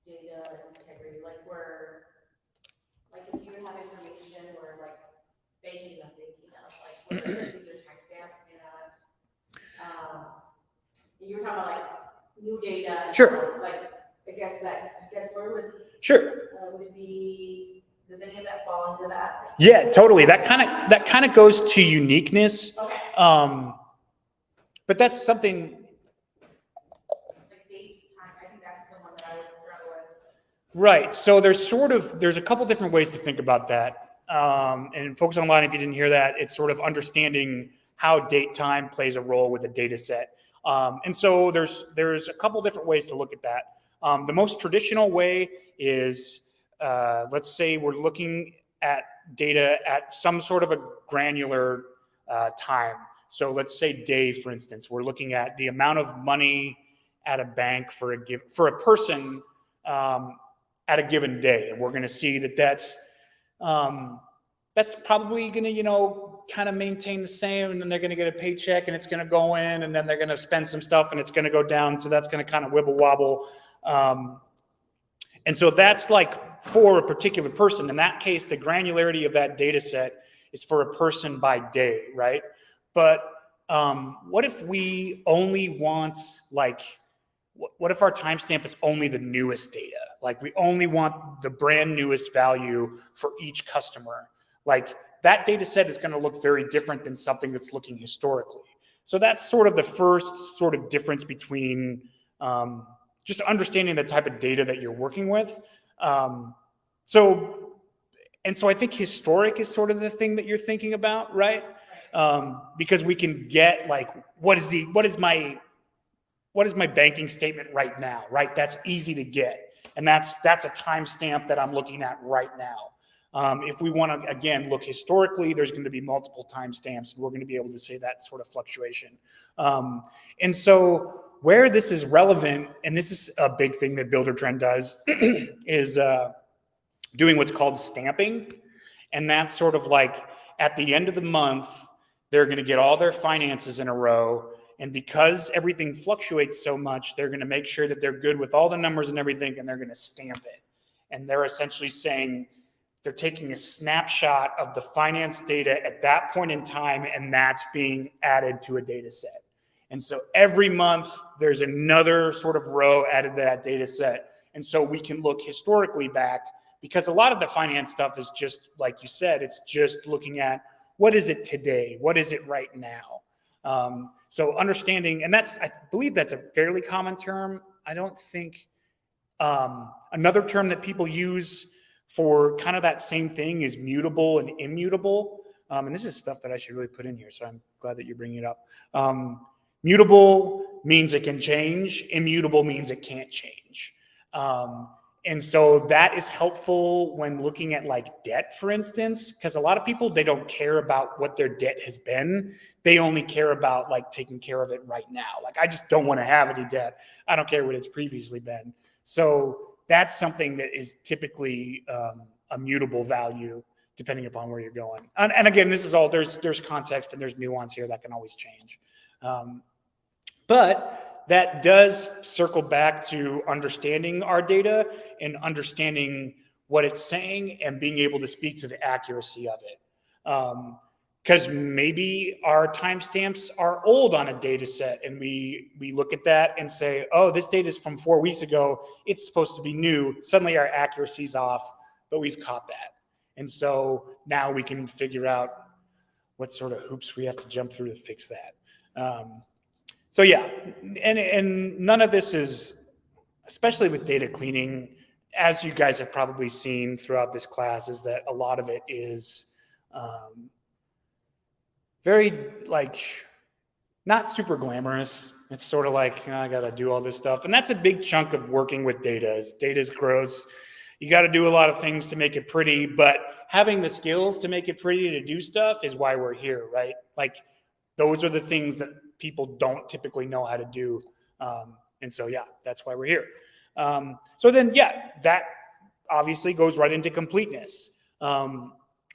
data integrity, like if you have information where like banking, I'm thinking of, like where these are timestamped and you're talking about like new data. Sure. Like I guess where would it be? Does any of that fall under that? Yeah, totally. That kind of goes to uniqueness. Okay. But that's something. Like date, time. I think that's the one that I was struggling with. Right. So there's a couple different ways to think about that. And folks online, if you didn't hear that, it's sort of understanding how date time plays a role with a data set. And so there's a couple different ways to look at that. The most traditional way is, let's say we're looking at data at some sort of a granular time. So let's say day, for instance, we're looking at the amount of money at a bank for a person at a given day, and we're going to see that that's probably going to kind of maintain the same, and then they're going to get a paycheck and it's going to go in, and then they're going to spend some stuff and it's going to go down, so that's going to kind of wibble wobble. And so that's like for a particular person. In that case, the granularity of that data set is for a person by day, right? But what if we only want what if our timestamp is only the newest data? Like we only want the brand newest value for each customer. Like that data set is going to look very different than something that's looking historically. So that's sort of the first sort of difference between just understanding the type of data that you're working with. So I think historic is sort of the thing that you're thinking about, right? Because we can get like, what is my banking statement right now, right? That's easy to get. And that's a timestamp that I'm looking at right now. If we want to, again, look historically, there's going to be multiple timestamps, and we're going to be able to say that sort of fluctuation. And so where this is relevant, and this is a big thing that Buildertrend does, is doing what's called stamping. And that's sort of like at the end of the month, they're going to get all their finances in a row. And because everything fluctuates so much, they're going to make sure that they're good with all the numbers and everything, and they're going to stamp it. And they're essentially saying they're taking a snapshot of the finance data at that point in time, and that's being added to a data set. And so every month, there's another sort of row added to that data set. And so we can look historically back, because a lot of the finance stuff is just, like you said, it's just looking at what is it today? What is it right now? So understanding, and I believe that's a fairly common term. I don't think another term that people use for kind of that same thing is mutable and immutable. And this is stuff that I should really put in here, so I'm glad that you're bringing it up. Mutable means it can change. Immutable means it can't change. And so that is helpful when looking at like debt, for instance, because a lot of people, they don't care about what their debt has been. They only care about like taking care of it right now. Like, I just don't want to have any debt. I don't care what it's previously been. So that's something that is typically a mutable value, depending upon where you're going. And again, this is all, there's context and there's nuance here that can always change. But that does circle back to understanding our data and understanding what it's saying and being able to speak to the accuracy of it. Because maybe our timestamps are old on a data set, and we look at that and say, oh, this data is from 4 weeks ago. It's supposed to be new. Suddenly our accuracy's off, but we've caught that. And so now we can figure out what sort of hoops we have to jump through to fix that. So yeah, and none of this is, especially with data cleaning, as you guys have probably seen throughout this class, is that a lot of it is very like not super glamorous. It's sort of like, I got to do all this stuff. And that's a big chunk of working with data. As data is gross, you got to do a lot of things to make it pretty, but having the skills to make it pretty to do stuff is why we're here, right? Like, those are the things that people don't typically know how to do. And so, yeah, that's why we're here. So then, yeah, that obviously goes right into completeness.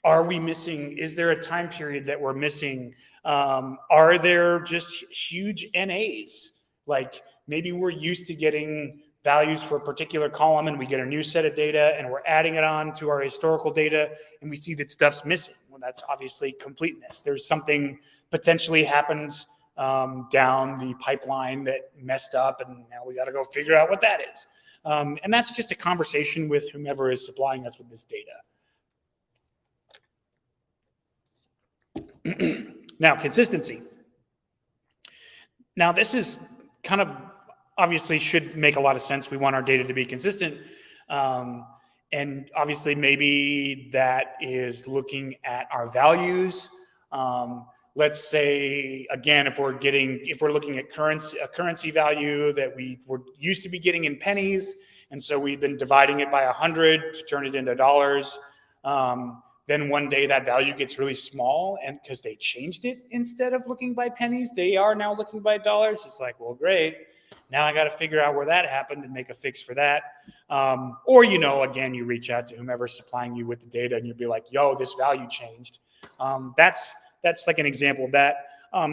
Are we missing? Is there a time period that we're missing? Are there just huge NAs? Like, maybe we're used to getting values for a particular column and we get a new set of data and we're adding it on to our historical data and we see that stuff's missing. Well, that's obviously completeness. There's something potentially happened down the pipeline that messed up, and now we got to go figure out what that is. And that's just a conversation with whomever is supplying us with this data. Now, consistency. Now, this is kind of obviously should make a lot of sense. We want our data to be consistent. And obviously, maybe that is looking at our values. Let's say, again, if we're looking at a currency value that we were used to be getting in pennies, and so we've been dividing it by 100 to turn it into dollars. Then one day that value gets really small, and because they changed it, instead of looking by pennies, they are now looking by dollars. It's like, well, great. Now I got to figure out where that happened and make a fix for that. Or, again, you reach out to whomever's supplying you with the data and you'll be like, yo, this value changed. That's like an example of that.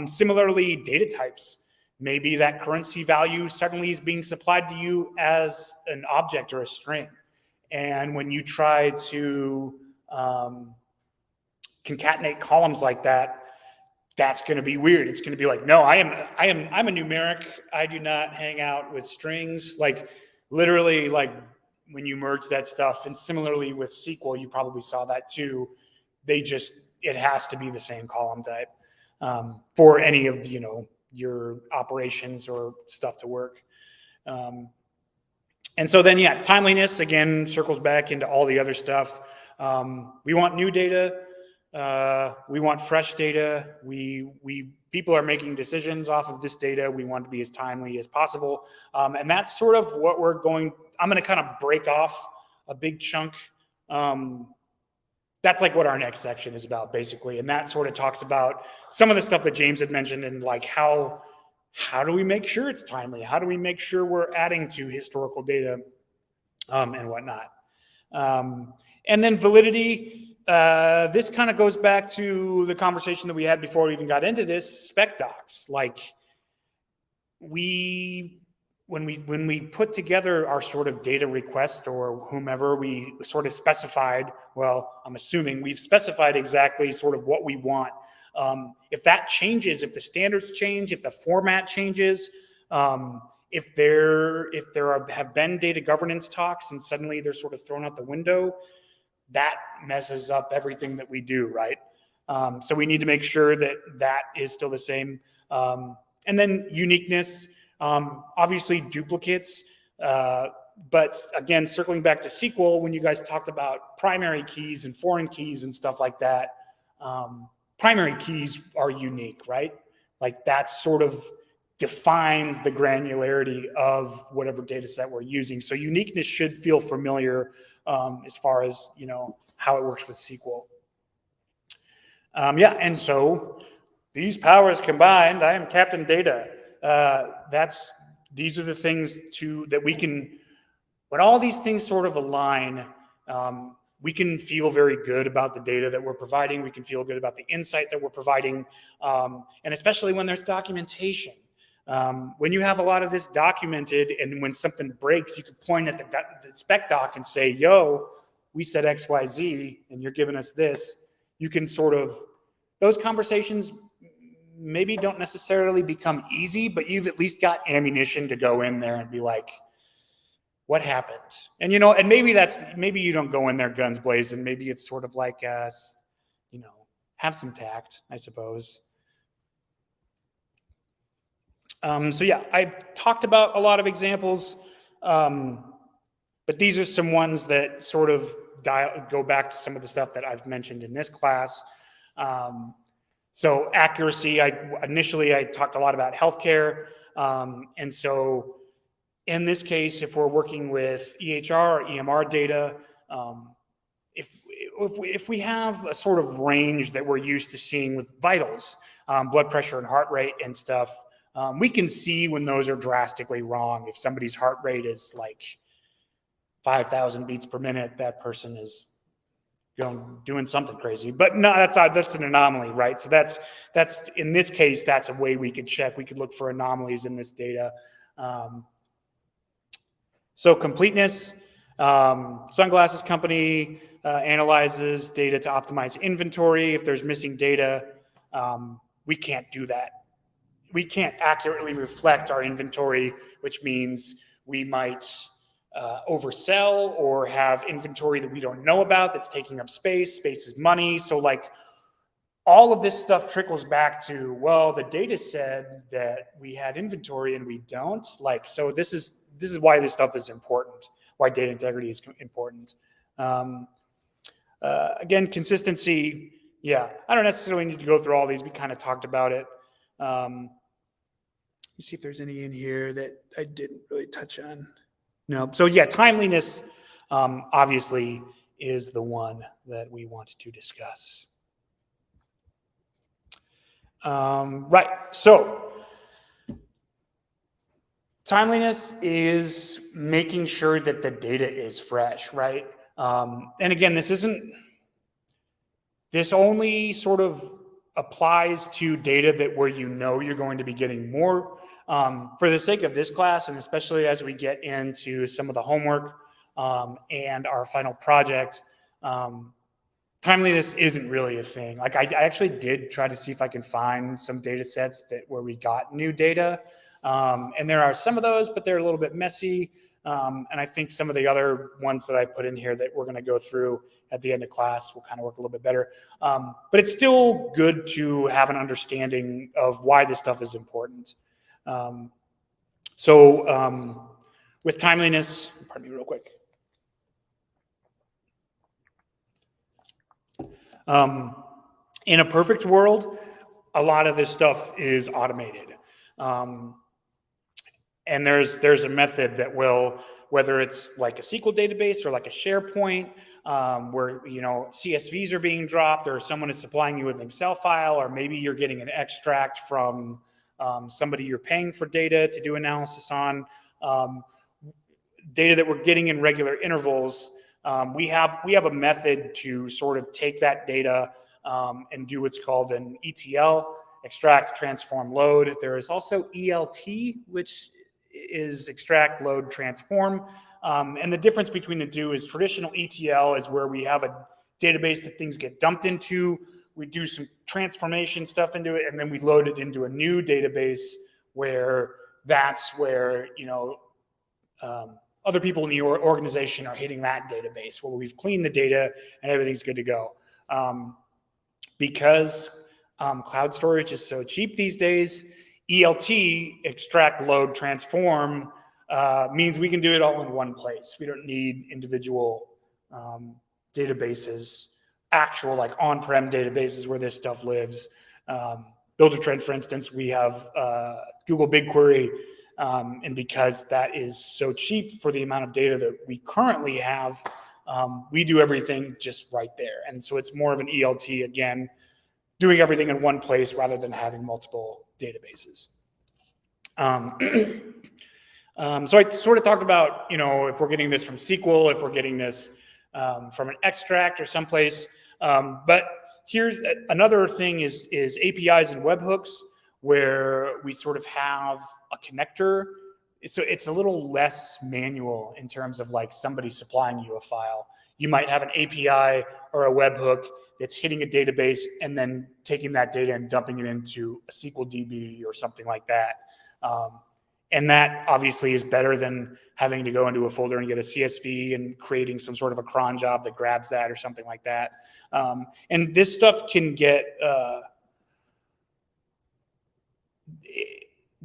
Similarly, data types. Maybe that currency value suddenly is being supplied to you as an object or a string. And when you try to concatenate columns like that, that's going to be weird. It's going to be like, no, I'm a numeric. I do not hang out with strings. Like literally, like when you merge that stuff, and similarly with SQL, you probably saw that too. It has to be the same column type for any of your operations or stuff to work. And so then, yeah, timeliness again circles back into all the other stuff. We want new data. We want fresh data. People are making decisions off of this data. We want to be as timely as possible. And that's sort of what I'm going to kind of break off a big chunk. That's like what our next section is about, basically. And that sort of talks about some of the stuff that James had mentioned, and like how do we make sure it's timely? How do we make sure we're adding to historical data and whatnot? And then validity. This kind of goes back to the conversation that we had before we even got into this, spec docs. Like when we put together our sort of data request or whomever, we sort of specified, well, I'm assuming we've specified exactly sort of what we want. If that changes, if the standards change, if the format changes, if there have been data governance talks and suddenly they're sort of thrown out the window, that messes up everything that we do, right? So we need to make sure that is still the same. And then uniqueness, obviously duplicates, but again, circling back to SQL, when you guys talked about primary keys and foreign keys and stuff like that, primary keys are unique, right? Like that sort of defines the granularity of whatever data set we're using. So uniqueness should feel familiar as far as, how it works with SQL. And so these powers combined, I am Captain Data. These are the things that we can, when all these things sort of align, we can feel very good about the data that we're providing. We can feel good about the insight that we're providing. And especially when there's documentation. When you have a lot of this documented and when something breaks, you can point at the spec doc and say, yo, we said X, Y, Z, and you're giving us this. You can sort of, those conversations maybe don't necessarily become easy, but you've at least got ammunition to go in there and be like, what happened? And, and maybe you don't go in there guns blazing. Maybe it's sort of like, have some tact, I suppose. So yeah, I talked about a lot of examples, but these are some ones that sort of go back to some of the stuff that I've mentioned in this class. So accuracy, initially I talked a lot about healthcare. And so in this case, if we're working with EHR or EMR data, if we have a sort of range that we're used to seeing with vitals, blood pressure and heart rate and stuff, we can see when those are drastically wrong. If somebody's heart rate is like 5,000 beats per minute, that person is doing something crazy. But no, that's an anomaly, right? So that's in this case, that's a way we could check. We could look for anomalies in this data. So completeness, sunglasses company analyzes data to optimize inventory. If there's missing data, we can't do that. We can't accurately reflect our inventory, which means we might oversell or have inventory that we don't know about that's taking up space. Space is money. So like all of this stuff trickles back to, well, the data said that we had inventory and we don't. Like, so this is why this stuff is important, why data integrity is important. Again, consistency. Yeah, I don't necessarily need to go through all these. We kind of talked about it. Let me see if there's any in here that I didn't really touch on. No. So yeah, timeliness obviously is the one that we want to discuss. Right. So timeliness is making sure that the data is fresh, right? And again, this only sort of applies to data that where you know you're going to be getting more. For the sake of this class, and especially as we get into some of the homework and our final project, timeliness isn't really a thing. Like I actually did try to see if I can find some data sets where we got new data. And there are some of those, but they're a little bit messy. And I think some of the other ones that I put in here that we're going to go through at the end of class will kind of work a little bit better. But it's still good to have an understanding of why this stuff is important. With timeliness, pardon me real quick. In a perfect world, a lot of this stuff is automated. And there's a method that will, whether it's like a SQL database or like a SharePoint, where, you know, CSVs are being dropped or someone is supplying you with an Excel file, or maybe you're getting an extract from somebody you're paying for data to do analysis on, data that we're getting in regular intervals. We have a method to sort of take that data and do what's called an ETL, extract, transform, load. There is also ELT, which is extract, load, transform. And the difference between the two is traditional ETL is where we have a database that things get dumped into. We do some transformation stuff into it, and then we load it into a new database where that's where, you know, other people in the organization are hitting that database where we've cleaned the data and everything's good to go. Because cloud storage is so cheap these days, ELT, extract, load, transform, means we can do it all in one place. We don't need individual databases, actual like on-prem databases where this stuff lives. Buildertrend, for instance, we have Google BigQuery, and because that is so cheap for the amount of data that we currently have, we do everything just right there. And so it's more of an ELT, again, doing everything in one place rather than having multiple databases. So I sort of talked about, you know, if we're getting this from SQL, if we're getting this from an extract or someplace. But here's another thing is APIs and webhooks, where we sort of have a connector. So it's a little less manual in terms of like somebody supplying you a file. You might have an API or a webhook that's hitting a database and then taking that data and dumping it into a SQL DB or something like that. And that obviously is better than having to go into a folder and get a CSV and creating some sort of a cron job that grabs that or something like that. And this stuff can get,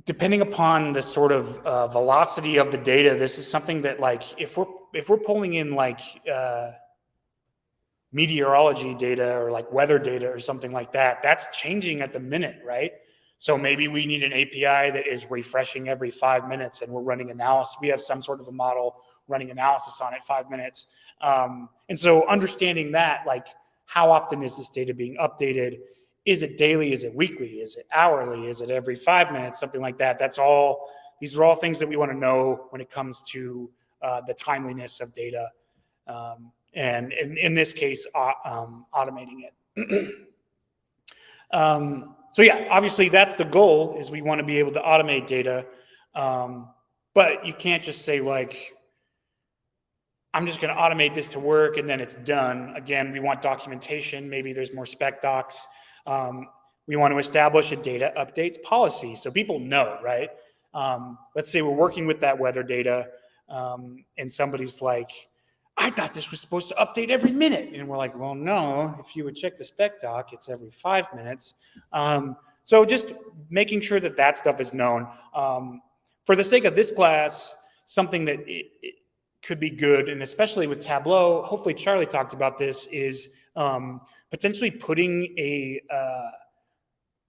depending upon the sort of velocity of the data, this is something that, like, if we're pulling in like meteorology data or like weather data or something like that, that's changing at the minute, right? So maybe we need an API that is refreshing every 5 minutes, and we're running analysis. We have some sort of a model running analysis on it 5 minutes. And so understanding that, like, how often is this data being updated? Is it daily? Is it weekly? Is it hourly? Is it every 5 minutes? Something like that. These are all things that we want to know when it comes to the timeliness of data. And in this case, automating it. So yeah, obviously that's the goal, is we want to be able to automate data. But you can't just say, like, I'm just going to automate this to work and then it's done. Again, we want documentation. Maybe there's more spec docs. We want to establish a data updates policy so people know, right? Let's say we're working with that weather data and somebody's like, I thought this was supposed to update every minute. And we're like, well, no, if you would check the spec doc, it's every 5 minutes. So just making sure that that stuff is known. For the sake of this class, something that it could be good, and especially with Tableau, hopefully Charlie talked about this, is potentially putting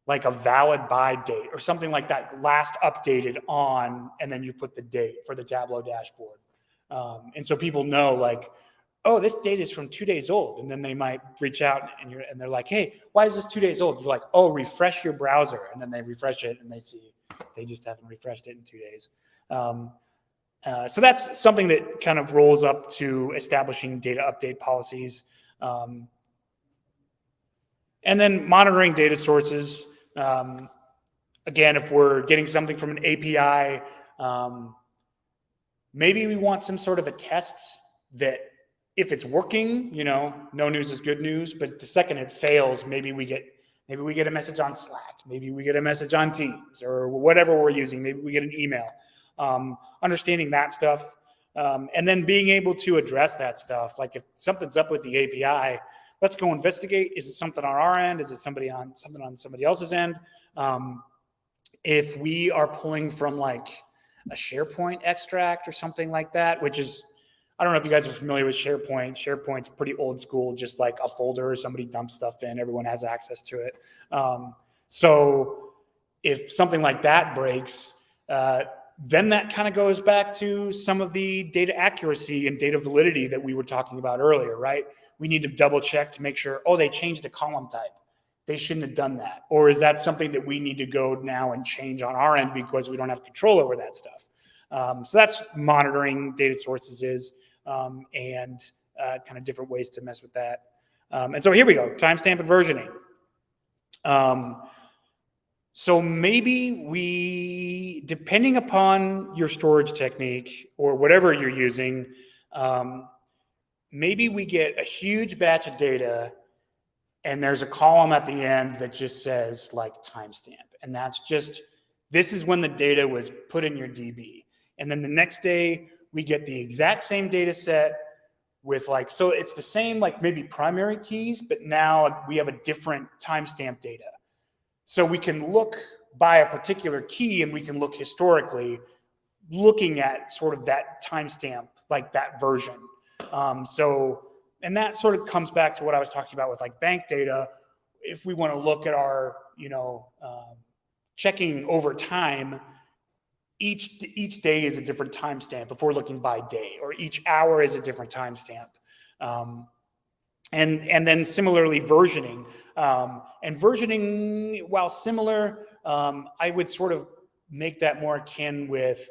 like a valid by date or something like that, last updated on, and then you put the date for the Tableau dashboard. And so people know, like, oh, this data is from 2 days old. And then they might reach out and they're like, hey, why is this 2 days old? You're like, oh, refresh your browser. And then they refresh it and they see they just haven't refreshed it in 2 days. So that's something that kind of rolls up to establishing data update policies. And then monitoring data sources. Again, if we're getting something from an API, maybe we want some sort of a test that if it's working, no news is good news, but the second it fails, maybe we get a message on Slack, maybe we get a message on Teams or whatever we're using, maybe we get an email. Understanding that stuff, and then being able to address that stuff. Like if something's up with the API, let's go investigate. Is it something on our end? Is it something on somebody else's end? If we are pulling from like a SharePoint extract or something like that, which is, I don't know if you guys are familiar with SharePoint. SharePoint's pretty old school, just like a folder, somebody dumps stuff in, everyone has access to it. So if something like that breaks, then that kind of goes back to some of the data accuracy and data validity that we were talking about earlier, right? We need to double check to make sure, oh, they changed a column type. They shouldn't have done that. Or is that something that we need to go now and change on our end because we don't have control over that stuff? So that's monitoring data sources is, and kind of different ways to mess with that. And so here we go, timestamp and versioning. So maybe we, depending upon your storage technique or whatever you're using, maybe we get a huge batch of data and there's a column at the end that just says like timestamp. And that's just, this is when the data was put in your DB. And then the next day we get the exact same data set with like, so it's the same like maybe primary keys, but now we have a different timestamp data. So we can look by a particular key and we can look historically, looking at sort of that timestamp, like that version. And that sort of comes back to what I was talking about with like bank data. If we want to look at our, checking over time, each day is a different timestamp if we're looking by day, or each hour is a different timestamp. And then similarly versioning. And versioning, while similar, I would sort of make that more akin with,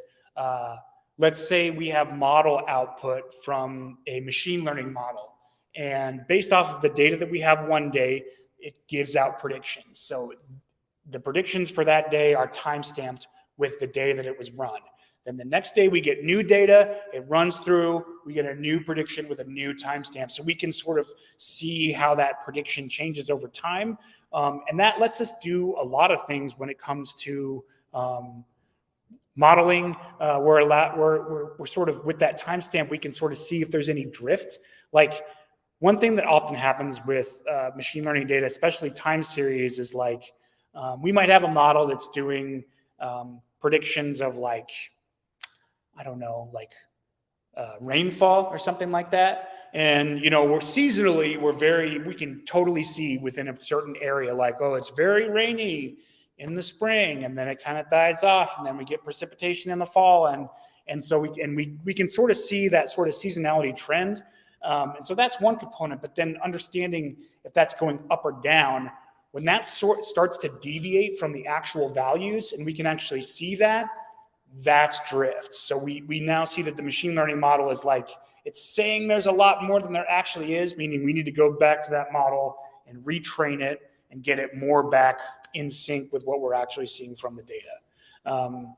let's say we have model output from a machine learning model. And based off of the data that we have one day, it gives out predictions. So the predictions for that day are timestamped with the day that it was run. Then the next day we get new data, it runs through, we get a new prediction with a new timestamp. So we can sort of see how that prediction changes over time. And that lets us do a lot of things when it comes to modeling. We're sort of, with that timestamp, we can sort of see if there's any drift. Like one thing that often happens with machine learning data, especially time series, is like, we might have a model that's doing predictions of like, I don't know, like rainfall or something like that. And, we're seasonally, we can totally see within a certain area, like, oh, it's very rainy in the spring, and then it kind of dies off, and then we get precipitation in the fall. And so we can sort of see that sort of seasonality trend. And so that's one component, but then understanding if that's going up or down, when that starts to deviate from the actual values, and we can actually see that, that's drift. So we now see that the machine learning model is like, it's saying there's a lot more than there actually is, meaning we need to go back to that model and retrain it and get it more back in sync with what we're actually seeing from the data.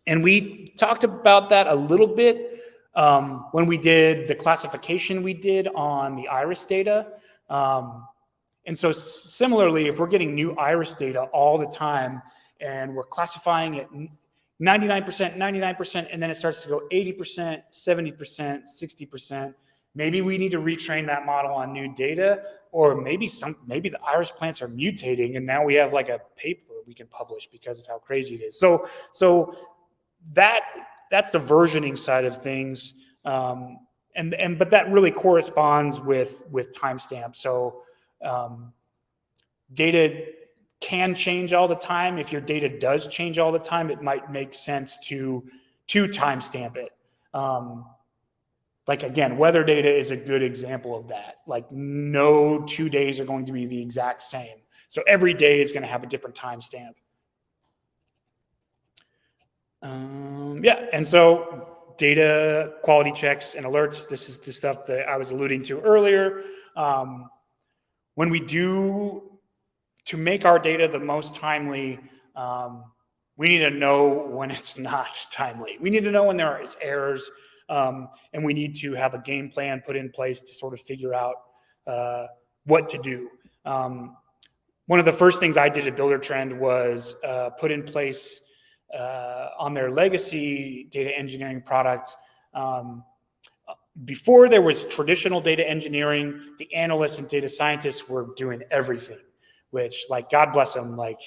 And we talked about that a little bit when we did the classification we did on the iris data. And so similarly, if we're getting new iris data all the time and we're classifying it 99%, 99%, and then it starts to go 80%, 70%, 60%, maybe we need to retrain that model on new data, or maybe the iris plants are mutating and now we have like a paper we can publish because of how crazy it is. So that's the versioning side of things. But that really corresponds with timestamp. So data can change all the time. If your data does change all the time, it might make sense to timestamp it. Like again, weather data is a good example of that. Like no 2 days are going to be the exact same. So every day is going to have a different timestamp. And so data quality checks and alerts. This is the stuff that I was alluding to earlier. When we do, to make our data the most timely, we need to know when it's not timely. We need to know when there are errors, and we need to have a game plan put in place to sort of figure out what to do. One of the first things I did at Buildertrend was put in place on their legacy data engineering products. Before there was traditional data engineering, the analysts and data scientists were doing everything, which, like, God bless them. Like,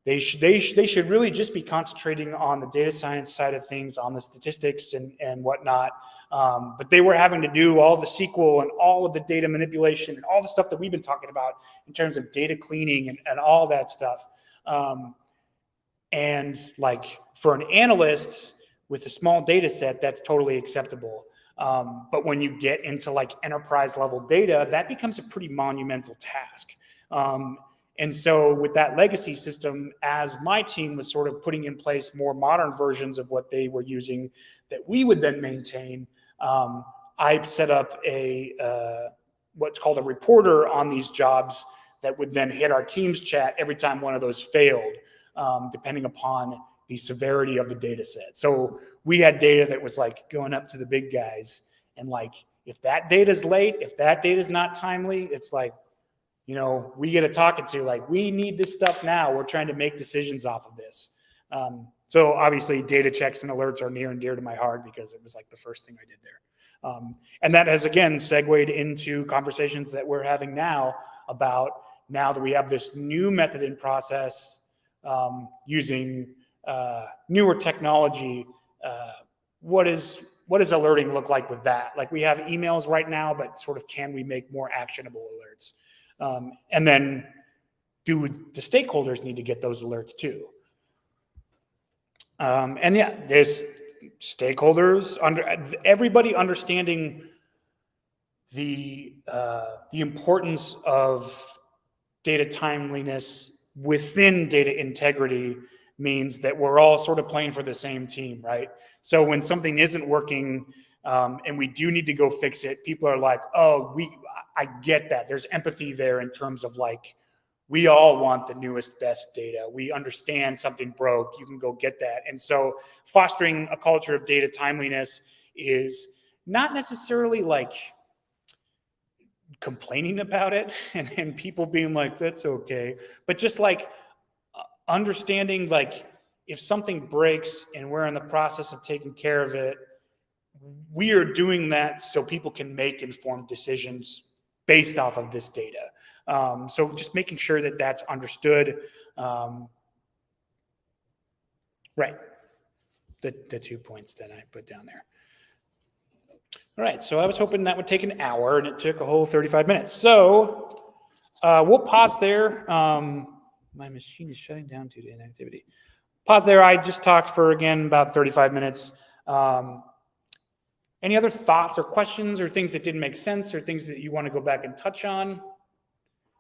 they should really just be concentrating on the data science side of things, on the statistics and whatnot. But they were having to do all the SQL and all of the data manipulation and all the stuff that we've been talking about in terms of data cleaning and all that stuff. And like for an analyst with a small data set, that's totally acceptable. But when you get into like enterprise level data, that becomes a pretty monumental task. And so with that legacy system, as my team was sort of putting in place more modern versions of what they were using that we would then maintain, I set up what's called a reporter on these jobs that would then hit our Teams chat every time one of those failed, depending upon the severity of the data set. So we had data that was like going up to the big guys, and like if that data's late, if that data's not timely, it's like, you know, we get a talking to, like, we need this stuff now. We're trying to make decisions off of this. So obviously data checks and alerts are near and dear to my heart because it was like the first thing I did there. And that has, again, segued into conversations that we're having now about, now that we have this new method and process using newer technology, what does alerting look like with that? Like, we have emails right now, but sort of, can we make more actionable alerts? And then do the stakeholders need to get those alerts too? And yeah, there's stakeholders, everybody understanding the importance of data timeliness within data integrity means that we're all sort of playing for the same team, right? So when something isn't working and we do need to go fix it, people are like, oh, I get that. There's empathy there in terms of like, we all want the newest, best data. We understand something broke. You can go get that. And so fostering a culture of data timeliness is not necessarily like complaining about it and people being like, that's okay. But just like understanding, like, if something breaks and we're in the process of taking care of it, we are doing that so people can make informed decisions based off of this data. So just making sure that that's understood. Right. The 2 points that I put down there. All right. So I was hoping that would take an hour, and it took a whole 35 minutes. So we'll pause there. My machine is shutting down due to inactivity. Pause there. I just talked for, again, about 35 minutes. Any other thoughts or questions or things that didn't make sense or things that you want to go back and touch on?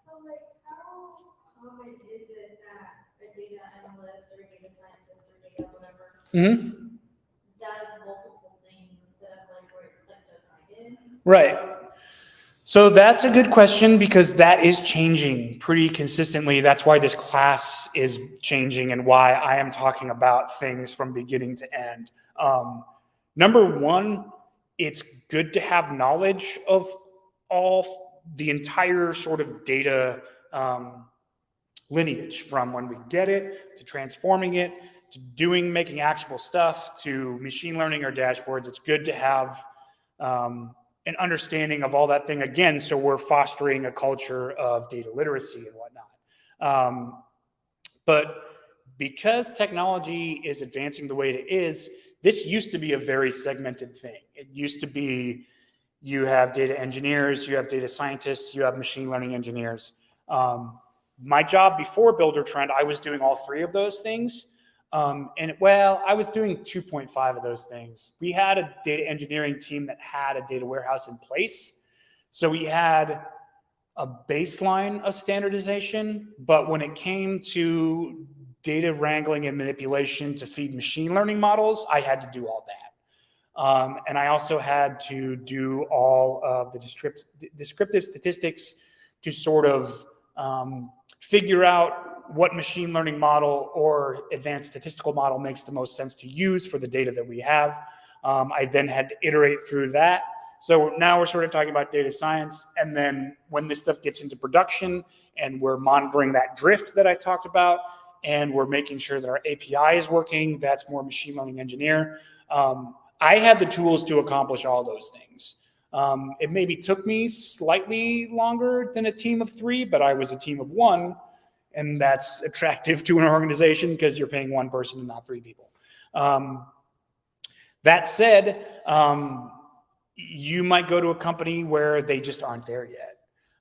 So, like, how common is it that a data analyst or a data scientist or data whatever does multiple things instead of like where it's like divided? Right. So that's a good question, because that is changing pretty consistently. That's why this class is changing and why I am talking about things from beginning to end. Number one it's good to have knowledge of the entire sort of data lineage, from when we get it to transforming it to making actionable stuff to machine learning or dashboards. It's good to have an understanding of all that thing again, so we're fostering a culture of data literacy and whatnot. But because technology is advancing the way it is, this used to be a very segmented thing. It used to be you have data engineers, you have data scientists, you have machine learning engineers. My job before Builder Trend, I was doing all three of those things. I was doing 2.5 of those things. We had a data engineering team that had a data warehouse in place. So we had a baseline of standardization, but when it came to data wrangling and manipulation to feed machine learning models, I had to do all that. And I also had to do all of the descriptive statistics to sort of figure out what machine learning model or advanced statistical model makes the most sense to use for the data that we have. I then had to iterate through that. So now we're sort of talking about data science. And then when this stuff gets into production and we're monitoring that drift that I talked about, and we're making sure that our API is working, that's more machine learning engineer. I had the tools to accomplish all those things. It maybe took me slightly longer than a team of three, but I was a team of one, and that's attractive to an organization because you're paying one person and not three people. That said, you might go to a company where they just aren't there yet.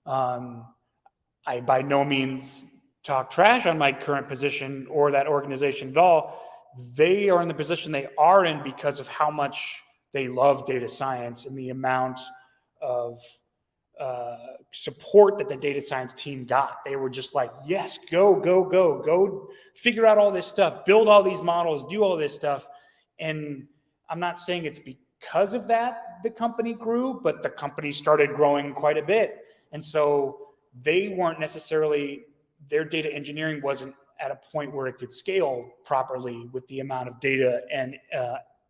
I by no means talk trash on my current position or that organization at all. They are in the position they are in because of how much they love data science and the amount of support that the data science team got. They were just like, yes, go figure out all this stuff, build all these models, do all this stuff. And I'm not saying it's because of that the company grew, but the company started growing quite a bit. And so they weren't necessarily, their data engineering wasn't at a point where it could scale properly with the amount of data and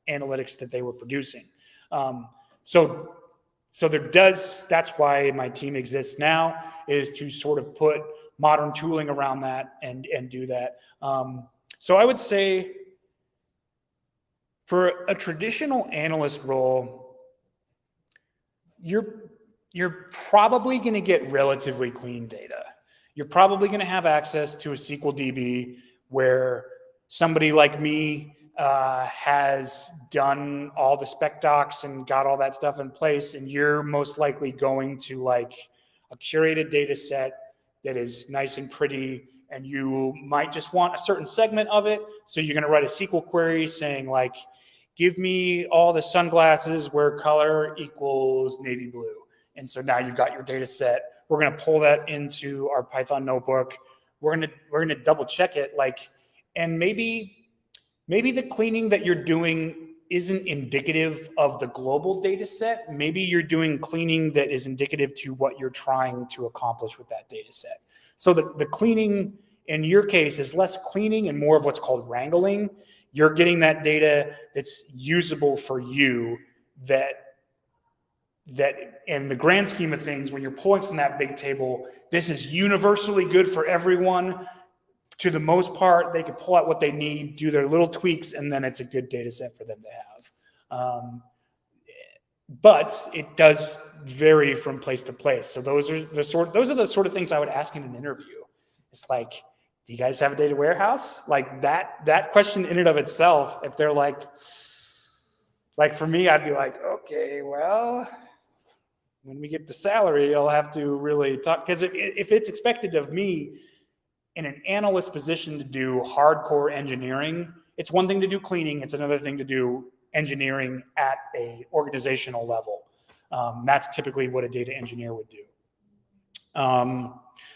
analytics that they were producing. So that's why my team exists now, is to sort of put modern tooling around that and do that. So I would say for a traditional analyst role, you're probably going to get relatively clean data. You're probably going to have access to a SQL DB where somebody like me has done all the spec docs and got all that stuff in place, and you're most likely going to like a curated data set that is nice and pretty, and you might just want a certain segment of it. So you're going to write a SQL query saying like, give me all the sunglasses where color equals navy blue. And so now you've got your data set. We're going to pull that into our Python notebook. We're going to double check it, like, and maybe the cleaning that you're doing isn't indicative of the global data set. Maybe you're doing cleaning that is indicative to what you're trying to accomplish with that data set. So the cleaning in your case is less cleaning and more of what's called wrangling. You're getting that data that's usable for you, that in the grand scheme of things, when you're pulling from that big table, this is universally good for everyone. To the most part, they can pull out what they need, do their little tweaks, and then it's a good data set for them to have. But it does vary from place to place. So those are the sort of things I would ask in an interview. It's like, do you guys have a data warehouse? Like that question in and of itself, if they're like for me, I'd be like, okay, well, when we get to salary, I'll have to really talk, because if it's expected of me in an analyst position to do hardcore engineering, it's one thing to do cleaning, it's another thing to do engineering at a organizational level. That's typically what a data engineer would do.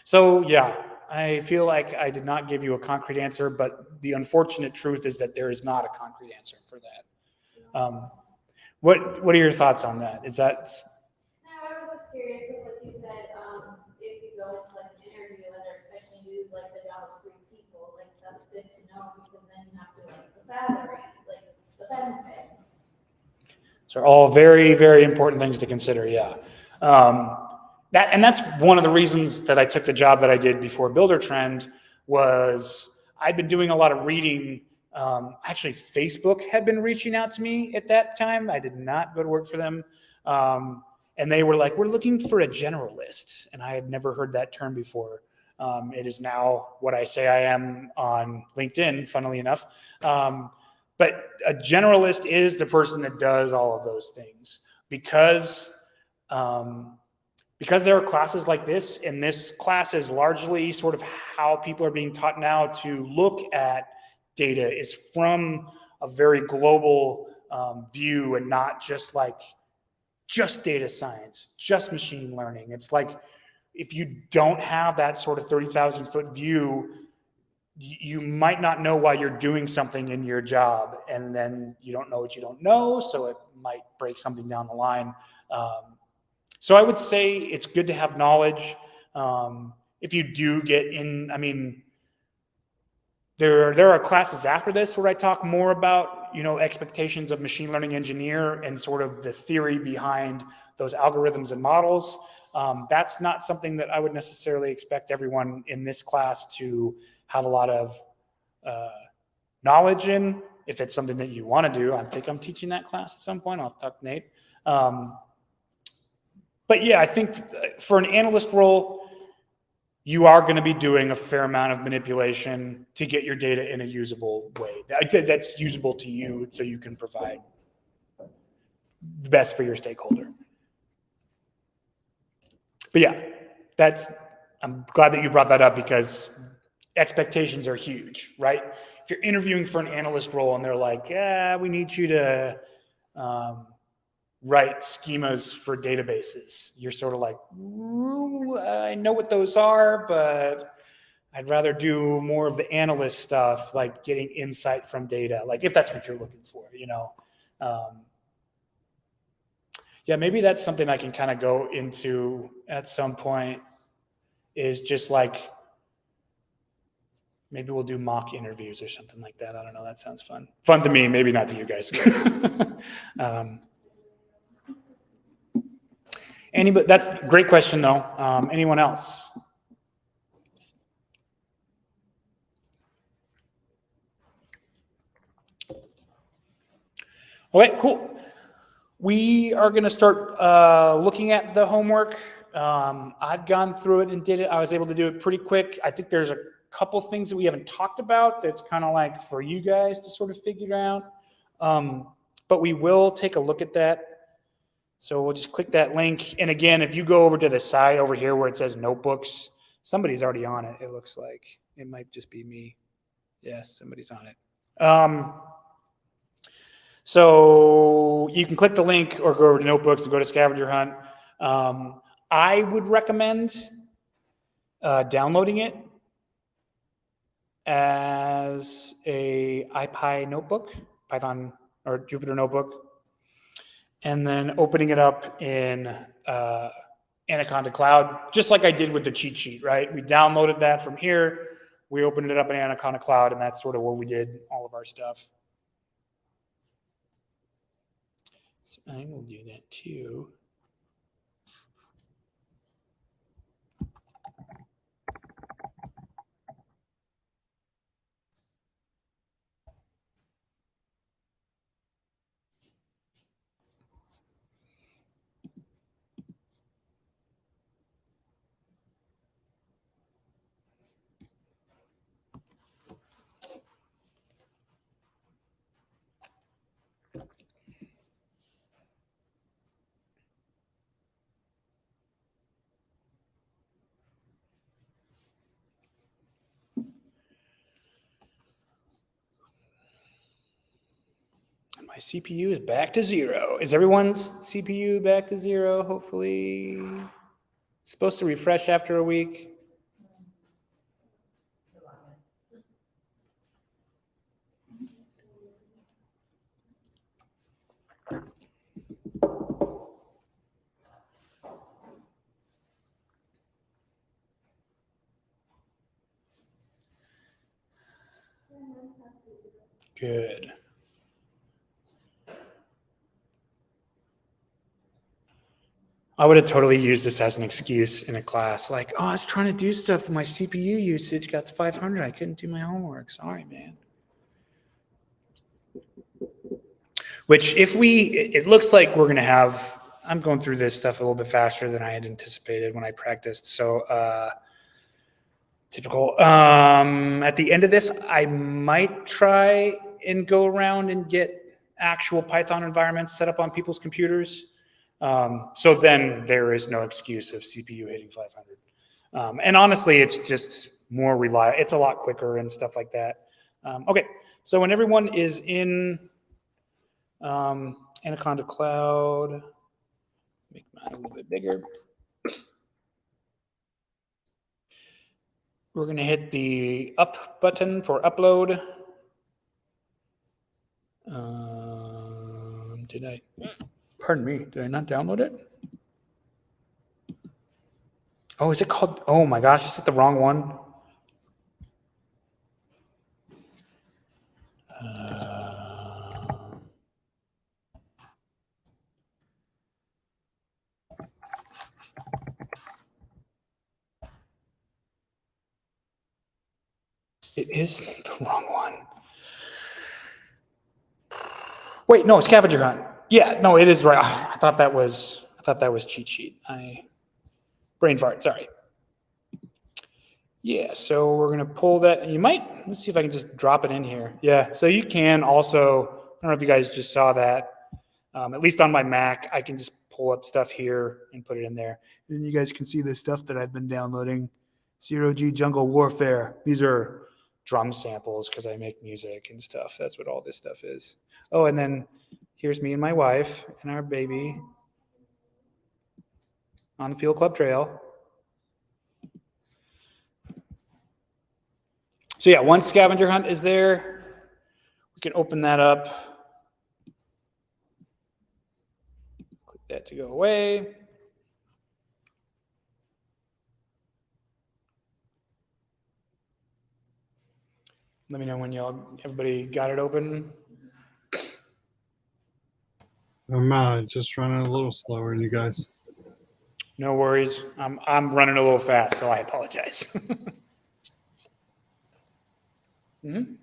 So yeah, I feel like I did not give you a concrete answer, but the unfortunate truth is that there is not a concrete answer for that. What are your thoughts on that? Is that... No, I was just curious because, like you said, if you go into like an interview and they're expecting you to like the job of 3 people, like that's good to know, because then you have to like the salary, like the benefits. So all very, very important things to consider, yeah. That's one of the reasons that I took the job that I did before Buildertrend was I'd been doing a lot of reading. Actually, Facebook had been reaching out to me at that time. I did not go to work for them. And they were like, we're looking for a generalist. And I had never heard that term before. It is now what I say I am on LinkedIn, funnily enough. But a generalist is the person that does all of those things because there are classes like this, and this class is largely sort of how people are being taught now to look at data is from a very global view and not just like just data science, just machine learning. It's like if you don't have that sort of 30,000 foot view, you might not know why you're doing something in your job, and then you don't know what you don't know, so it might break something down the line. So I would say it's good to have knowledge. If you do get in, I mean, there are classes after this where I talk more about, expectations of machine learning engineer and sort of the theory behind those algorithms and models. That's not something that I would necessarily expect everyone in this class to have a lot of knowledge in. If it's something that you want to do, I think I'm teaching that class at some point. I'll talk to Nate. But yeah, I think for an analyst role, you are going to be doing a fair amount of manipulation to get your data in a usable way. That's usable to you so you can provide the best for your stakeholder. But yeah, I'm glad that you brought that up because expectations are huge, right? If you're interviewing for an analyst role and they're like, we need you to write schemas for databases. You're sort of like, I know what those are, but I'd rather do more of the analyst stuff, like getting insight from data, like if that's what you're looking for, Yeah, maybe that's something I can kind of go into at some point is just like, maybe we'll do mock interviews or something like that. I don't know. That sounds fun. Fun to me, maybe not to you guys. But that's a great question, though. Anyone else? Okay, cool. We are going to start looking at the homework. I've gone through it and did it. I was able to do it pretty quick. I think there's a couple things that we haven't talked about that's kind of like for you guys to sort of figure out. But we will take a look at that. So we'll just click that link. And again, if you go over to the side over here where it says notebooks, somebody's already on it, it looks like. It might just be me. Yes, somebody's on it. So you can click the link or go over to notebooks and go to scavenger hunt. I would recommend downloading it as a IPy notebook, Python or Jupyter notebook, and then opening it up in Anaconda Cloud, just like I did with the cheat sheet, right? We downloaded that from here, we opened it up in Anaconda Cloud, and that's sort of where we did all of our stuff. So I will do that too. My CPU is back to zero. Is everyone's CPU back to zero? Hopefully. It's supposed to refresh after a week. Good. I would have totally used this as an excuse in a class, like, oh, I was trying to do stuff, but my CPU usage got to 500. I couldn't do my homework. Sorry, man. Which it looks like we're going to have, I'm going through this stuff a little bit faster than I had anticipated when I practiced. So typical. At the end of this, I might try and go around and get actual Python environments set up on people's computers. So then there is no excuse of CPU hitting 500. And honestly, it's just more reliable. It's a lot quicker and stuff like that. Okay, so when everyone is in Anaconda Cloud, make mine a little bit bigger. We're going to hit the up button for upload. Pardon me, did I not download it? Oh, is it called, oh my gosh, is it the wrong one? It is the wrong one. Wait, no, scavenger hunt. Yeah, no, it is right. I thought that was cheat sheet. Brain fart, sorry. Yeah, so we're gonna pull that. Let's see if I can just drop it in here. Yeah, so you can also, I don't know if you guys just saw that. At least on my Mac, I can just pull up stuff here and put it in there. And you guys can see the stuff that I've been downloading. Zero G Jungle Warfare. These are drum samples because I make music and stuff. That's what all this stuff is. Oh, and then here's me and my wife and our baby on the field club trail. So yeah, once scavenger hunt is there, we can open that up. Click that to go away. Let me know when everybody got it open. I'm just running a little slower than you guys. No worries. I'm running a little fast, so I apologize. Mm-hmm.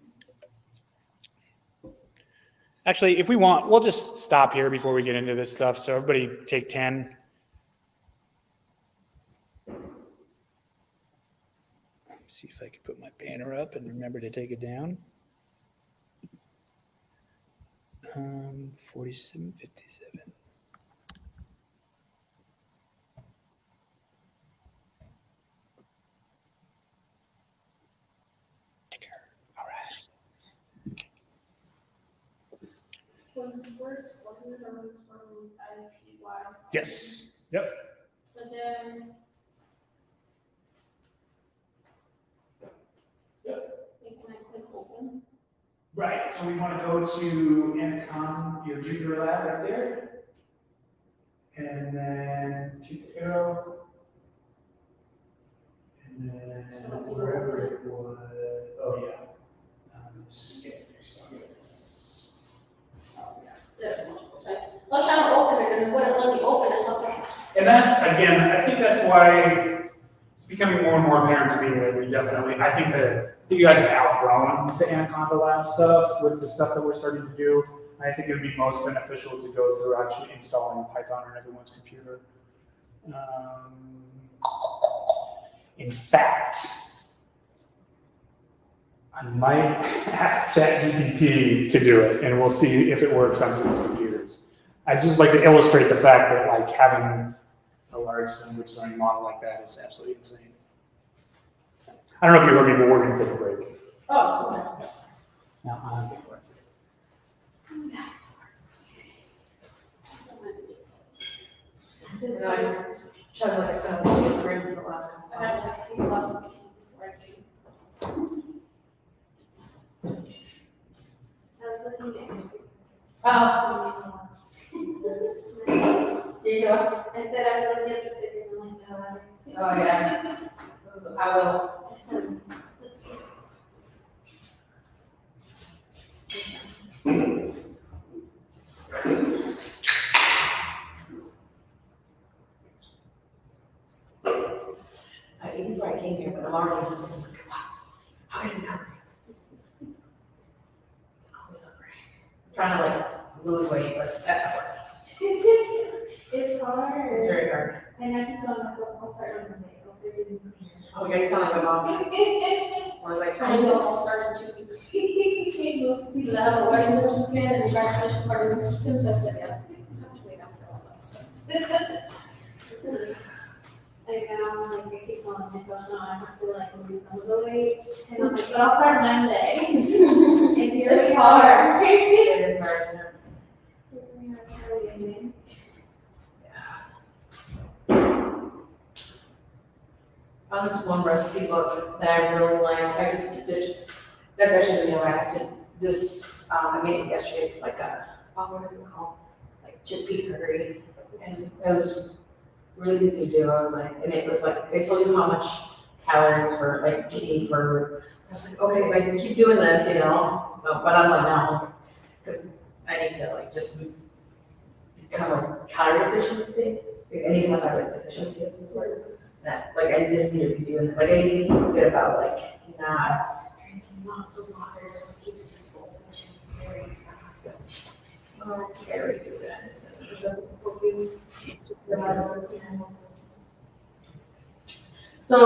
Actually, if we want, we'll just stop here before we get into this stuff. So everybody take 10. See if I can put my banner up and remember to take it down. 4757. All right. When words one comes from IPY. Yes. Yep. But then. Yep. Can I click open? Right. So we want to go to Anaconda, your Jupyter lab right there. And then keep the arrow. And then wherever it was. Oh, yeah. There's multiple types. I was trying to open it and it wouldn't let me open it, so I was like. And that's, again, I think that's why it's becoming more and more apparent to me that we definitely, I think you guys have outgrown the Anaconda Lab stuff with the stuff that we're starting to do. I think it would be most beneficial to go through actually installing Python on everyone's computer. In fact, I might ask ChatGPT to do it, and we'll see if it works on people's computers. I just like to illustrate the fact that like having a large language learning model like that is absolutely insane. I don't know if you heard me, but we're going to take a break. Oh, okay. Now I'm going to work this. No, I just chugged like a ton of drinks the last couple I have hours. like a glass of tea before I came. I was looking at your stickers. Oh. You too? I said I was looking at the stickers and like, Oh, yeah. I will. came here, but I'm already like, what? How can I be hungry? It's always hungry. I'm trying to like lose weight, but that's not working. It's hard. It's very hard. And I keep telling myself, I'll start on Monday, I'll start doing cleaner. Oh, yeah, you sound like my mom. I was like, I myself, I'll start in 2 weeks. Because I have a wedding this weekend and graduation party next weekend, so I said, yeah, I have to wait after all that stuff. Like, like, I keep telling myself, no, I have to like lose some of the weight, and I'm like, but I'll start Monday. And here It's we hard. are. It is hard. On this one recipe book that I really like, I just did, that's actually the meal I had to, this, I made it yesterday, it's like a, what is it called? Like chickpea curry, and it was really easy to do, I was like, and it was like, they told you how much calories for like eating for, so I was like, okay, if I can keep doing this, you know, so, but I'm like, no, because I need to like just become a calorie deficiency, I need to have like deficiency of some sort. That, like, I just need to be doing it, like, I need to be good about, like, not drinking lots of water, so it keeps you full, which is very sad. Oh, very good. It doesn't help you just get out of it. So,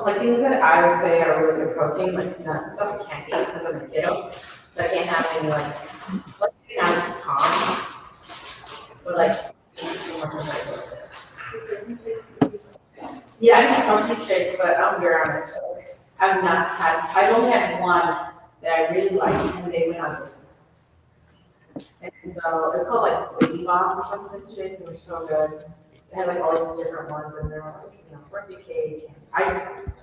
like, things that I would say are really good protein, like nuts and stuff, I can't eat because I'm a kiddo, so I can't have any, like pecans, but, like, too much of it. Yeah, I have protein shakes, but I don't be around it, so I've not had, I've only had one that I really liked, and they went out of business. And so, it's called like Baby Box or something, shakes, and they're so good. They had like all these different ones, and they were like, you know, birthday cake, and I just use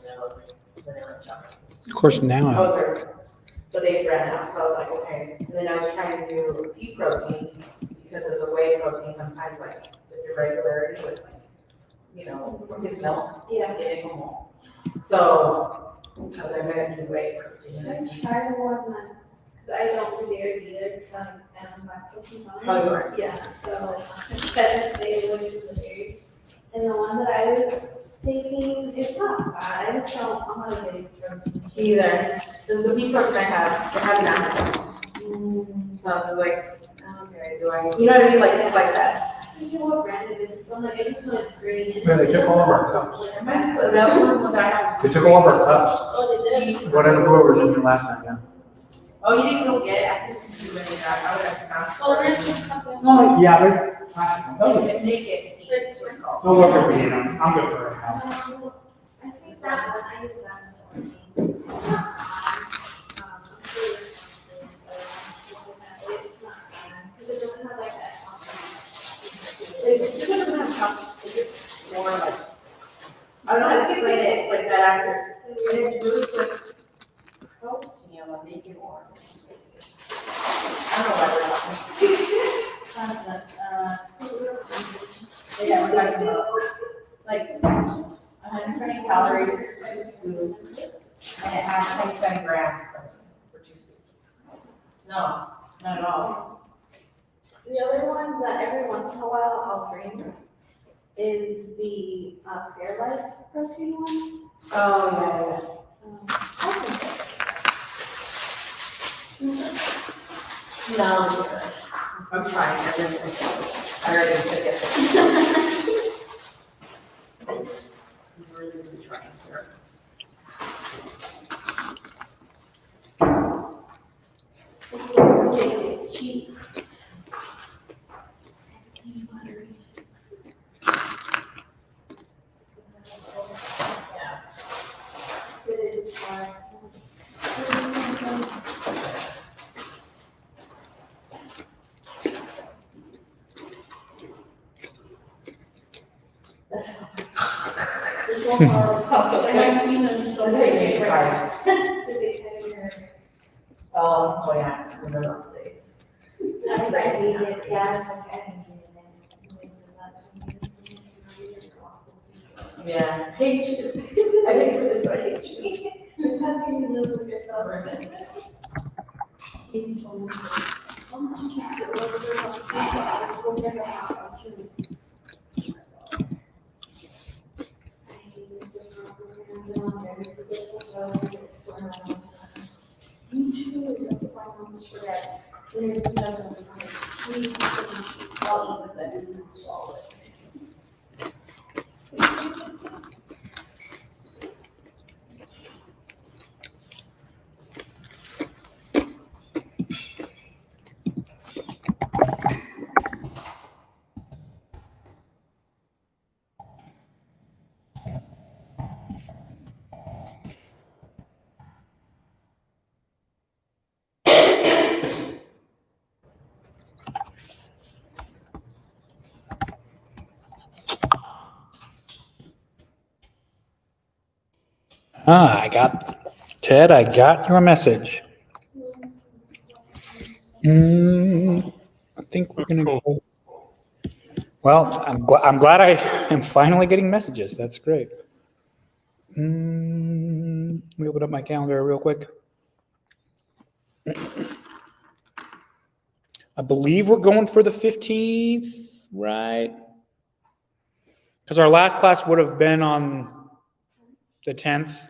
vanilla chocolate. Of course, now Oh, there's, but they ran out, so I was like, okay. And then I was trying to do pea protein, because of the whey protein, sometimes like, just irregularity with like, you know, his milk. Yeah. Getting more. So, because I'm gonna do whey protein. Let's try more nuts, because I don't do dairy either, because I'm lactose intolerant. Oh, you are? Yeah, so it's better to stay away from the dairy. And the one that I was taking, it's not bad, I just don't, I'm not a big protein. Either. The beef protein I have, it has an aftertaste. So I was like, okay, do I, you know what I mean? Like, it's like that. I forget what brand it is, it's on like, I just know it's green. Yeah, they took all of our cups. So that one that I have. They took all of our cups. Oh, they did? Whatever, whoever was in here last time, yeah. Oh, you didn't go get it? I just do it. I would have to ask. Oh, there's some cup in. No, yeah, they're plastic. Oh, you can make it. Don't look at me, I'm good for it now. I think that one, I use that one. It's not bad. I'm sure it's something, but it's not bad, because it doesn't have like that. It doesn't have chocolate, it's just more like, I don't know how to explain it like that after. And it's really quick. Protein, you know, make it more. I don't know why yeah, we're talking about like 120 calories, 2 scoops, and it has 27 grams of protein for 2 scoops. No, not at all. The other one that every once in a while I'll drink is the Fairlife protein one. Oh, I think so. No, I'm trying, I already took it. I'm really trying here. This is really it's cheap. Yeah. It is fine. There's one more. Oh, yeah, I remember those days. I need it, yeah, it's like, I need it. Yeah, I hate you. I hate for this, but I hate you. It's having to live with yourself. That's the problem, just forget. There's some judgment. I'll eat with it and swallow it. Ted, I got your message. I think we're gonna Cool. go. Well, I'm glad I am finally getting messages. That's great. Let me open up my calendar real quick. I believe we're going for the 15th, right? Because our last class would have been on the 10th.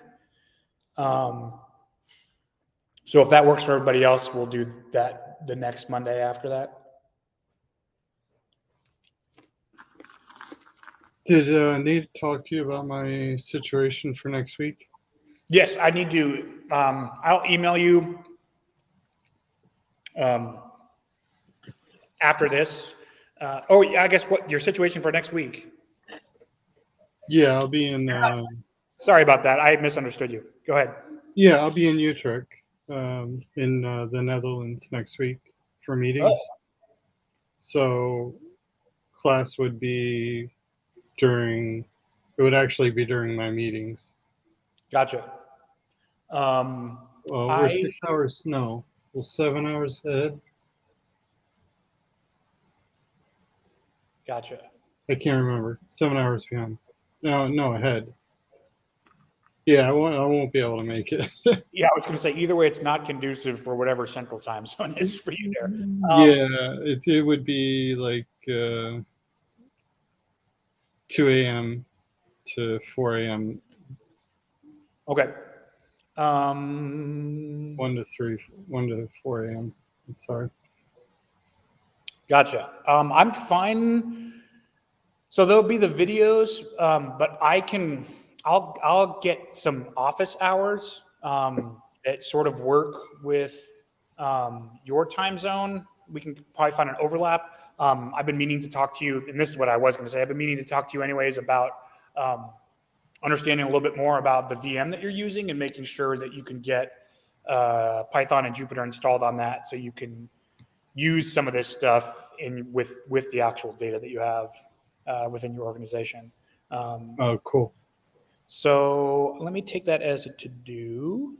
So if that works for everybody else, we'll do that the next Monday after that. Did I need to talk to you about my situation for next week? Yes, I need to. I'll email you after this. Yeah, I guess what your situation for next week. Yeah, I'll be in. Sorry about that. I misunderstood you. Go ahead. Yeah, I'll be in Utrecht, in the Netherlands next week for meetings. Oh. So class would be during. It would actually be during my meetings. Gotcha. We're 6 hours. No, well, 7 hours ahead. Gotcha. I can't remember. 7 hours behind. No, ahead. Yeah, I won't be able to make it. Yeah, I was going to say either way, it's not conducive for whatever central time zone is for you there. Yeah, it would be like 2 a.m. to 4 a.m. Okay. 1 to 4 a.m. I'm sorry. Gotcha. I'm fine. So there'll be the videos, but I'll get some office hours that sort of work with your time zone. We can probably find an overlap. I've been meaning to talk to you, and this is what I was going to say. I've been meaning to talk to you anyways about understanding a little bit more about the VM that you're using and making sure that you can get Python and Jupyter installed on that, so you can use some of this stuff with the actual data that you have within your organization. Oh, cool. So let me take that as a to-do.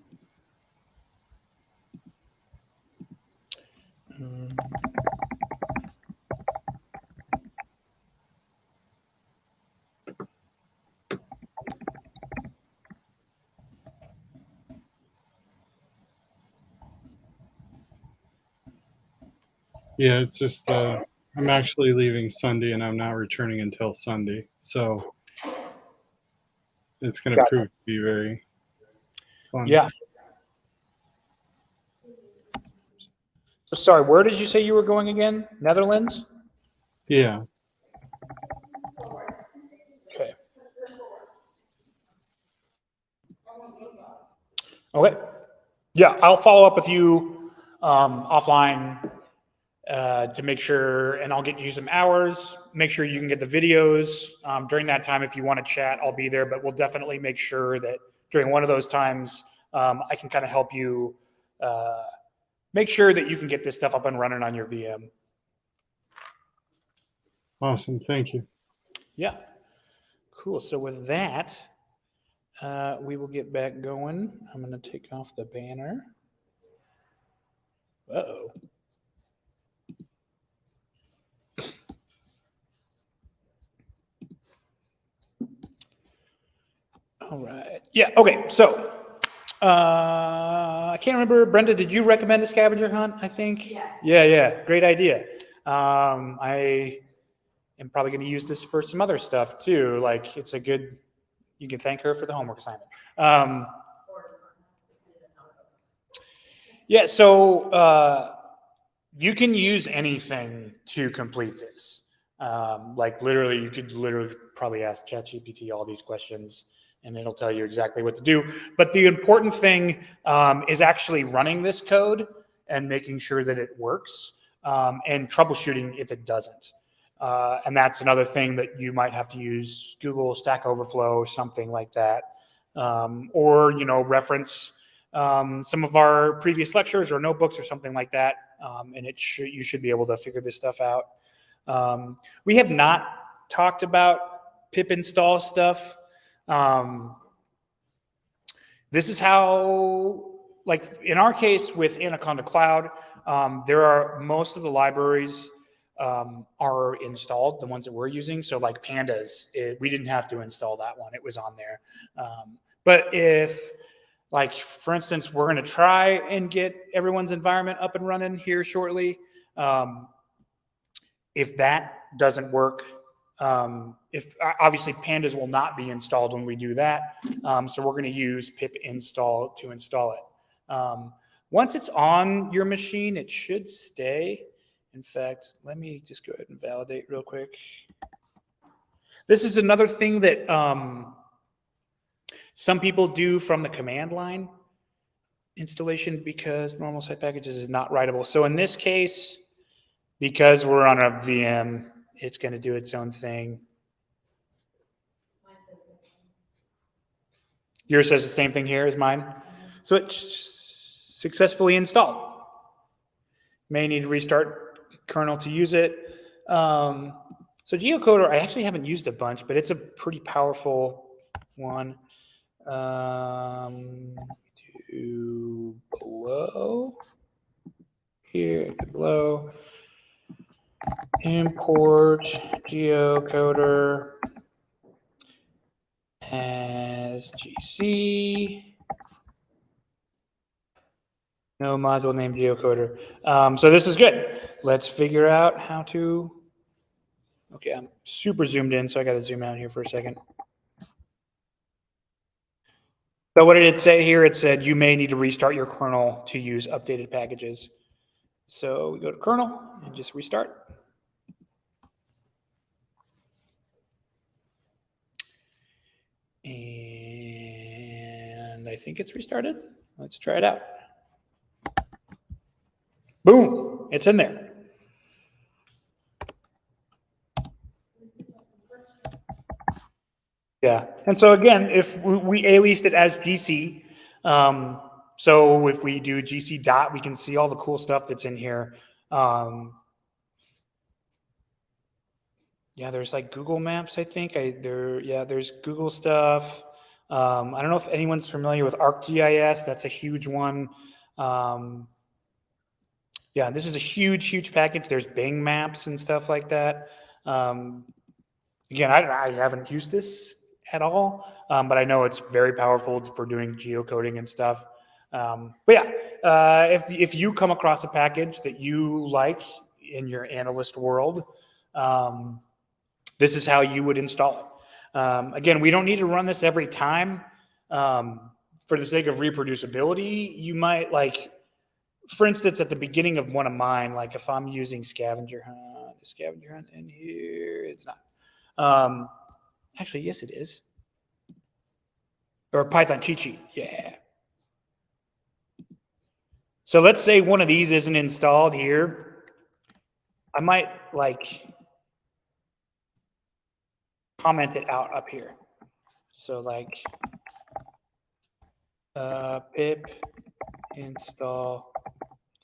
Yeah, it's just I'm actually leaving Sunday and I'm not returning until Sunday. So it's going to prove to be very fun. Yeah. So sorry, where did you say you were going again? Netherlands? Yeah. Okay. Okay. Yeah, I'll follow up with you offline to make sure, and I'll get you some hours. Make sure you can get the videos during that time. If you want to chat, I'll be there, but we'll definitely make sure that during one of those times, I can kind of help you make sure that you can get this stuff up and running on your VM. Awesome. Thank you. Yeah. Cool. So with that, we will get back going. I'm going to take off the banner. Uh-oh. All right. Yeah. Okay. So I can't remember. Brenda, did you recommend a scavenger hunt? I think. Yes. Yeah. Great idea. I am probably going to use this for some other stuff too. Like it's a good. You can thank her for the homework assignment. Yeah, so you can use anything to complete this. Like literally, you could literally probably ask ChatGPT all these questions and it'll tell you exactly what to do. But the important thing is actually running this code and making sure that it works and troubleshooting if it doesn't. And that's another thing that you might have to use Google Stack Overflow, something like that. Or, reference some of our previous lectures or notebooks or something like that. And you should be able to figure this stuff out. We have not talked about pip install stuff. This is how, like in our case with Anaconda Cloud, most of the libraries are installed, the ones that we're using. So like Pandas, we didn't have to install that one. It was on there. But if, like, for instance, we're going to try and get everyone's environment up and running here shortly. If that doesn't work, if obviously Pandas will not be installed when we do that. So we're going to use pip install to install it. Once it's on your machine, it should stay. In fact, let me just go ahead and validate real quick. This is another thing that some people do from the command line installation because normal site packages is not writable. So in this case, because we're on a VM, it's going to do its own thing. Yours says the same thing here as mine. So it's successfully installed. May need to restart kernel to use it. So geocoder, I actually haven't used a bunch, but it's a pretty powerful one. To below here, below. Import geocoder as GC. No module named geocoder. So this is good. Let's figure out how to. Okay, I'm super zoomed in, so I got to zoom out here for a second. So what did it say here? It said you may need to restart your kernel to use updated packages. So we go to kernel and just restart. And I think it's restarted. Let's try it out. Boom, it's in there. Yeah, and so again, if we aliased it as GC, so if we do GC dot, we can see all the cool stuff that's in here. Yeah, there's like Google Maps, I think. There's Google stuff. I don't know if anyone's familiar with ArcGIS. That's a huge one. Yeah, this is a huge package. There's Bing Maps and stuff like that. Again, I haven't used this at all, but I know it's very powerful for doing geocoding and stuff. But yeah, if you come across a package that you like in your analyst world, this is how you would install it. Again, we don't need to run this every time. For the sake of reproducibility, you might like, for instance, at the beginning of one of mine, like if I'm using scavenger hunt, is scavenger hunt in here? It's not. Actually, yes, it is. Or Python cheat sheet, yeah. So let's say one of these isn't installed here. I might like comment it out up here. So like pip install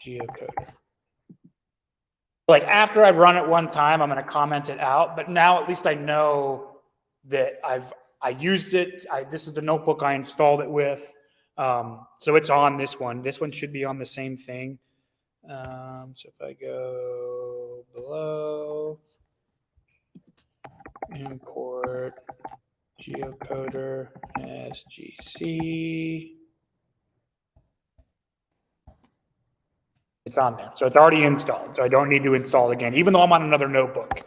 geocoder. Like after I've run it one time, I'm going to comment it out, but now at least I know that I used it. This is the notebook I installed it with. So it's on this one. This one should be on the same thing. So if I go below, import geocoder as GC. It's on there. So it's already installed. So I don't need to install it again, even though I'm on another notebook.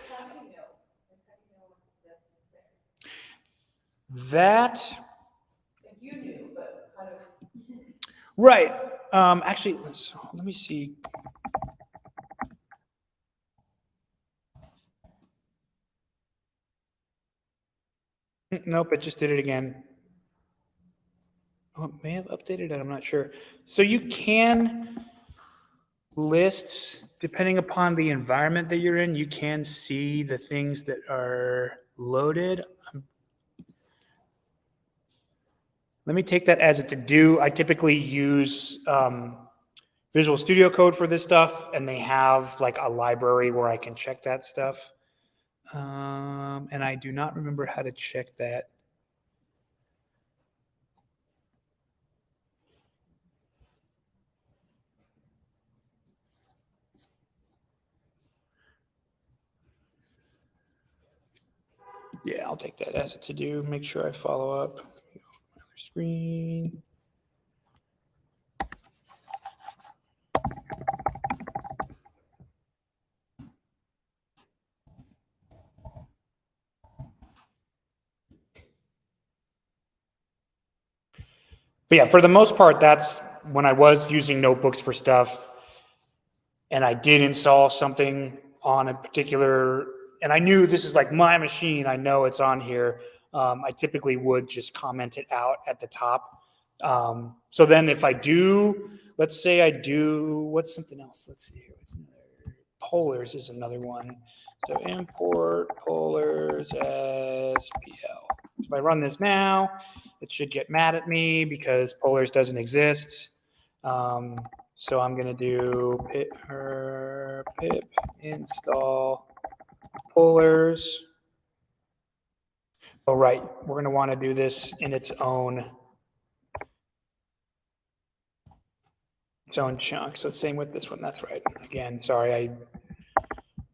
That. You knew, but kind of. Right. Actually, let me see. Nope, it just did it again. Oh, it may have updated it, I'm not sure. So you can list, depending upon the environment that you're in, you can see the things that are loaded. Let me take that as a to-do. I typically use Visual Studio Code for this stuff, and they have like a library where I can check that stuff. And I do not remember how to check that. Yeah, I'll take that as a to-do. Make sure I follow up. Another screen. But yeah, for the most part, that's when I was using notebooks for stuff and I did install something on a particular, and I knew this is like my machine, I know it's on here. I typically would just comment it out at the top. So then if I do, let's say I do, what's something else? Let's see here. What's another? Polars is another one. So import polars as PL. So if I run this now, it should get mad at me because polars doesn't exist. So I'm going to do pip install polars. Oh, right. We're going to want to do this in its own chunk. So same with this one. That's right. Again, sorry, I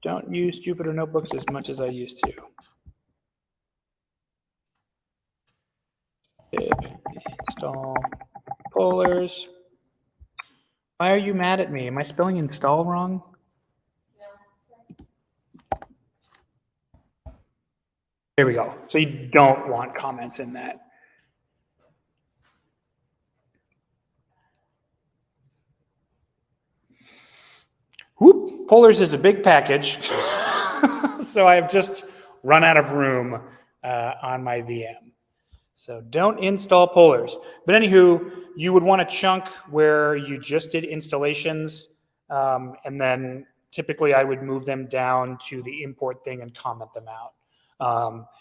don't use Jupyter Notebooks as much as I used to. Pip install polars. Why are you mad at me? Am I spelling install wrong? There we go. So you don't want comments in that. Whoop, Polars is a big package. So I've just run out of room on my VM. So don't install Polars. But anywho, you would want a chunk where you just did installations, and then typically I would move them down to the import thing and comment them out.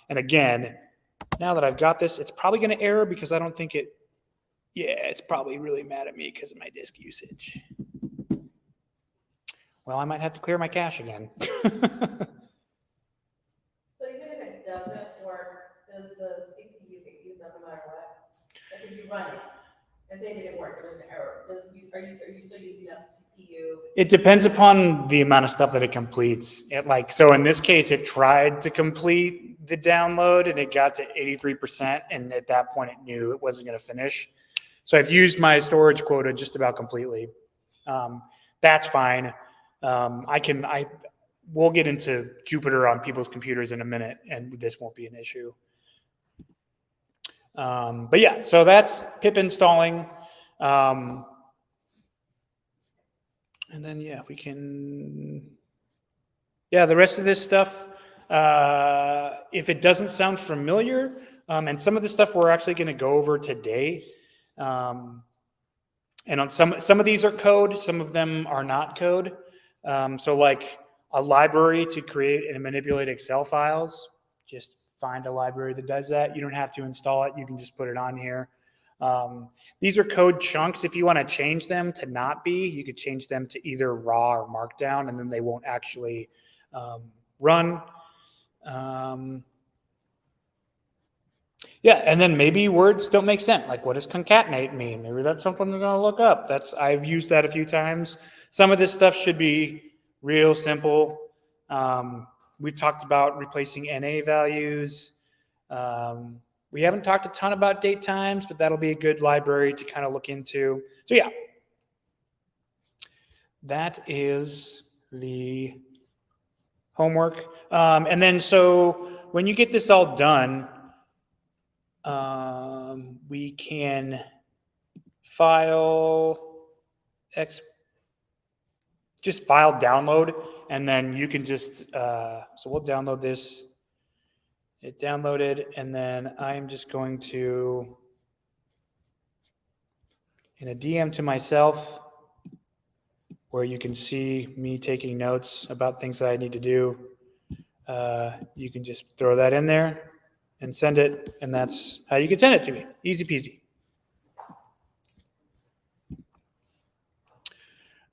And again, now that I've got this, it's probably going to error because I don't think it, yeah, it's probably really mad at me because of my disk usage. Well, I might have to clear my cache again. So even if it doesn't work, does the CPU get used up no matter what? Like if you run it, and say it didn't work, there was an error, are you still using up CPU? It depends upon the amount of stuff that it completes. So in this case, it tried to complete the download and it got to 83%. And at that point it knew it wasn't going to finish. So I've used my storage quota just about completely. That's fine. We'll get into Jupyter on people's computers in a minute, and this won't be an issue. But yeah, so that's pip installing. And then, yeah, we can, yeah, the rest of this stuff, if it doesn't sound familiar, and some of the stuff we're actually going to go over today, and on some of these are code, some of them are not code. So like a library to create and manipulate Excel files, just find a library that does that. You don't have to install it. You can just put it on here. These are code chunks. If you want to change them to not be, you could change them to either raw or markdown, and then they won't actually run. Yeah, and then maybe words don't make sense. Like, what does concatenate mean? Maybe that's something we're going to look up. I've used that a few times. Some of this stuff should be real simple. We've talked about replacing NA values. We haven't talked a ton about date times, but that'll be a good library to kind of look into. So yeah, that is the homework. And then so when you get this all done, we can file just file download, and then you can just, so we'll download this. It downloaded, and then I'm just going to, in a DM to myself, where you can see me taking notes about things that I need to do. You can just throw that in there and send it, and that's how you can send it to me. Easy peasy.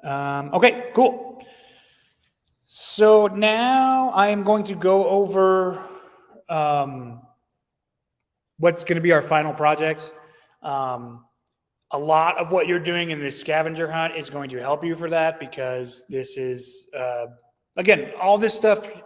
Okay, cool. So now I'm going to go over what's going to be our final project. A lot of what you're doing in this scavenger hunt is going to help you for that, because this is, again, all this stuff,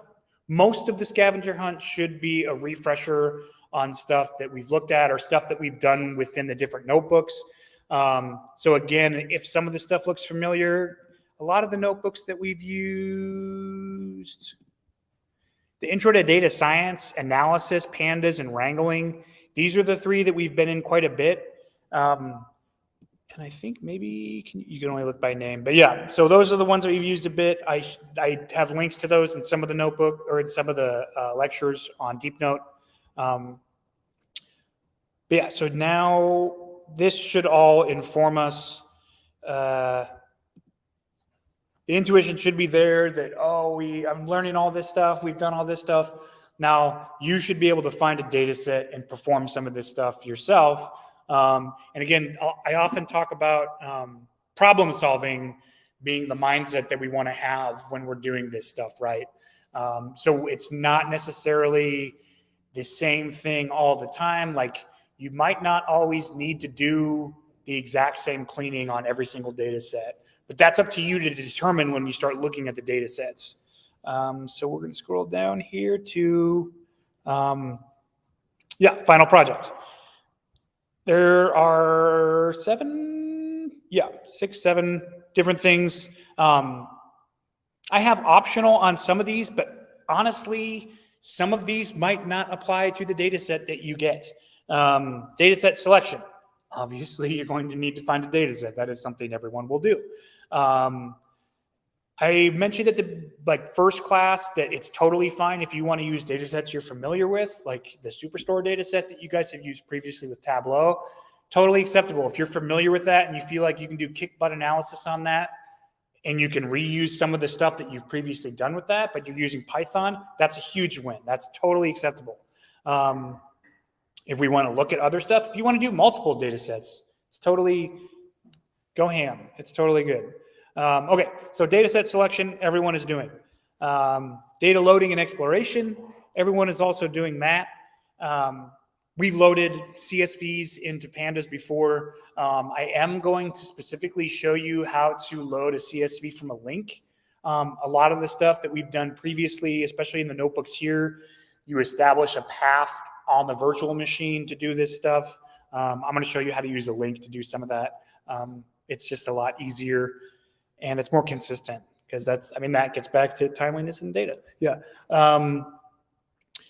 most of the scavenger hunt should be a refresher on stuff that we've looked at or stuff that we've done within the different notebooks. So again, if some of this stuff looks familiar, a lot of the notebooks that we've used, the Intro to Data Science, Analysis, Pandas, and Wrangling, these are the three that we've been in quite a bit. And I think maybe you can only look by name, but yeah, so those are the ones that we've used a bit. I have links to those in some of the notebook or in some of the lectures on DeepNote. But yeah, so now this should all inform us. The intuition should be there that, I'm learning all this stuff. We've done all this stuff. Now you should be able to find a data set and perform some of this stuff yourself. And again, I often talk about problem solving being the mindset that we want to have when we're doing this stuff, right? So it's not necessarily the same thing all the time. Like, you might not always need to do the exact same cleaning on every single data set, but that's up to you to determine when you start looking at the data sets. So we're going to scroll down here to, final project. There are 6, 7 different things. I have optional on some of these, but honestly, some of these might not apply to the data set that you get. Data set selection. Obviously, you're going to need to find a data set. That is something everyone will do. I mentioned at the first class that it's totally fine if you want to use data sets you're familiar with, like the Superstore data set that you guys have used previously with Tableau. Totally acceptable. If you're familiar with that and you feel like you can do kick butt analysis on that, and you can reuse some of the stuff that you've previously done with that, but you're using Python, that's a huge win. That's totally acceptable. If we want to look at other stuff, if you want to do multiple data sets, it's totally, go ham. It's totally good. Okay, so data set selection, everyone is doing. Data loading and exploration, everyone is also doing that. We've loaded CSVs into Pandas before. I am going to specifically show you how to load a CSV from a link. A lot of the stuff that we've done previously, especially in the notebooks here, you establish a path on the virtual machine to do this stuff. I'm going to show you how to use a link to do some of that. It's just a lot easier and it's more consistent, because that gets back to timeliness and data. Yeah.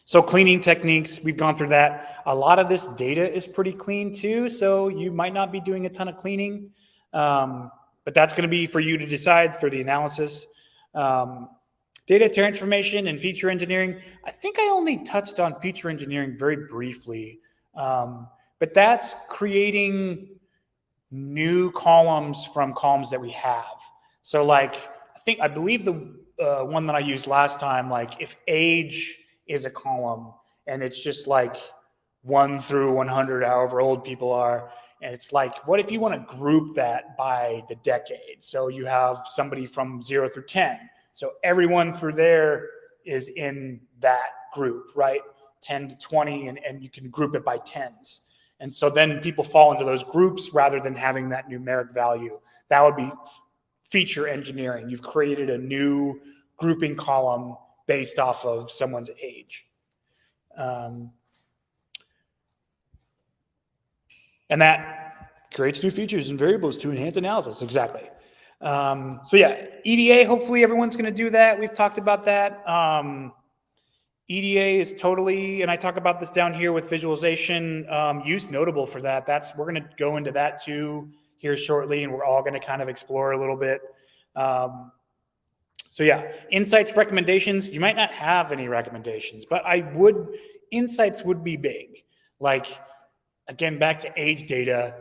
So cleaning techniques, we've gone through that. A lot of this data is pretty clean too, so you might not be doing a ton of cleaning, but that's going to be for you to decide through the analysis. Data transformation and feature engineering. I think I only touched on feature engineering very briefly, but that's creating new columns from columns that we have. So I believe the one that I used last time, if age is a column and it's just 1 through 100, however old people are, and it's what if you want to group that by the decade? So you have somebody from 0 through 10. So everyone through there is in that group, right? 10 to 20, and you can group it by tens. And so then people fall into those groups rather than having that numeric value. That would be feature engineering. You've created a new grouping column based off of someone's age. And that creates new features and variables to enhance analysis. Exactly. EDA, hopefully everyone's going to do that. We've talked about that. EDA is totally, and I talk about this down here with visualization, use Notable for that. We're going to go into that too here shortly, and we're all going to kind of explore a little bit. So yeah, insights, recommendations. You might not have any recommendations, but insights would be big. Like, again, back to age data.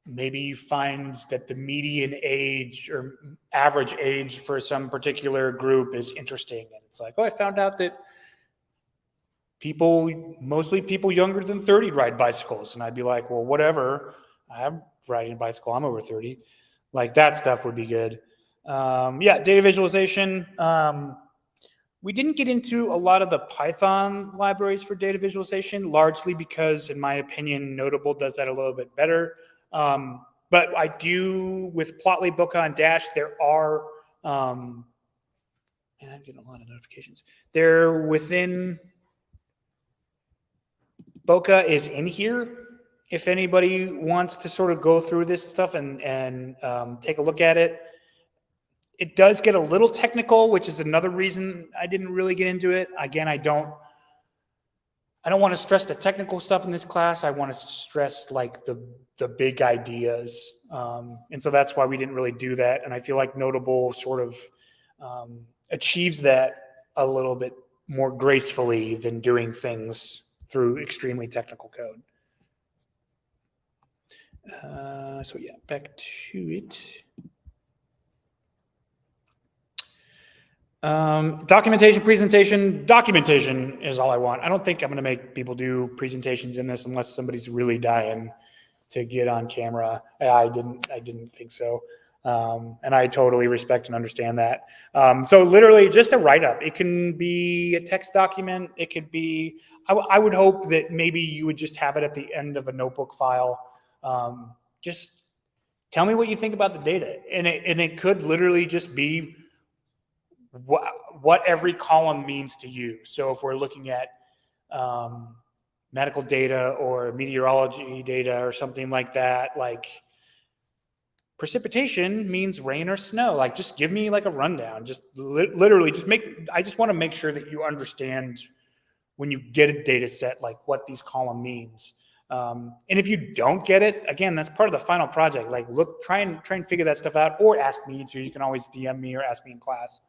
Maybe you find that the median age or average age for some particular group is interesting. And it's like, oh, I found out that mostly people younger than 30 ride bicycles. And I'd be like, well, whatever. I'm riding a bicycle. I'm over 30. Like, that stuff would be good. Data visualization. We didn't get into a lot of the Python libraries for data visualization, largely because, in my opinion, Notable does that a little bit better. But I do, with Plotly, Bokeh, and Dash, there are, and I'm getting a lot of notifications. They're within, Bokeh is in here. If anybody wants to sort of go through this stuff and take a look at it. It does get a little technical, which is another reason I didn't really get into it. Again, I don't want to stress the technical stuff in this class. I want to stress like the big ideas. And so that's why we didn't really do that. And I feel like Notable sort of achieves that a little bit more gracefully than doing things through extremely technical code. So yeah, back to it. Documentation, presentation. Documentation is all I want. I don't think I'm going to make people do presentations in this unless somebody's really dying to get on camera. I didn't think so. And I totally respect and understand that. So literally just a write-up. It can be a text document. It could be, I would hope that maybe you would just have it at the end of a notebook file. Just tell me what you think about the data. And it could literally just be what every column means to you. So if we're looking at medical data or meteorology data or something like that, like precipitation means rain or snow. Like, just give me like a rundown. Just literally just I just want to make sure that you understand when you get a data set, like what these column means. And if you don't get it, again, that's part of the final project. Like, look, try and figure that stuff out, or ask me to. You can always DM me or ask me in class.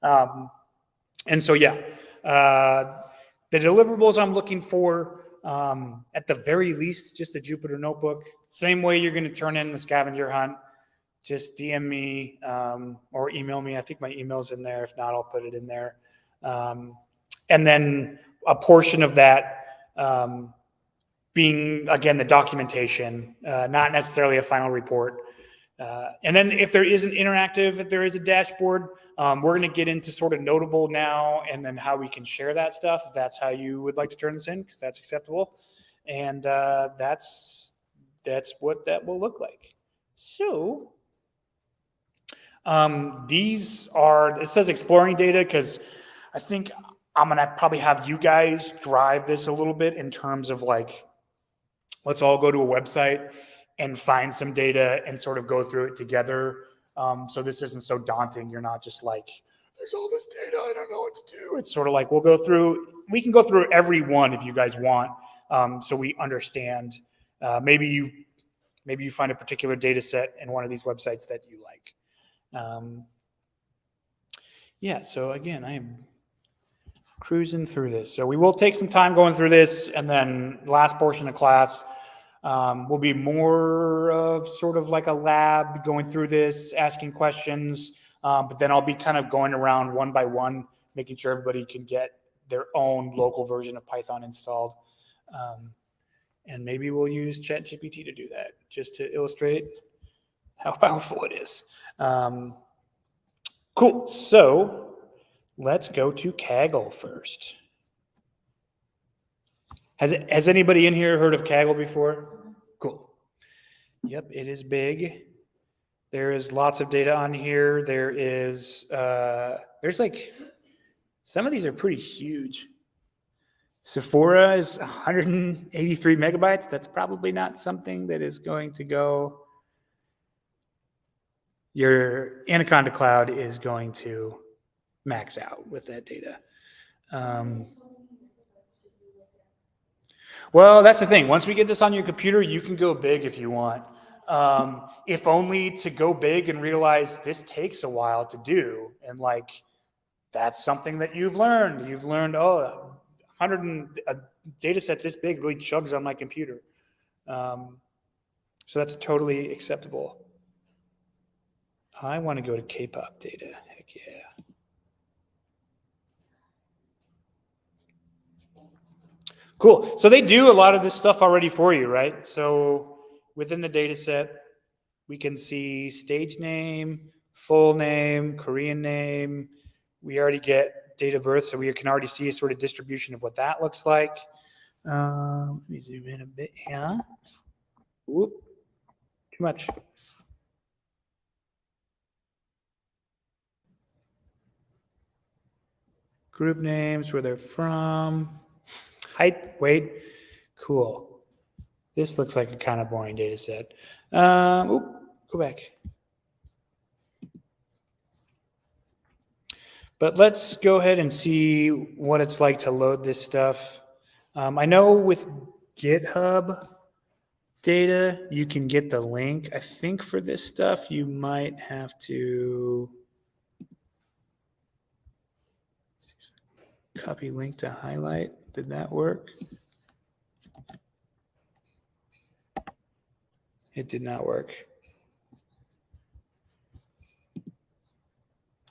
And so, yeah, the deliverables I'm looking for, at the very least, just a Jupyter notebook. Same way you're going to turn in the scavenger hunt. Just DM me or email me. I think my email's in there. If not, I'll put it in there. And then a portion of that being, again, the documentation, not necessarily a final report. And then if there is an interactive, if there is a dashboard, we're going to get into sort of Notable now, and then how we can share that stuff, if that's how you would like to turn this in, because that's acceptable. And that's what that will look like. So it says exploring data, because I think I'm going to probably have you guys drive this a little bit in terms of like, let's all go to a website and find some data and sort of go through it together. So this isn't so daunting. You're not just like, there's all this data, I don't know what to do. It's sort of like, we can go through every one if you guys want. So we understand, maybe you find a particular data set in one of these websites that you like. So again, I am cruising through this. So we will take some time going through this, and then last portion of class, will be more of sort of like a lab, going through this, asking questions, but then I'll be kind of going around one by one, making sure everybody can get their own local version of Python installed. And maybe we'll use ChatGPT to do that, just to illustrate how powerful it is. Cool. So let's go to Kaggle first. Has anybody in here heard of Kaggle before? Cool. Yep, it is big. There is lots of data on here. There's like, some of these are pretty huge. Sephora is 183 megabytes. That's probably not something that is going to go. Your Anaconda Cloud is going to max out with that data. Well, that's the thing. Once we get this on your computer, you can go big if you want. if only to go big and realize this takes a while to do. And like, that's something that you've learned. You've learned, oh, a data set this big really chugs on my computer. So that's totally acceptable. I want to go to K-pop data. Heck yeah. Cool. So they do a lot of this stuff already for you, right? So within the data set, we can see stage name, full name, Korean name. We already get date of birth, so we can already see a sort of distribution of what that looks like. Let me zoom in a bit here. Whoop, too much. Group names, where they're from. Height, weight, cool. This looks like a kind of boring data set. Go back. But let's go ahead and see what it's like to load this stuff. I know with GitHub data, you can get the link. I think for this stuff, you might have to copy link to highlight. Did that work? It did not work.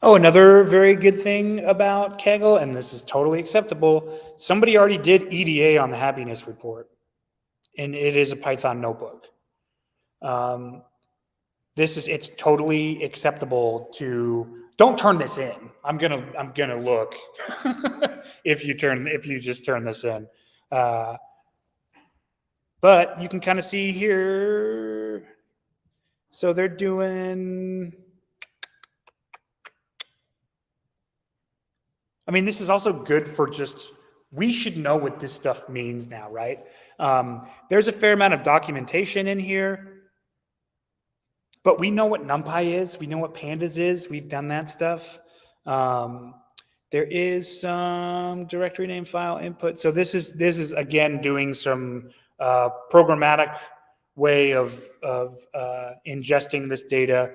Oh, another very good thing about Kaggle, and this is totally acceptable, somebody already did EDA on the happiness report, and it is a Python notebook. It's totally acceptable to, don't turn this in. I'm gonna look if you just turn this in. But you can kind of see here, so they're doing, I mean, this is also good for just, we should know what this stuff means now, right? There's a fair amount of documentation in here, but we know what NumPy is. We know what Pandas is. We've done that stuff. There is some directory name file input. So this is again doing some programmatic way of ingesting this data.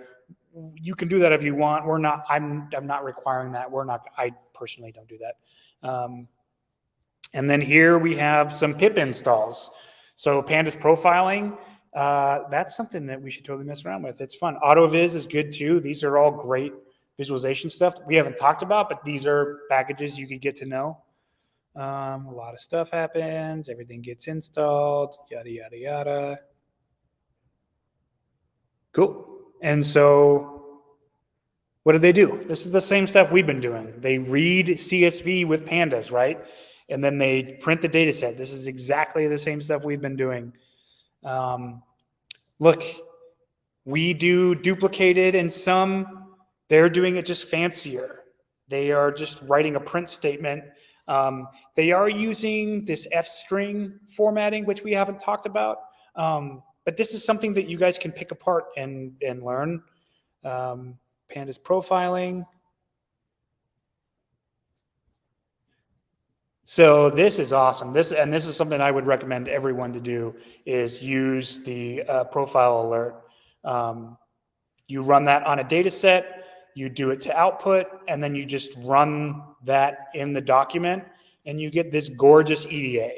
You can do that if you want. We're not. I'm not requiring that. We're not. I personally don't do that. And then here we have some pip installs. So Pandas profiling. That's something that we should totally mess around with. It's fun. AutoViz is good too. These are all great visualization stuff we haven't talked about, but these are packages you could get to know. A lot of stuff happens. Everything gets installed. Yada yada yada. Cool. And so what do they do? This is the same stuff we've been doing. They read CSV with pandas, right? And then they print the data set. This is exactly the same stuff we've been doing. Look, we do duplicated and some, they're doing it just fancier. They are just writing a print statement. They are using this F string formatting, which we haven't talked about. But this is something that you guys can pick apart and learn. Pandas profiling. So this is awesome. This is something I would recommend everyone to do, is use the profile alert. You run that on a data set, you do it to output, and then you just run that in the document, and you get this gorgeous EDA.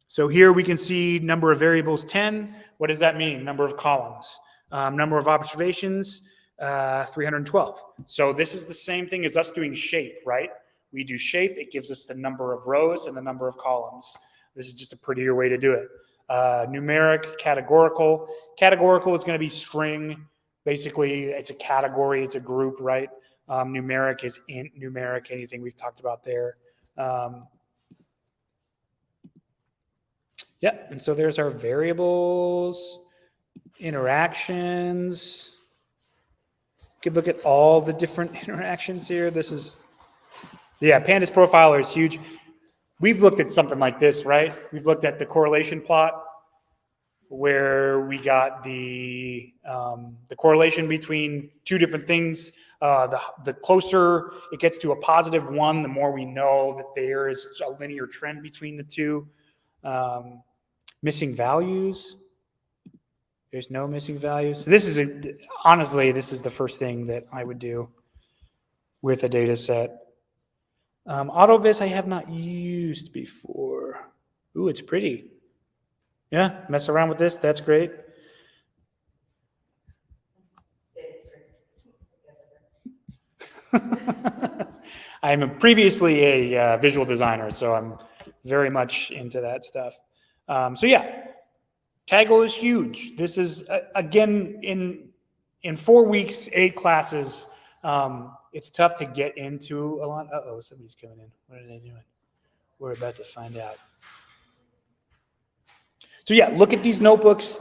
So here we can see number of variables 10. What does that mean? Number of columns. Number of observations, 312. So this is the same thing as us doing shape, right? We do shape, it gives us the number of rows and the number of columns. This is just a prettier way to do it. Numeric, categorical. Categorical is going to be string. Basically, it's a category, it's a group, right? Numeric is int, numeric, anything we've talked about there. Yeah, and so there's our variables, interactions. You could look at all the different interactions here. This is, yeah, Pandas profiler is huge. We've looked at something like this, right? We've looked at the correlation plot where we got the correlation between two different things. The closer it gets to a positive one, the more we know that there is a linear trend between the two. Missing values. There's no missing values. So this is honestly, this is the first thing that I would do with a data set. AutoVis I have not used before. Ooh, it's pretty. Yeah, mess around with this. That's great. I'm previously a visual designer, so I'm very much into that stuff. So yeah, Kaggle is huge. This is again in 4 weeks, 8 classes. It's tough to get into a lot. Uh-oh, somebody's coming in. What are they doing? We're about to find out. So yeah, look at these notebooks,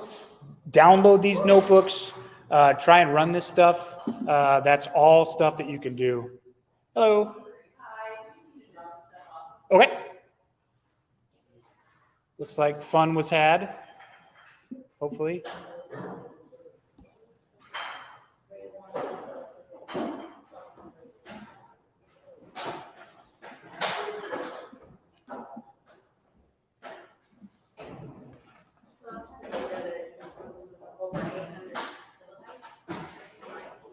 download these notebooks, try and run this stuff. That's all stuff that you can do. Hello. Okay. Looks like fun was had, hopefully.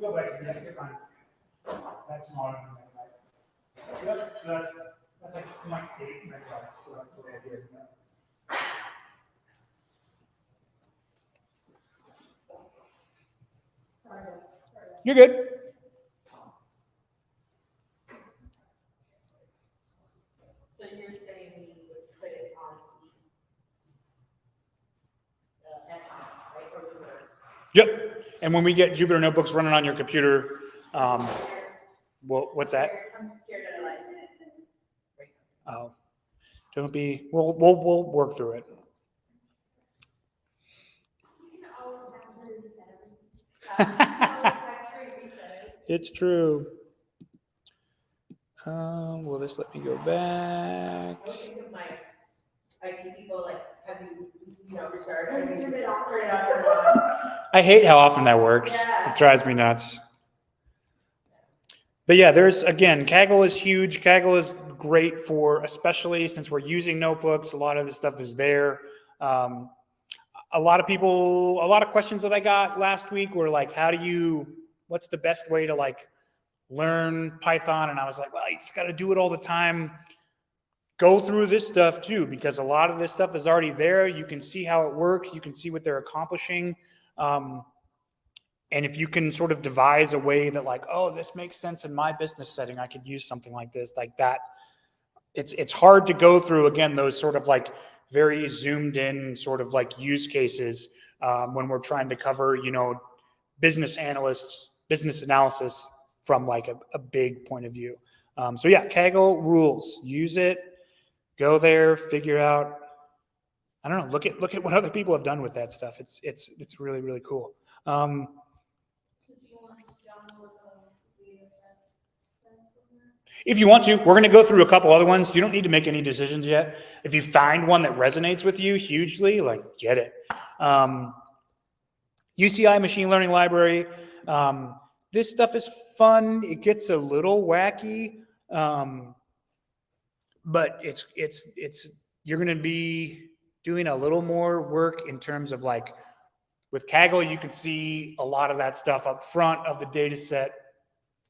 Go back to that. You're fine. That's smaller than that. Yep. So that's like 0.8 megabytes. So that's what I did. You're good. So you're saying we would put it on the app, right, or Jupyter? Yep. And when we get Jupyter Notebooks running on your computer, well, what's that? I'm scared of like. Oh, don't be. We'll work through it. It's true. Will this let me go back? I was thinking of my IT people, like, have you restarted? Turn it off, turn it on, turn it on. I hate how often that works. Yeah. It drives me nuts. But yeah, there's, again, Kaggle is huge. Kaggle is great for, especially since we're using notebooks, a lot of this stuff is there. A lot of questions that I got last week were like, what's the best way to like learn Python? And I was like, well, you just got to do it all the time. Go through this stuff too, because a lot of this stuff is already there. You can see how it works. You can see what they're accomplishing. And if you can sort of devise a way that like, oh, this makes sense in my business setting, I could use something like this, like that. It's hard to go through, again, those sort of like very zoomed in sort of like use cases when we're trying to cover, business analysis from like a big point of view. So yeah, Kaggle rules. Use it. Go there. Figure out. I don't know. Look at what other people have done with that stuff. It's really, really cool. If you want to, we're going to go through a couple other ones. You don't need to make any decisions yet. If you find one that resonates with you hugely, like get it. UCI Machine Learning Library. This stuff is fun. It gets a little wacky, but you're going to be doing a little more work in terms of like with Kaggle, you can see a lot of that stuff up front of the data set.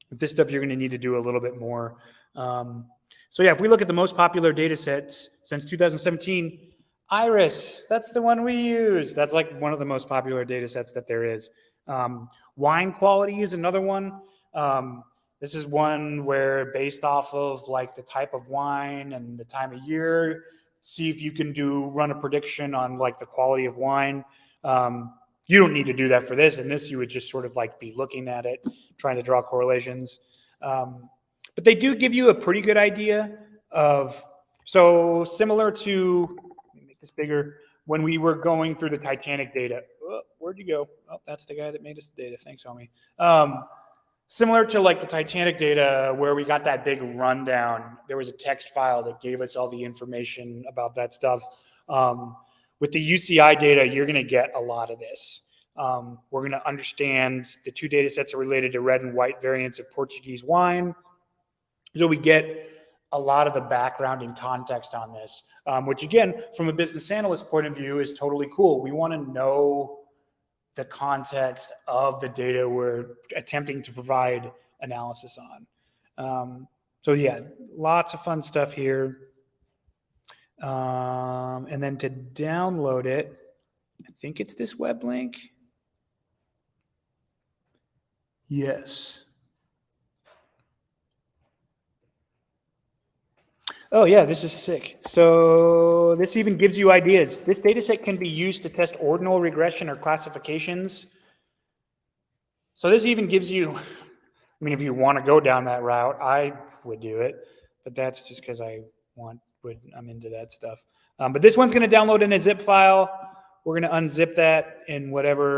With this stuff, you're going to need to do a little bit more. So yeah, if we look at the most popular data sets since 2017, Iris, that's the one we use. That's like one of the most popular data sets that there is. Wine quality is another one. This is one where based off of like the type of wine and the time of year, see if you can run a prediction on like the quality of wine. You don't need to do that for this. In this, you would just sort of like be looking at it, trying to draw correlations. But they do give you a pretty good idea of, so similar to, let me make this bigger, when we were going through the Titanic data. Oh, where'd you go? Oh, that's the guy that made us the data. Thanks, homie. Similar to like the Titanic data where we got that big rundown, there was a text file that gave us all the information about that stuff. With the UCI data, you're going to get a lot of this. We're going to understand the two data sets are related to red and white variants of Portuguese wine. So we get a lot of the background and context on this, which again, from a business analyst point of view is totally cool. We want to know the context of the data we're attempting to provide analysis on. So yeah, lots of fun stuff here. And then to download it, I think it's this web link. Yes. Oh yeah, this is sick. So this even gives you ideas. This data set can be used to test ordinal regression or classifications. So this even gives you, I mean, if you want to go down that route, I would do it, but that's just because I'm into that stuff. But this one's going to download in a zip file. We're going to unzip that in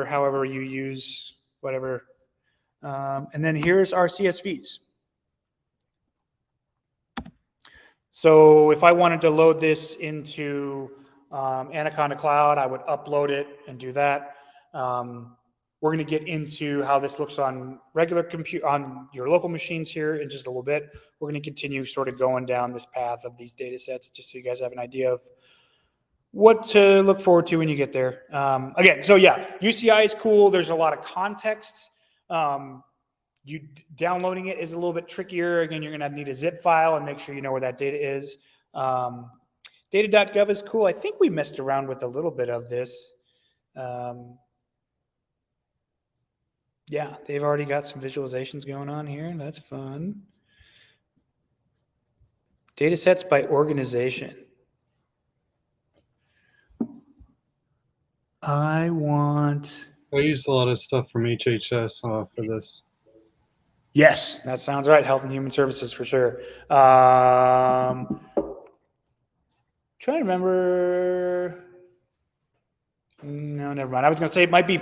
however you use, whatever. And then here's our CSVs. So if I wanted to load this into Anaconda Cloud, I would upload it and do that. We're going to get into how this looks on on your local machines here in just a little bit. We're going to continue sort of going down this path of these data sets just so you guys have an idea of what to look forward to when you get there. Again, so yeah, UCI is cool. There's a lot of context. You downloading it is a little bit trickier. Again, you're going to need a zip file and make sure you know where that data is. Data.gov is cool. I think we messed around with a little bit of this. Yeah, they've already got some visualizations going on here. That's fun. Data sets by organization. I use a lot of stuff from HHS for this. Yes, that sounds right. Health and Human Services for sure. Trying to remember. No, never mind. I was going to say it might be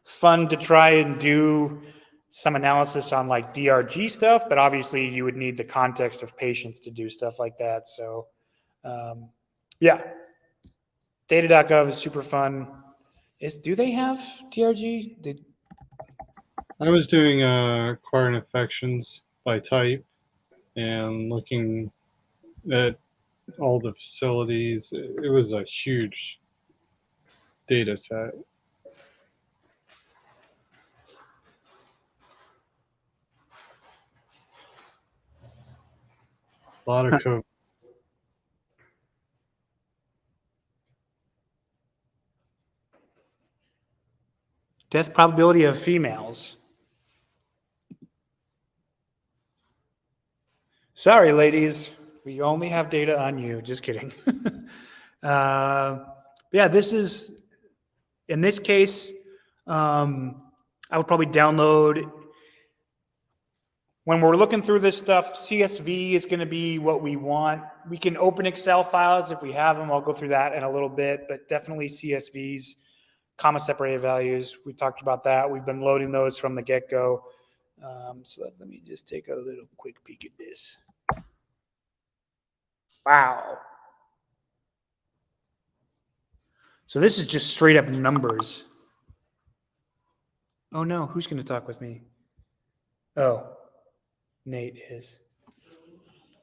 fun to try and do some analysis on like DRG stuff, but obviously you would need the context of patients to do stuff like that. So, yeah, data.gov is super fun. Do they have DRG? I was doing acquired infections by type and looking at all the facilities. It was a huge data set. A lot of code. Death probability of females. Sorry, ladies. We only have data on you. Just kidding. Yeah, this is, in this case, I would probably download, when we're looking through this stuff, CSV is going to be what we want. We can open Excel files if we have them. I'll go through that in a little bit, but definitely CSVs, comma separated values. We talked about that. We've been loading those from the get-go. So let me just take a little quick peek at this. Wow. So this is just straight up numbers. Oh no, who's going to talk with me? Oh, Nate is.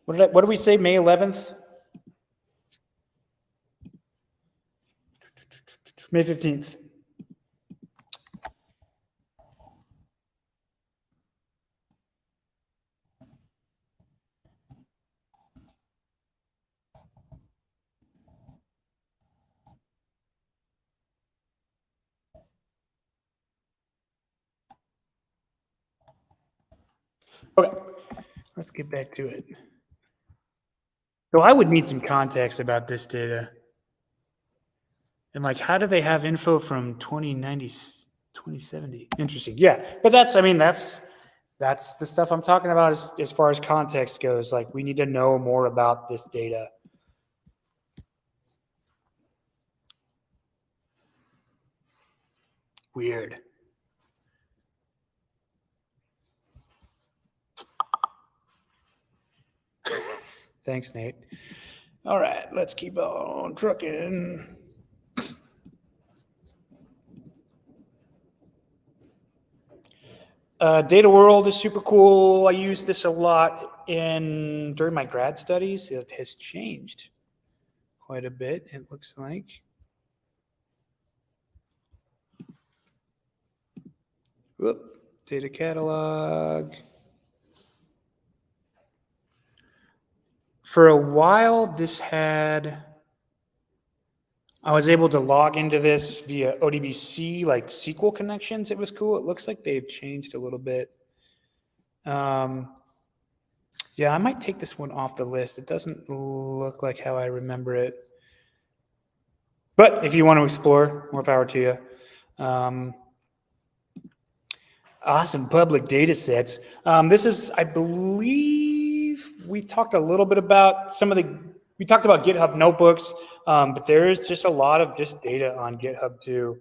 What did we say, May 11th? May 15th. Okay, let's get back to it. So I would need some context about this data. And like, how do they have info from 2090, 2070? Interesting. Yeah, but that's the stuff I'm talking about as far as context goes. Like, we need to know more about this data. Weird. Thanks, Nate. All right, let's keep on trucking. Data World is super cool. I use this a lot during my grad studies. It has changed quite a bit, it looks like. Whoop, data catalog. For a while, I was able to log into this via ODBC, like SQL connections. It was cool. It looks like they've changed a little bit. Yeah, I might take this one off the list. It doesn't look like how I remember it. But if you want to explore, more power to you. Awesome public data sets. This is, I believe, we talked a little bit about we talked about GitHub notebooks, but there is just a lot of just data on GitHub too.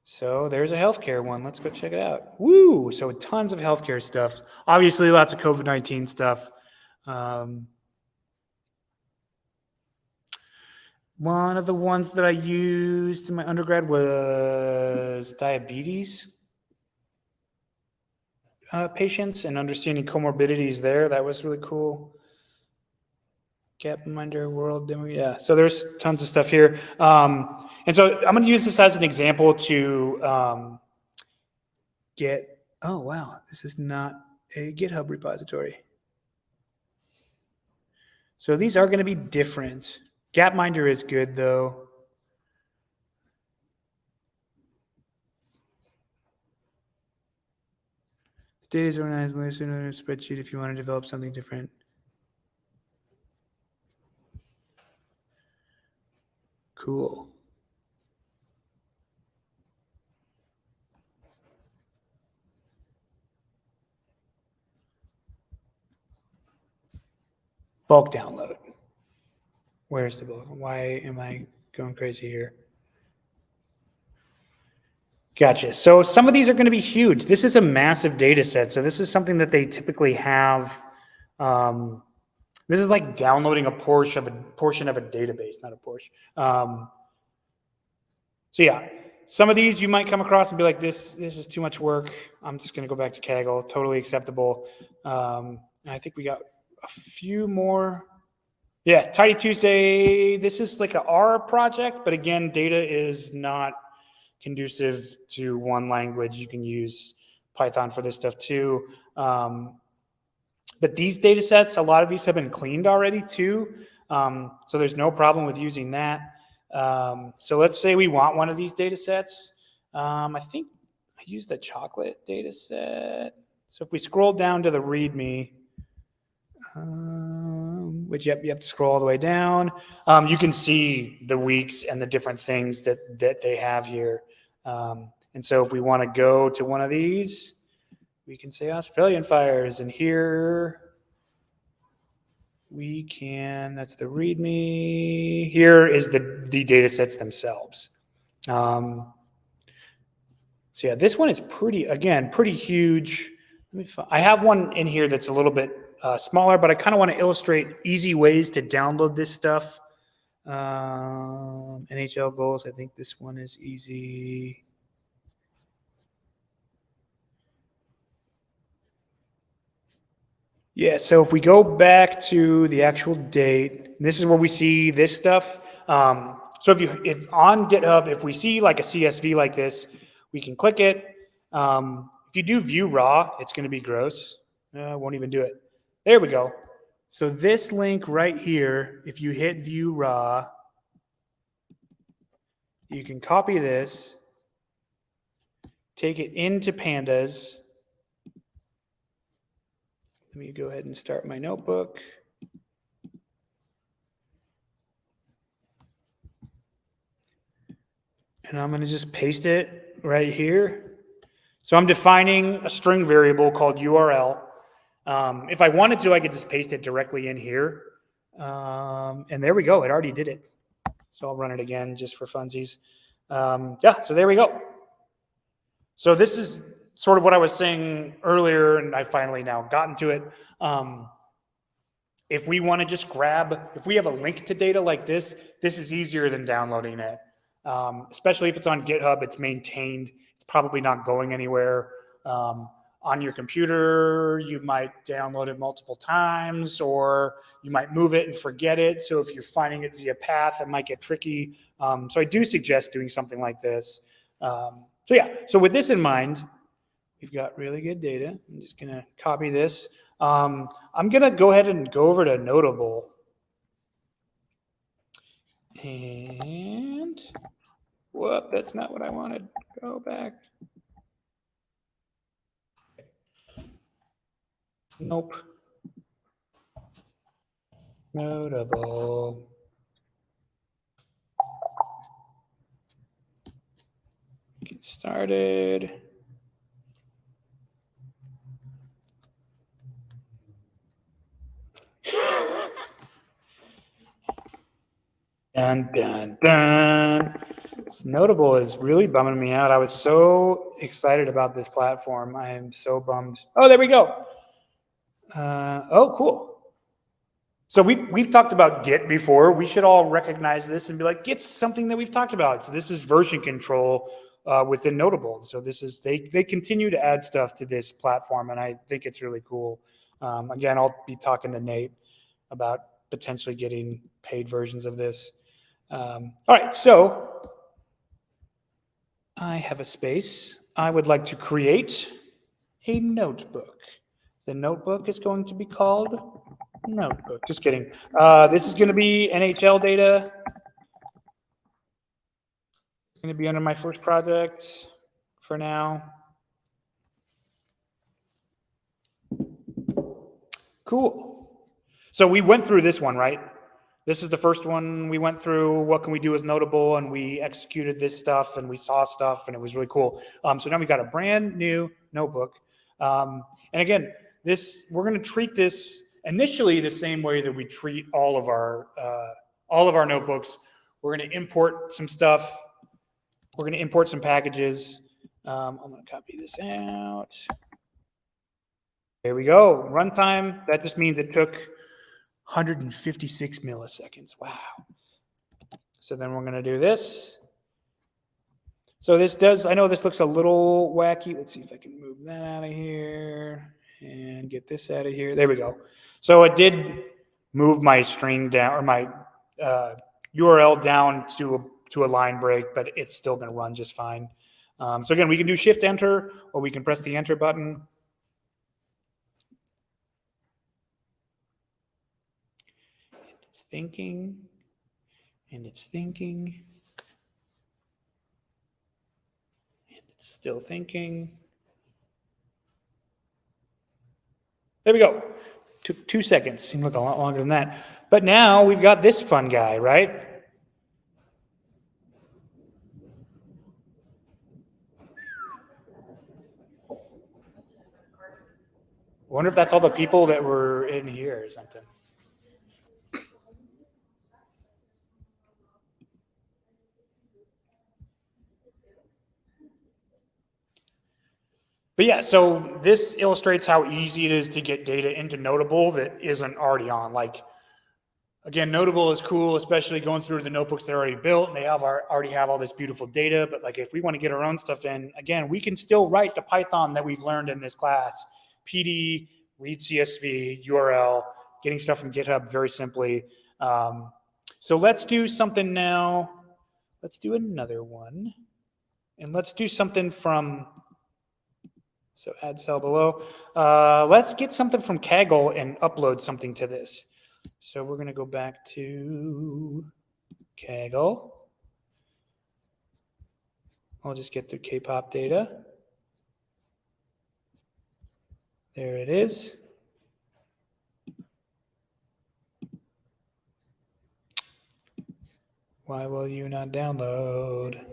So there's a healthcare one. Let's go check it out. Woo! So tons of healthcare stuff. Obviously, lots of COVID-19 stuff. One of the ones that I used in my undergrad was diabetes patients and understanding comorbidities there. That was really cool. Gapminder world demo. Yeah. So there's tons of stuff here. And so I'm going to use this as an example to oh, wow, this is not a GitHub repository. So these are going to be different. Gapminder is good though. Data is organized in a spreadsheet if you want to develop something different. Cool. Bulk download. Where's the bulk? Why am I going crazy here? Gotcha. So some of these are going to be huge. This is a massive data set. So this is something that they typically have. This is like downloading a portion of a database, not a Porsche. So yeah, some of these you might come across and be like, this is too much work. I'm just going to go back to Kaggle. Totally acceptable. And I think we got a few more. Yeah, Tidy Tuesday. This is like an R project, but again, data is not conducive to one language. You can use Python for this stuff too. But these data sets, a lot of these have been cleaned already too. So there's no problem with using that. So let's say we want one of these data sets. I think I used the chocolate data set. So if we scroll down to the README, which you have to scroll all the way down, you can see the weeks and the different things that they have here. And so if we want to go to one of these, we can say Australian fires, and here we can, that's the README. Here is the data sets themselves. So yeah, this one is pretty huge. I have one in here that's a little bit smaller, but I kind of want to illustrate easy ways to download this stuff. NHL goals, I think this one is easy. Yeah, so if we go back to the actual date, this is where we see this stuff. So if on GitHub, if we see like a CSV like this, we can click it. If you do view raw, it's going to be gross. Won't even do it. There we go. So this link right here, if you hit view raw, you can copy this, take it into pandas. Let me go ahead and start my notebook. And I'm going to just paste it right here. So I'm defining a string variable called URL. If I wanted to, I could just paste it directly in here. And there we go. It already did it. So I'll run it again just for funsies. Yeah, so there we go. So this is sort of what I was saying earlier, and I finally now gotten to it. If we want to just if we have a link to data like this is easier than downloading it. Especially if it's on GitHub, it's maintained. It's probably not going anywhere. On your computer, you might download it multiple times, or you might move it and forget it. So if you're finding it via path, it might get tricky. So I do suggest doing something like this. So yeah, so with this in mind, we've got really good data. I'm just going to copy this. I'm going to go ahead and go over to Notable. And, whoop, that's not what I wanted. Go back. Nope. Notable. Get started. Dun, dun, dun. It's Notable is really bumming me out. I was so excited about this platform. I am so bummed. Oh, there we go. Oh, cool. So we've talked about Git before. We should all recognize this and be like, Git's something that we've talked about. So this is version control within Notable. So this is they continue to add stuff to this platform, and I think it's really cool. Again, I'll be talking to Nate about potentially getting paid versions of this. All right, so I have a space. I would like to create a notebook. The notebook is going to be called Notebook. Just kidding. This is going to be NHL data. It's going to be under my first project for now. Cool. So we went through this one, right? This is the first one we went through. What can we do with Notable? And we executed this stuff and we saw stuff and it was really cool. So now we got a brand new notebook. And again, we're going to treat this initially the same way that we treat all of our notebooks. We're going to import some stuff. We're going to import some packages. I'm going to copy this out. There we go. Runtime. That just means it took 156 milliseconds. Wow. So then we're going to do this. So this does, I know this looks a little wacky. Let's see if I can move that out of here and get this out of here. There we go. So it did move my string down, or my URL down to a line break, but it's still going to run just fine. So again, we can do Shift Enter, or we can press the Enter button. It's thinking, and it's thinking, and it's still thinking. There we go. Took 2 seconds. Seemed like a lot longer than that. But now we've got this fun guy, right? I wonder if that's all the people that were in here or something. But yeah, so this illustrates how easy it is to get data into Notable that isn't already on. Like, again, Notable is cool, especially going through the notebooks that are already built, and they already have all this beautiful data. But like, if we want to get our own stuff in, again, we can still write the Python that we've learned in this class. PD, read CSV, URL, getting stuff from GitHub very simply. So let's do something now. Let's do another one. And let's do something from, so add cell below. Let's get something from Kaggle and upload something to this. So we're going to go back to Kaggle. I'll just get the K-pop data. There it is. Why will you not download?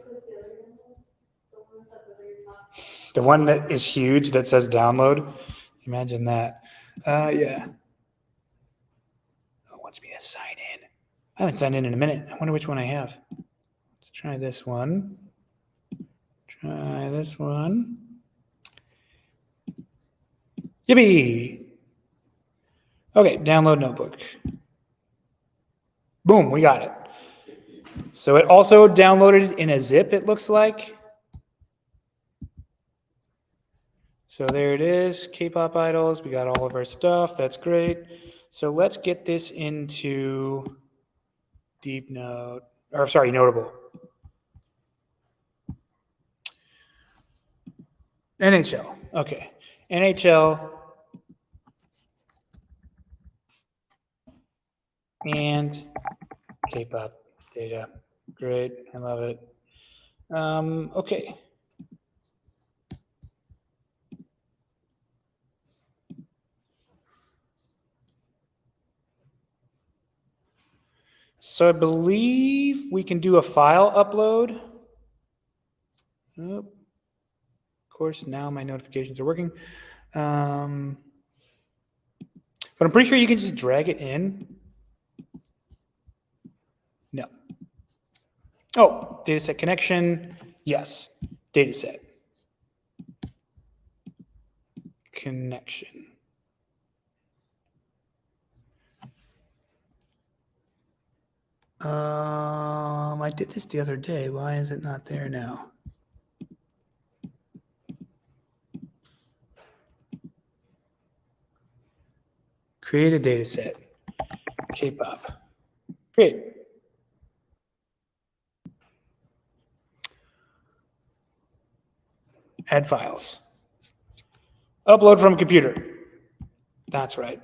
The one that is huge that says download. Imagine that. Yeah. Oh, it wants me to sign in. I haven't signed in a minute. I wonder which one I have. Let's try this one. Try this one. Yippee! Okay, download notebook. Boom, we got it. So it also downloaded in a zip, it looks like. So there it is, K-pop idols. We got all of our stuff. That's great. So let's get this into Notable. NHL. Okay. NHL and K-pop data. Great. I love it. Okay. So I believe we can do a file upload. Oh, of course, now my notifications are working. But I'm pretty sure you can just drag it in. No. Oh, dataset connection. Yes. Dataset. Connection. I did this the other day. Why is it not there now? Create a data set. K-pop. Great. Add files. Upload from computer. That's right.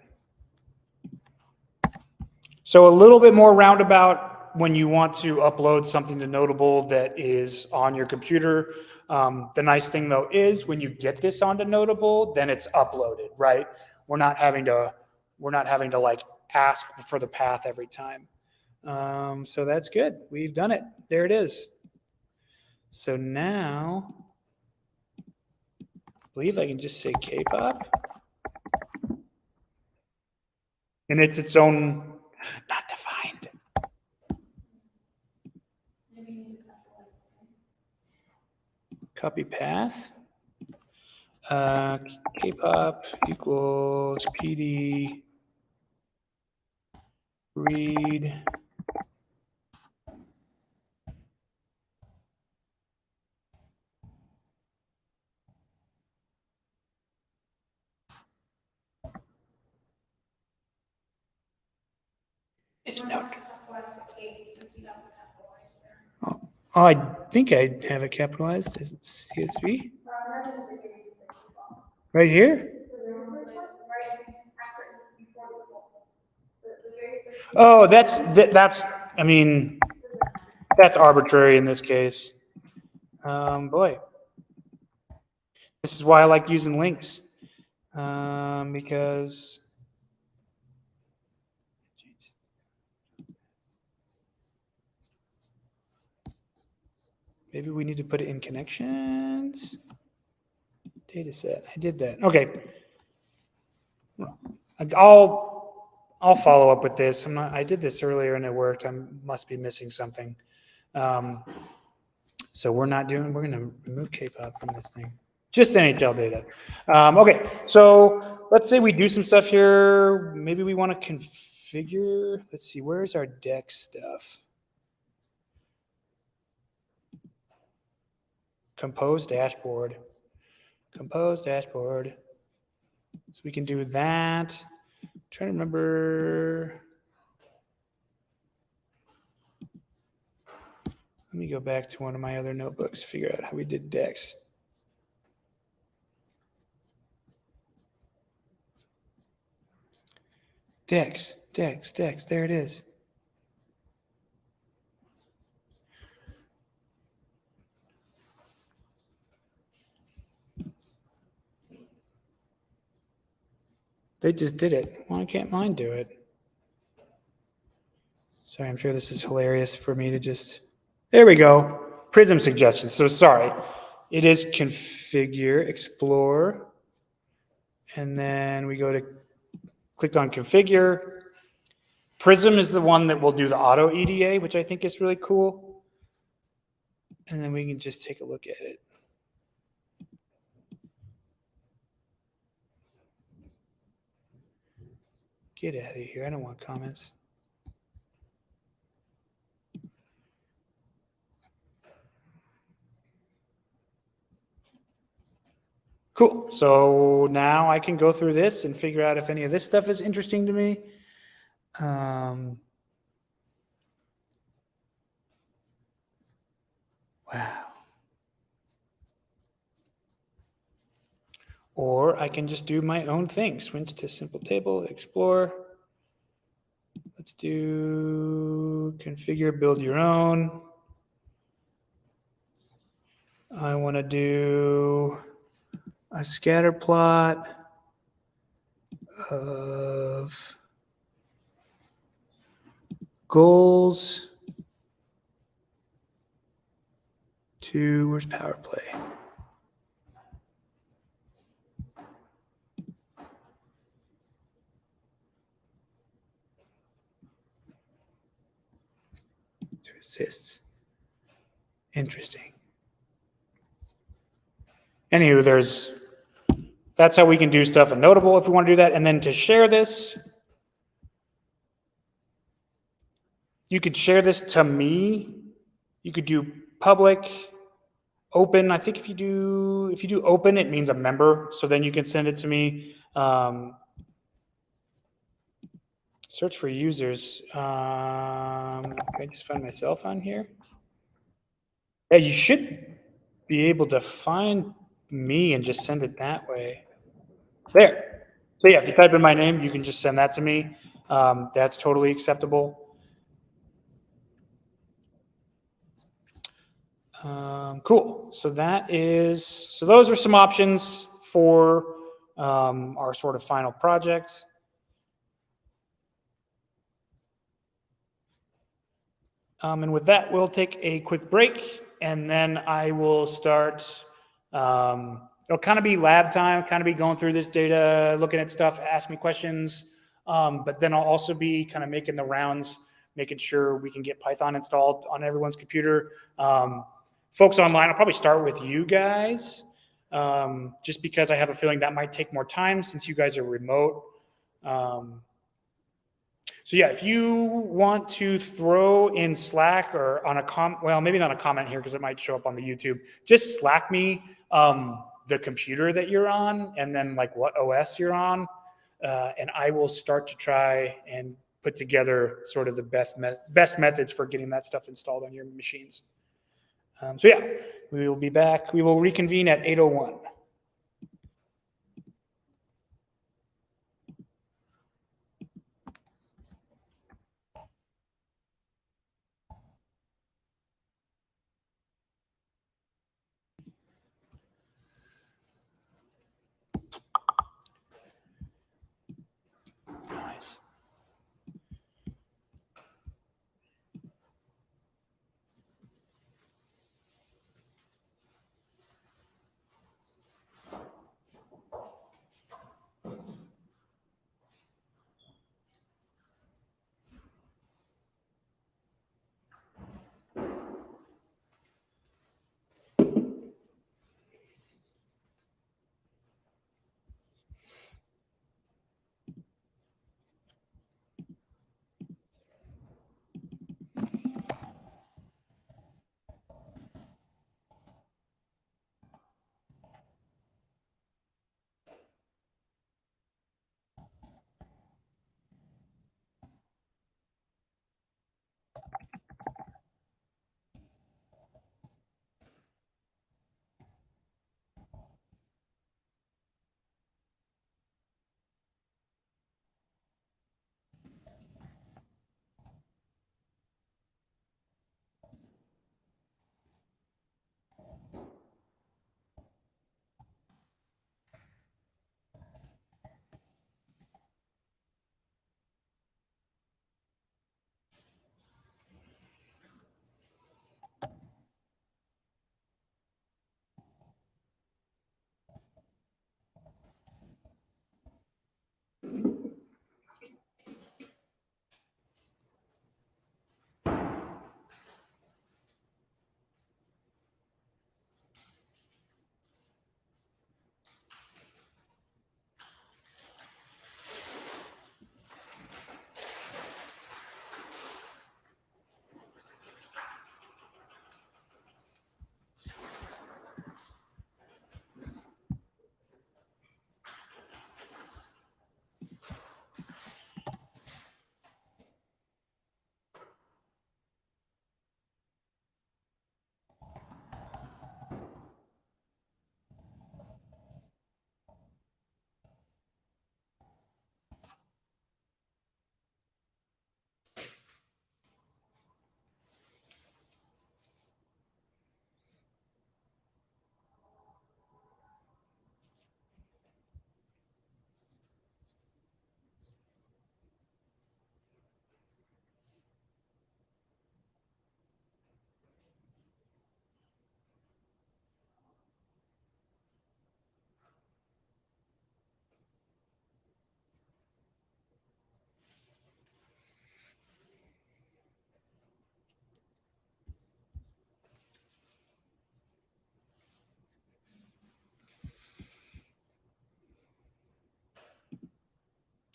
So a little bit more roundabout when you want to upload something to Notable that is on your computer. The nice thing though is when you get this onto Notable, then it's uploaded, right? We're not having to like ask for the path every time. So that's good. We've done it. There it is. So now, I believe I can just say K-pop. And it's its own, not defined. Copy path. K-pop equals PD read. It's not. Oh, I think I have it capitalized as CSV. Right here? Oh, I mean, that's arbitrary in this case. Boy, this is why I like using links. Because maybe we need to put it in connections. Data set. I did that. Okay. I'll follow up with this. I did this earlier and it worked. I must be missing something. So we're going to remove K-pop from this thing. Just NHL data. Okay, so let's say we do some stuff here. Maybe we want to configure. Let's see, where's our deck stuff? Compose dashboard. Compose dashboard. So we can do that. I'm trying to remember. Let me go back to one of my other notebooks, figure out how we did decks. Decks, there it is. They just did it. Why can't mine do it? Sorry, I'm sure this is hilarious for me to just, there we go. Prism suggestions. So sorry. It is configure, explore, and then we go to click on configure. Prism is the one that will do the auto EDA, which I think is really cool. And then we can just take a look at it. Get out of here. I don't want comments. Cool. So now I can go through this and figure out if any of this stuff is interesting to me. Wow. Or I can just do my own thing. Switch to simple table, explore. Let's do configure, build your own. I want to do a scatter plot of goals to, where's power play? To assists. Interesting. Anywho, that's how we can do stuff in Notable if we want to do that. And then to share this, you could share this to me. You could do public, open. I think if you do open, it means a member. So then you can send it to me. Search for users. Can I just find myself on here? Yeah, you should be able to find me and just send it that way. There. So yeah, if you type in my name, you can just send that to me. That's totally acceptable. Cool. So those are some options for our sort of final project. And with that, we'll take a quick break, and then I will start. It'll kind of be lab time, kind of be going through this data, looking at stuff, ask me questions. But then I'll also be kind of making the rounds, making sure we can get Python installed on everyone's computer. Folks online, I'll probably start with you guys, just because I have a feeling that might take more time since you guys are remote. So yeah, if you want to throw in Slack or on well, maybe not a comment here because it might show up on the YouTube, just Slack me the computer that you're on and then like what OS you're on. And I will start to try and put together sort of the best methods for getting that stuff installed on your machines. So yeah, we will be back. We will reconvene at 8:01. Nice.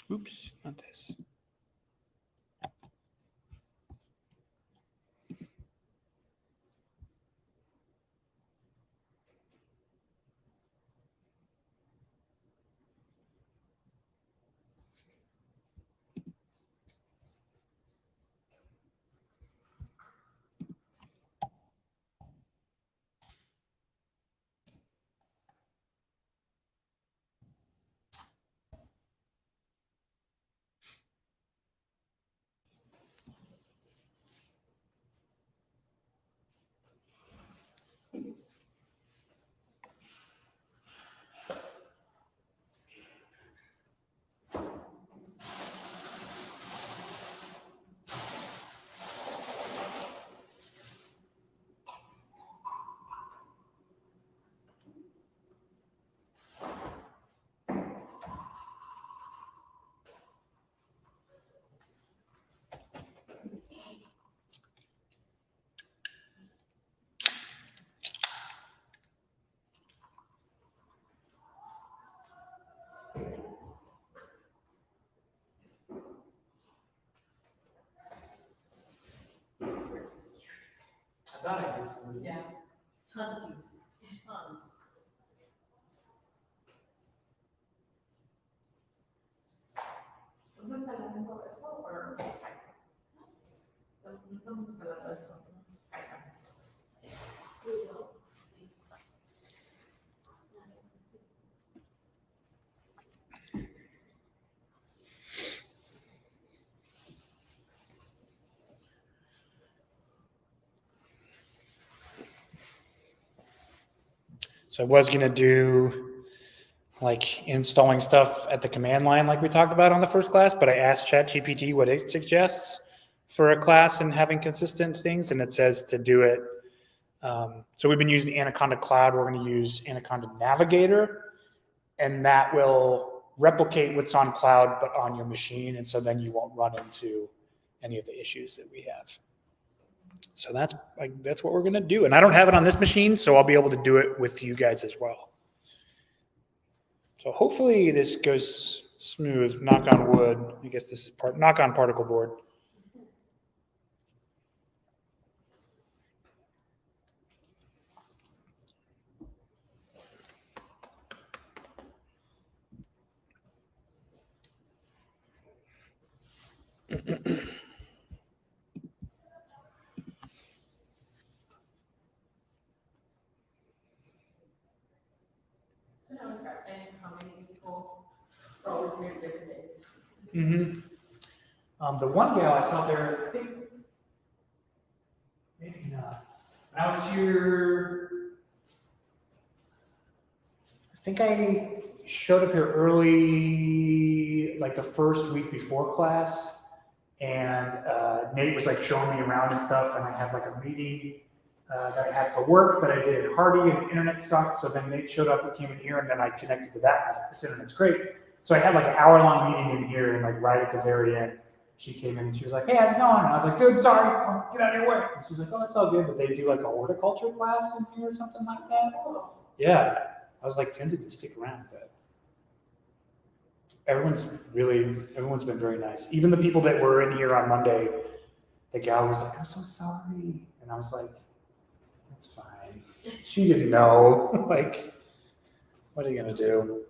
Oops, not this. I thought I did some. Yeah. Tons of these. Tons. ¿Dónde está la mejor eso o ¿Dónde está la eso? So I was gonna do like installing stuff at the command line like we talked about on the first class, but I asked ChatGPT what it suggests for a class and having consistent things, and it says to do it. So we've been using Anaconda Cloud. We're going to use Anaconda Navigator, and that will replicate what's on cloud but on your machine, and so then you won't run into any of the issues that we have. So that's what we're going to do, and I don't have it on this machine, so I'll be able to do it with you guys as well. So hopefully this goes smooth, knock on wood. I guess this is knock on particle board. So now it's fascinating how many people are always here at different days. Mm-hmm. The one gal I saw there, I think, maybe not. When I was here, I think I showed up here early, like the first week before class, and Nate was like showing me around and stuff, and I had like a meeting that I had for work that I did in Hardy, and the internet sucked, so then Nate showed up and came in here, and then I connected to that, and I was like, this internet's great. So I had like an hour-long meeting in here, and like right at the very end, she came in and she was like, hey, how's it going? And I was like, good, sorry, I'll get out of your way. And she's like, oh, that's all good, but they do like a horticulture class in here or something like that. Yeah, I was like tempted to stick around, but everyone's been very nice. Even the people that were in here on Monday, the gal was like, I'm so sorry. And I was like, that's fine. She didn't know. Like, what are you gonna do?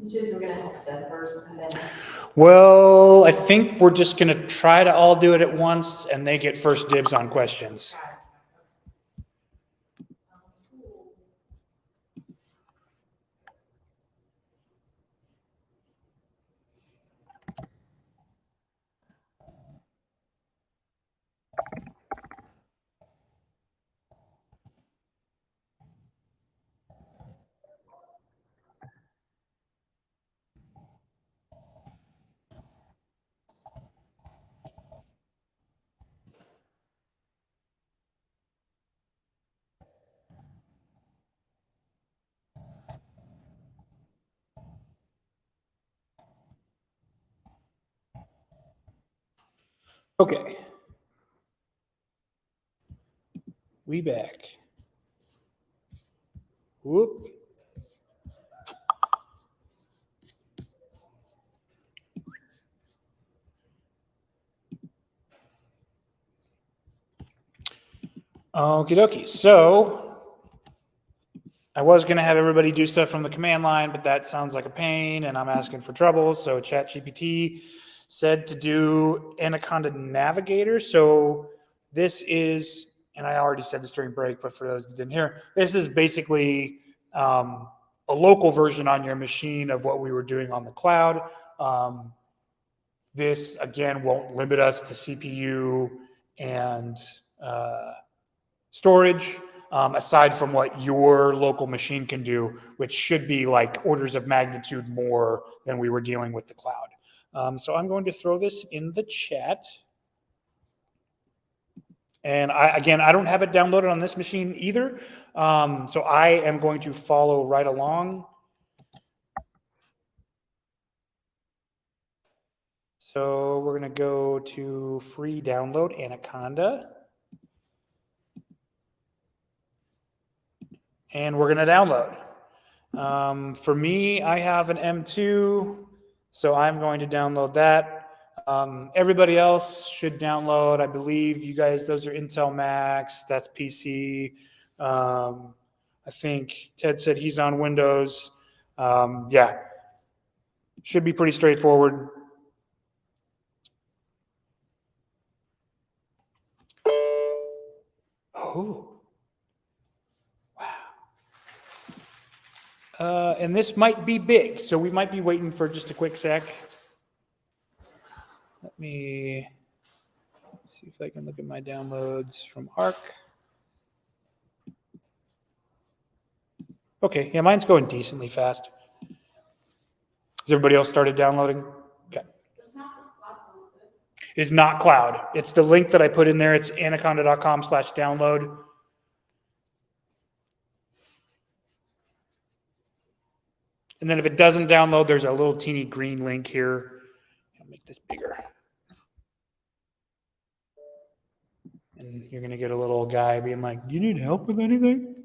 You said you were gonna help them first and then. Well, I think we're just gonna try to all do it at once, and they get first dibs on questions. Sounds cool. Okay. We back. Whoop. Okie dokie. So I was going to have everybody do stuff from the command line, but that sounds like a pain and I'm asking for trouble. So ChatGPT said to do Anaconda Navigator. So this is, and I already said this during break, but for those that didn't hear, this is basically a local version on your machine of what we were doing on the cloud. This, again, won't limit us to CPU and storage, aside from what your local machine can do, which should be like orders of magnitude more than we were dealing with the cloud. So I'm going to throw this in the chat. And I don't have it downloaded on this machine either. So I am going to follow right along. So we're going to go to free download Anaconda. And we're going to download. For me, I have an M2, so I'm going to download that. Everybody else should download, I believe you guys, those are Intel Macs, that's PC. I think Ted said he's on Windows. Yeah, should be pretty straightforward. Oh. And this might be big, so we might be waiting for just a quick sec. Let me see if I can look at my downloads from ARC. Okay, yeah, mine's going decently fast. Has everybody else started downloading? Okay. It's not the cloud, is it? It's not cloud. It's the link that I put in there. It's anaconda.com/download. And then if it doesn't download, there's a little teeny green link here. I'll make this bigger. And you're going to get a little guy being like, "You need help with anything?"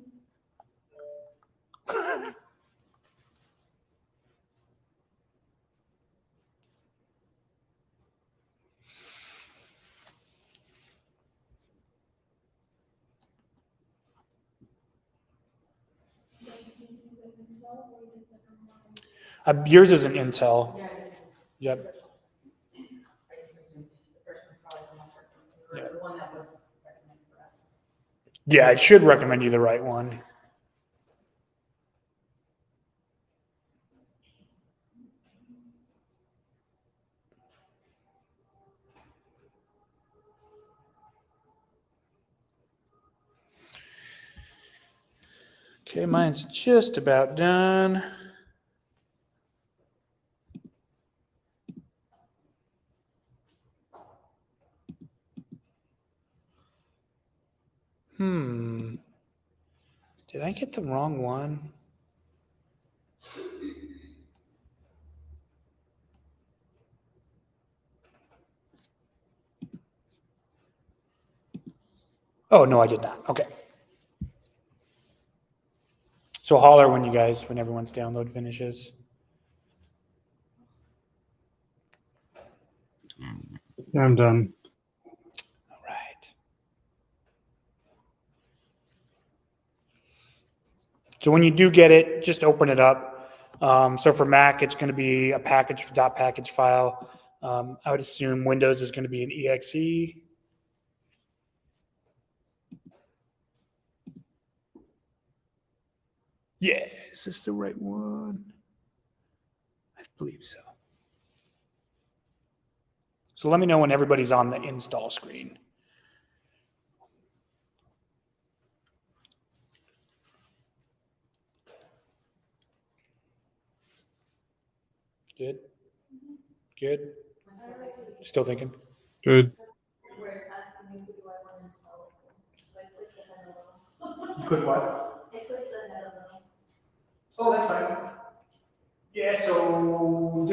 Yours is an Intel. Yeah. Yep. I just assumed the first one's probably the most Yeah. recommended, the one that would recommend for us. Yeah, it should recommend you the right one. Okay, mine's just about done. Did I get the wrong one? Oh, no, I did not. Okay. So holler when everyone's download finishes. I'm done. All right. So when you do get it, just open it up. So for Mac, it's going to be a package file. I would assume Windows is going to be an exe. Yeah, is this the right one? I believe so. So let me know when everybody's on the install screen. Good? Good? Still thinking? Good. Where it's asking me, who do I want to install it for? So I click the head a little. You could what? I click the head a little. Oh, that's fine. Yeah, so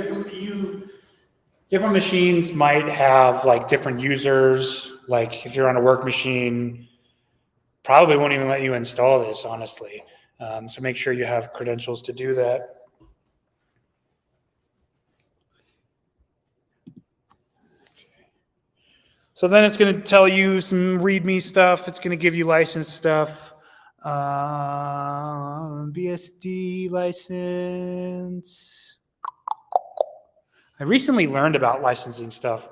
Different machines might have like different users. Like if you're on a work machine, probably won't even let you install this, honestly. So make sure you have credentials to do that. So then it's going to tell you some README stuff. It's going to give you license stuff. BSD license. I recently learned about licensing stuff.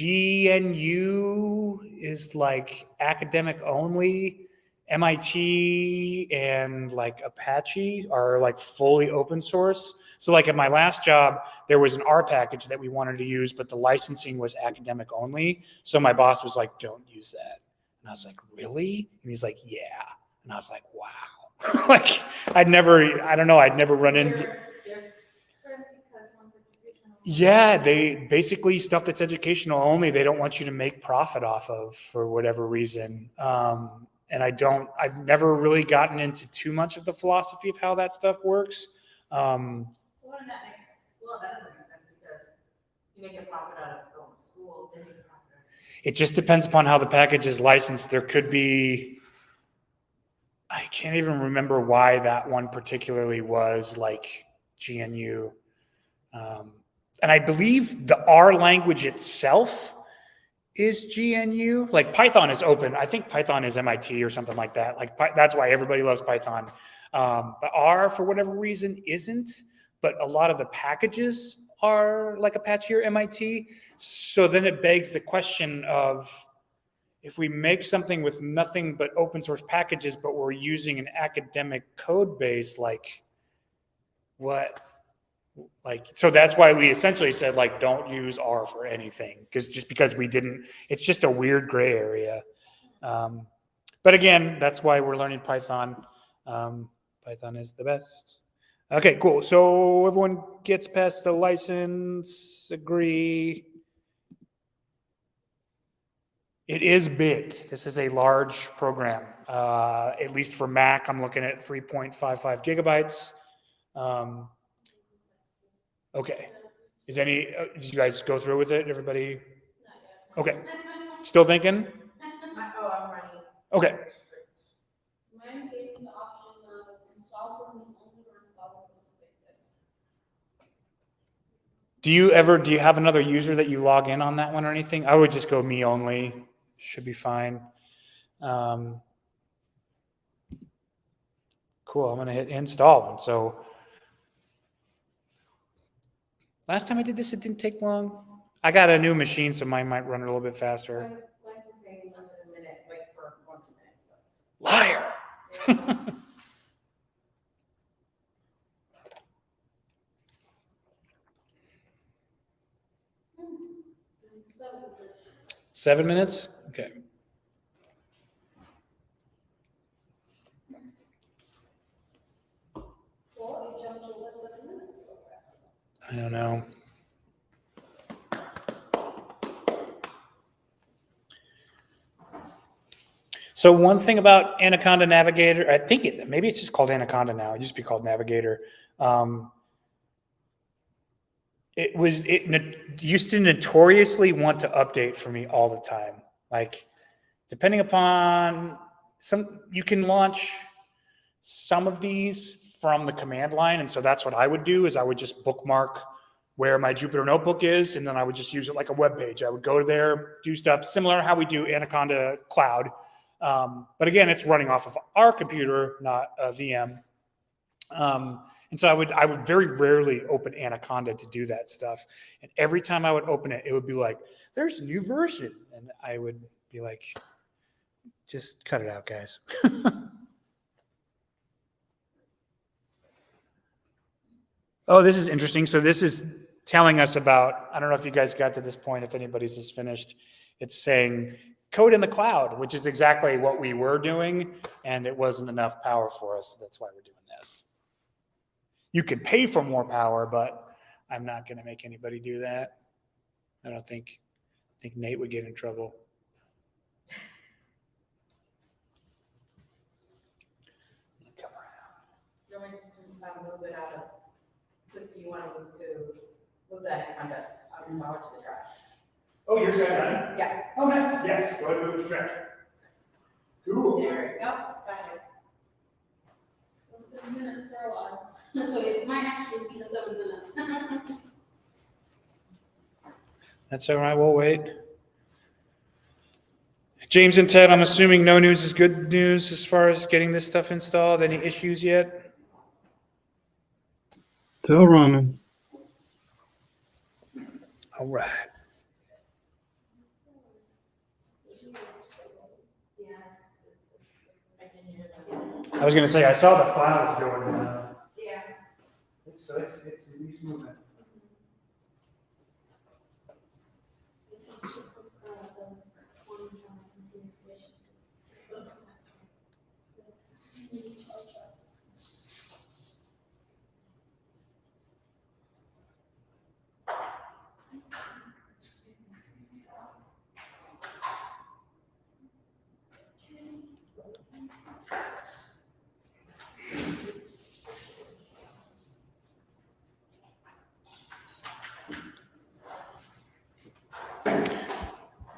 GNU is like academic only. MIT and like Apache are like fully open source. So like at my last job, there was an R package that we wanted to use, but the licensing was academic only. So my boss was like, don't use that. And I was like, really? And he's like, yeah. And I was like, wow. Like I'd never run into. Yeah, they basically stuff that's educational only. They don't want you to make profit off of for whatever reason. And I've never really gotten into too much of the philosophy of how that stuff works. Well, that doesn't make sense because you make a profit out of going to school, then you make a profit. It just depends upon how the package is licensed. There could be, I can't even remember why that one particularly was like GNU. And I believe the R language itself is GNU. Like Python is open. I think Python is MIT or something like that. Like that's why everybody loves Python. But R, for whatever reason, isn't. But a lot of the packages are like Apache or MIT. So then it begs the question of, if we make something with nothing but open source packages, but we're using an academic code base, like what? Like, so that's why we essentially said, like, don't use R for anything, because we didn't, it's just a weird gray area. But again, that's why we're learning Python. Python is the best. Okay, cool. So everyone gets past the license, agree. It is big. This is a large program. At least for Mac, I'm looking at 3.55 gigabytes. Okay. Did you guys go through with it? Everybody? Okay. Still thinking? I'm running. Okay. Mine gives the option of install from the only or install from specific disk. Do you have another user that you log in on that one or anything? I would just go me only. Should be fine. Cool. I'm going to hit install. And so last time I did this, it didn't take long. I got a new machine, so mine might run a little bit faster. Mine's saying less than a minute, like for 1 minute. Liar. Yeah. 7 minutes. 7 minutes? Okay. Well, you jumped over 7 minutes so fast. I don't know. So one thing about Anaconda Navigator, I think maybe it's just called Anaconda now. It used to be called Navigator. It used to notoriously want to update for me all the time. Like, depending upon you can launch some of these from the command line, and so that's what I would do. Is I would just bookmark where my Jupyter notebook is, and then I would just use it like a web page. I would go there, do stuff similar to how we do Anaconda Cloud. But again, it's running off of our computer, not a VM. And so I would very rarely open Anaconda to do that stuff. And every time I would open it, it would be like, there's a new version. And I would be like, just cut it out, guys. Oh, this is interesting. So this is telling us about, I don't know if you guys got to this point, if anybody's just finished. It's saying code in the cloud, which is exactly what we were doing, and it wasn't enough power for us. So that's why we're doing this. You can pay for more power, but I'm not going to make anybody do that. I don't think Nate would get in trouble. Come around. You want me to just move it out of, so you want to move to move that and kind of uninstall it to the trash. Oh, yours got done? Yeah. Oh, nice. Yes, go ahead and move the trash. Cool. There we go, got it. Let's do a minute for a while. So it might actually be the 7 minutes. That's all right, we'll wait. James and Ted, I'm assuming no news is good news as far as getting this stuff installed. Any issues yet? Still running. All right. I can hear that. I was going to say, I saw the files going. Yeah. So it's at least moving.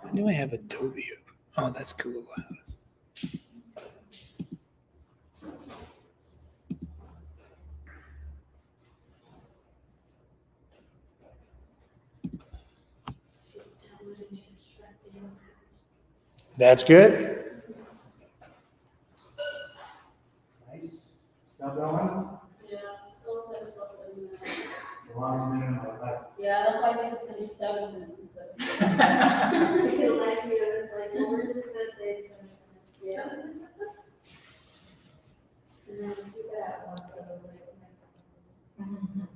I knew I have Adobe. Oh, that's cool. That's good. Nice. Still going? Yeah, still says less than a minute. As long as we're in my life. Yeah, that's why I think it's gonna be 7 minutes instead of. Like me, I was like, well, we're just gonna say 7 minutes. Yeah. And then keep it at 1 for the next one.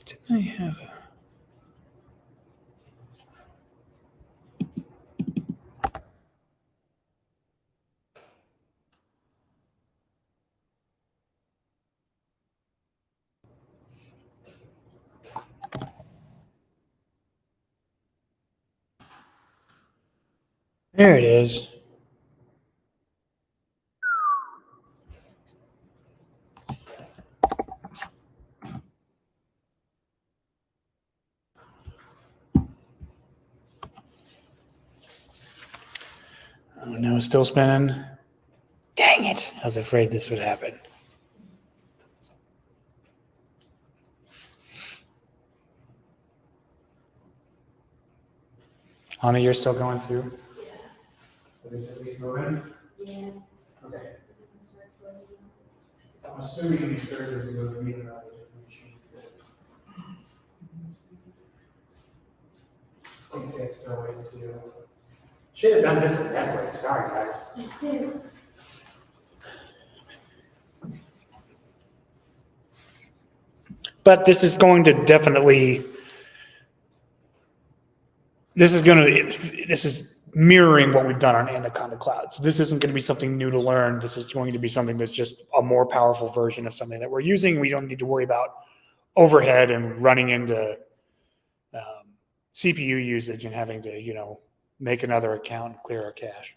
Didn't I have a... There it is. Oh no, still spinning. Dang it. I was afraid this would happen. Anna, you're still going too? Yeah. It's at least moving? Yeah. Okay. I'm assuming these Thursdays are going to be around different machines. I think that's still waiting to. Should have done this at that way. Sorry, guys. But this is going to definitely. This is mirroring what we've done on Anaconda Cloud. So this isn't going to be something new to learn. This is going to be something that's just a more powerful version of something that we're using. We don't need to worry about overhead and running into CPU usage and having to, make another account and clear our cache.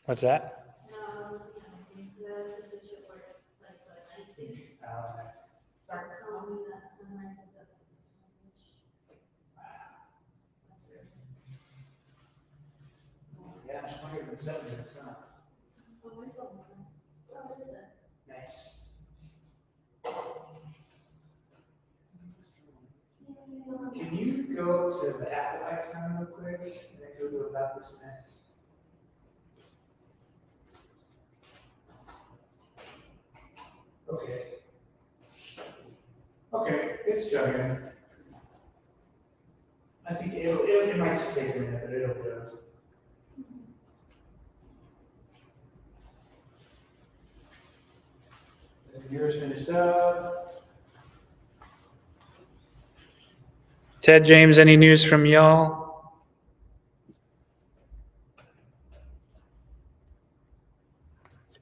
What's that? I think the switch it works like the night thing. That's telling me that sunrise is at 6:20. That's weird. Yeah, it's longer than 7 minutes, huh? Oh, my phone. Oh, what is it? Nice. Can you go to the Apple icon real quick and then go to about this Mac? Okay. Okay, it's chugging. I think it might just take a minute, but it'll go. Yours finished up. Ted, James, any news from y'all?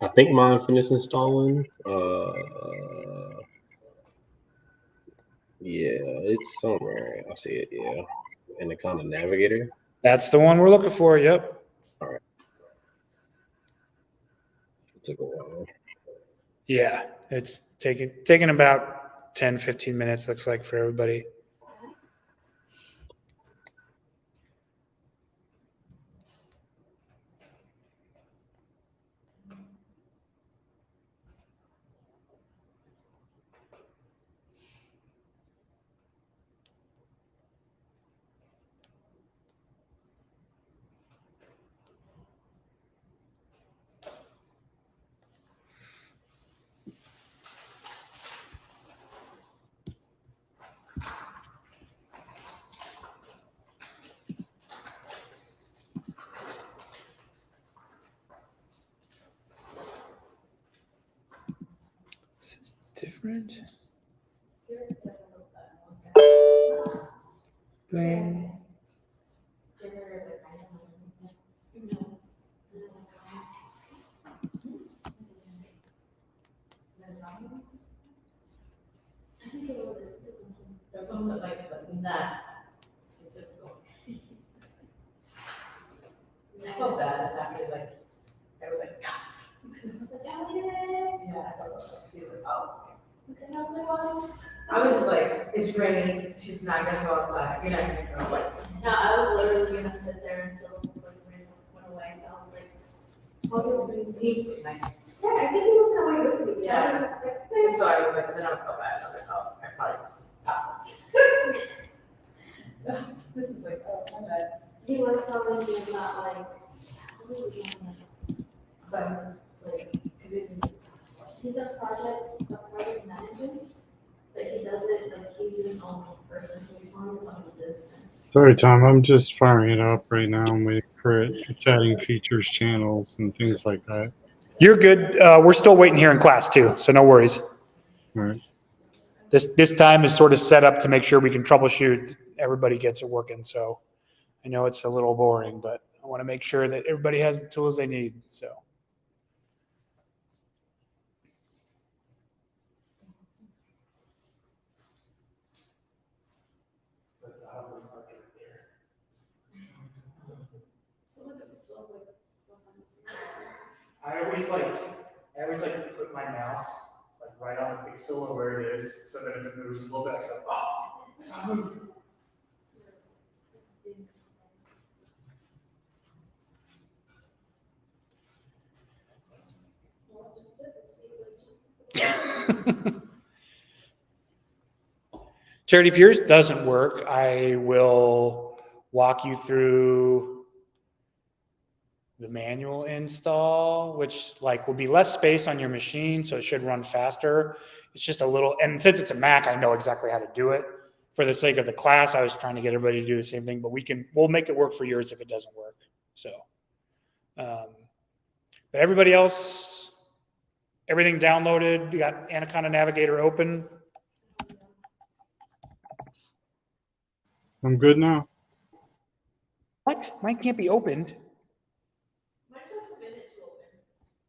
I think mine finished installing. Yeah, it's somewhere. I see it. Yeah, in the kind of navigator. That's the one we're looking for. Yep. It took a while. Yeah, it's taking about 10, 15 minutes, looks like, for everybody. This is different. Bling. There's something that like, but not specific. I felt bad after like, I was like, yeah, I felt so, he was like, oh. I was just like, it's raining, she's not gonna go outside, you're not gonna go, like. No, I was literally gonna sit there until like rain went away, so I was like, oh, it's gonna be. He's nice. Yeah, I think he was gonna wait with me, so I was just like, And so I was like, then I felt bad, I was like, oh, I probably just. This is like, oh, my bad. he was telling me about like, what was he doing? But, like, cause He's a project manager, but he does it, like, he's his own person, so he's on his own business. Sorry, Tom. I'm just firing it up right now. I'm waiting for it. It's adding features, channels, and things like that. You're good. We're still waiting here in class too, so no worries. All right. This time is sort of set up to make sure we can troubleshoot. Everybody gets it working. So I know it's a little boring, but I want to make sure that everybody has the tools they need. So. I always like to put my mouse like right on the pixel of where it is, so that if it moves a little bit, I go, oh, it's not moving. Charity, if yours doesn't work, I will walk you through the manual install, which like will be less space on your machine, so it should run faster. It's just a little, and since it's a Mac, I know exactly how to do it. For the sake of the class, I was trying to get everybody to do the same thing, but we'll make it work for yours if it doesn't work. So, but everybody else, everything downloaded, you got Anaconda Navigator open. I'm good now. What? Mine can't be opened. Mine doesn't finish open.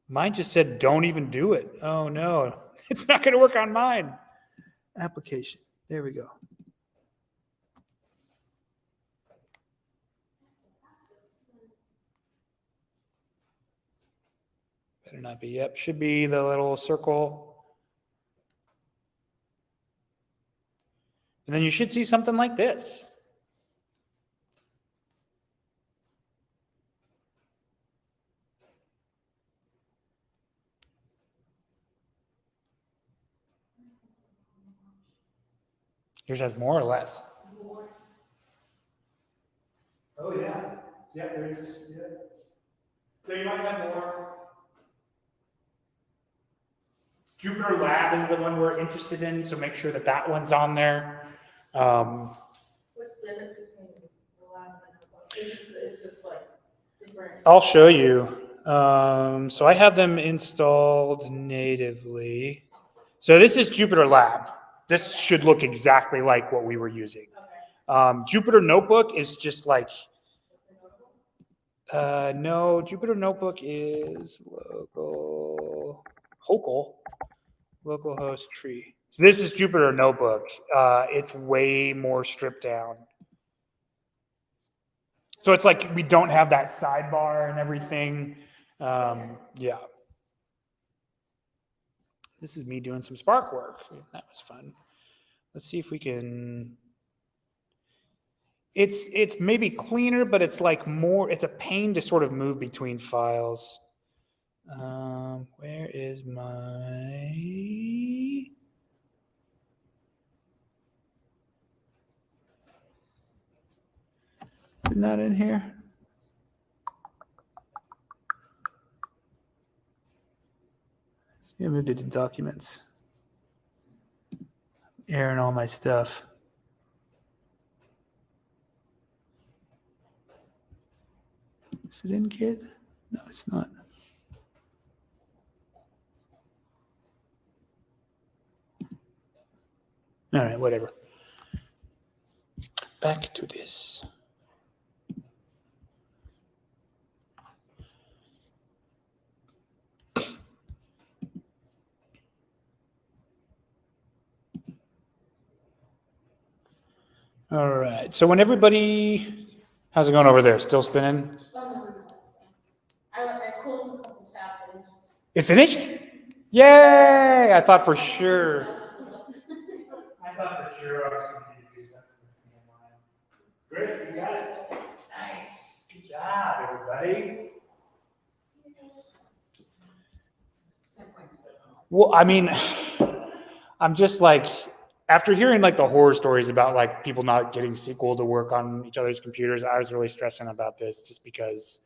Mine just said, don't even do it. Oh no, it's not going to work on mine. Application. There we go. Better not be. Yep, should be the little circle. And then you should see something like this. Yours has more or less? Oh, yeah. Yeah, there's, yeah. So you might have more. Jupyter Lab is the one we're interested in, so make sure that that one's on there. What's the difference between the lab and the book? It's just like different. I'll show you. So I have them installed natively. So this is Jupyter Lab. This should look exactly like what we were using. Okay. Jupyter Notebook is just like, no, Jupyter Notebook is localhost tree. So this is Jupyter Notebook. It's way more stripped down. So it's like we don't have that sidebar and everything. Yeah. This is me doing some Spark work. That was fun. Let's see if we can. It's maybe cleaner, but it's like more, it's a pain to sort of move between files. Where is my? Is it not in here? Yeah, moved it to documents. Airing all my stuff. Is it in Kit? No, it's not. All right, whatever. Back to this. All right, so when everybody, how's it going over there? Still spinning? I closed a couple tabs and just. It finished? Yay! I thought for sure. I thought for sure I was going to do stuff. Great, you got it. Nice. Good job, everybody. Well, I mean, I'm just like, after hearing like the horror stories about like people not getting SQL to work on each other's computers, I was really stressing about this just because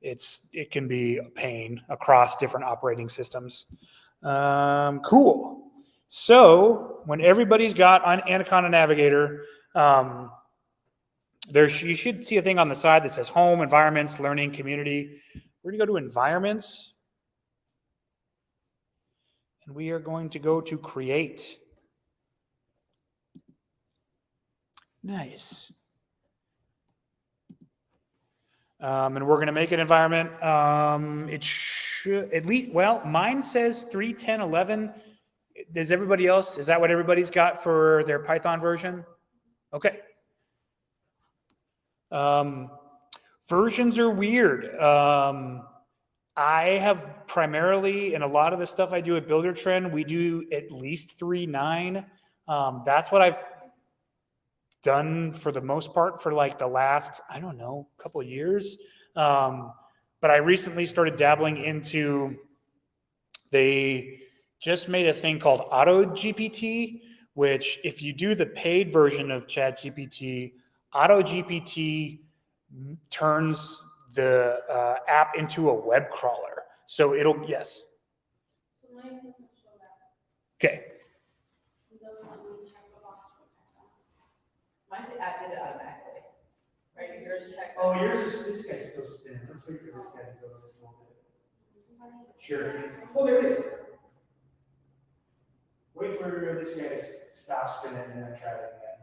it can be a pain across different operating systems. Cool. So when everybody's got on Anaconda Navigator, you should see a thing on the side that says home, environments, learning, community. We're going to go to environments. And we are going to go to create. Nice. And we're going to make an environment. It should at least, well, mine says 3.10.11. Does everybody else, is that what everybody's got for their Python version? Okay. Versions are weird. I have primarily, in a lot of the stuff I do at Buildertrend, we do at least 3.9. That's what I've done for the most part for like the last, I don't know, couple of years. But I recently started dabbling into, they just made a thing called Auto GPT, which if you do the paid version of ChatGPT, Auto GPT turns the app into a web crawler. So it'll, yes. So mine doesn't show that. Okay. It doesn't let me check the box for Python. Mine did it automatically. Right, yours checked. Oh, yours is, this guy's still spinning. Let's wait for this guy to go just a little bit. Sure. Oh, there it is. Wait for this guy to stop spinning and then try it again.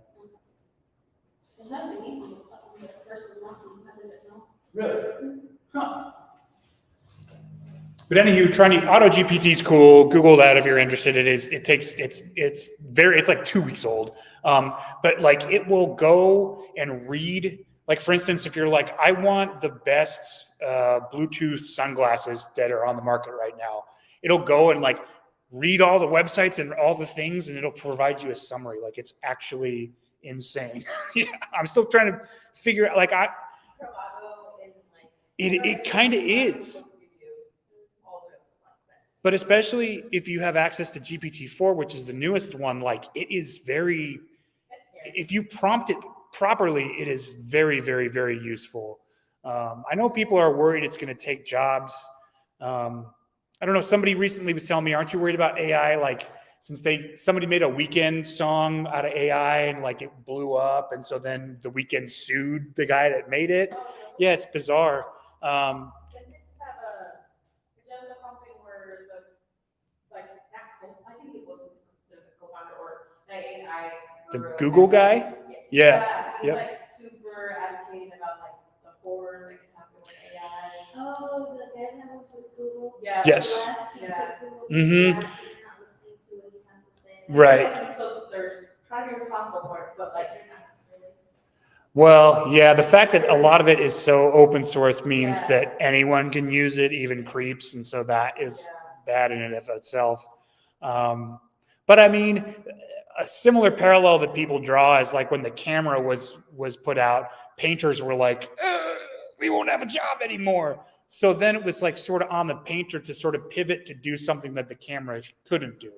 It had an equal button, but first and last one, I didn't know. Really? Huh. But anywho, trying to Auto GPT is cool. Google that if you're interested. It's like 2 weeks old. But like it will go and read Like for instance, if you're like, I want the best Bluetooth sunglasses that are on the market right now, it'll go and like read all the websites and all the things, and it'll provide you a summary. Like it's actually insane. Yeah, I'm still trying to figure out. Like Travago and like. it kind of is. But especially if you have access to GPT-4, which is the newest one, like it is very, if you prompt it properly, it is very, very, very useful. I know people are worried it's going to take jobs. I don't know. Somebody recently was telling me, aren't you worried about AI? Like since somebody made a Weekend song out of AI and like it blew up. And so then the Weekend sued the guy that made it. Yeah, it's bizarre. Something where I think it was the co-founder or the AI. The Google guy? Yeah. He's like super advocating about like the horrors that can happen with AI. Oh, the guy that was with Google. Yeah. Yes. Yeah. Mhm. Not listening to what he has to say. Right. So they're trying to be responsible for it, but like you're not really. Well, yeah, the fact that a lot of it is so open source means that anyone can use it, even creeps, and so that is bad in and of itself. But I mean, a similar parallel that people draw is like when the camera was put out, painters were like, we won't have a job anymore. So then it was like sort of on the painter to sort of pivot to do something that the camera couldn't do.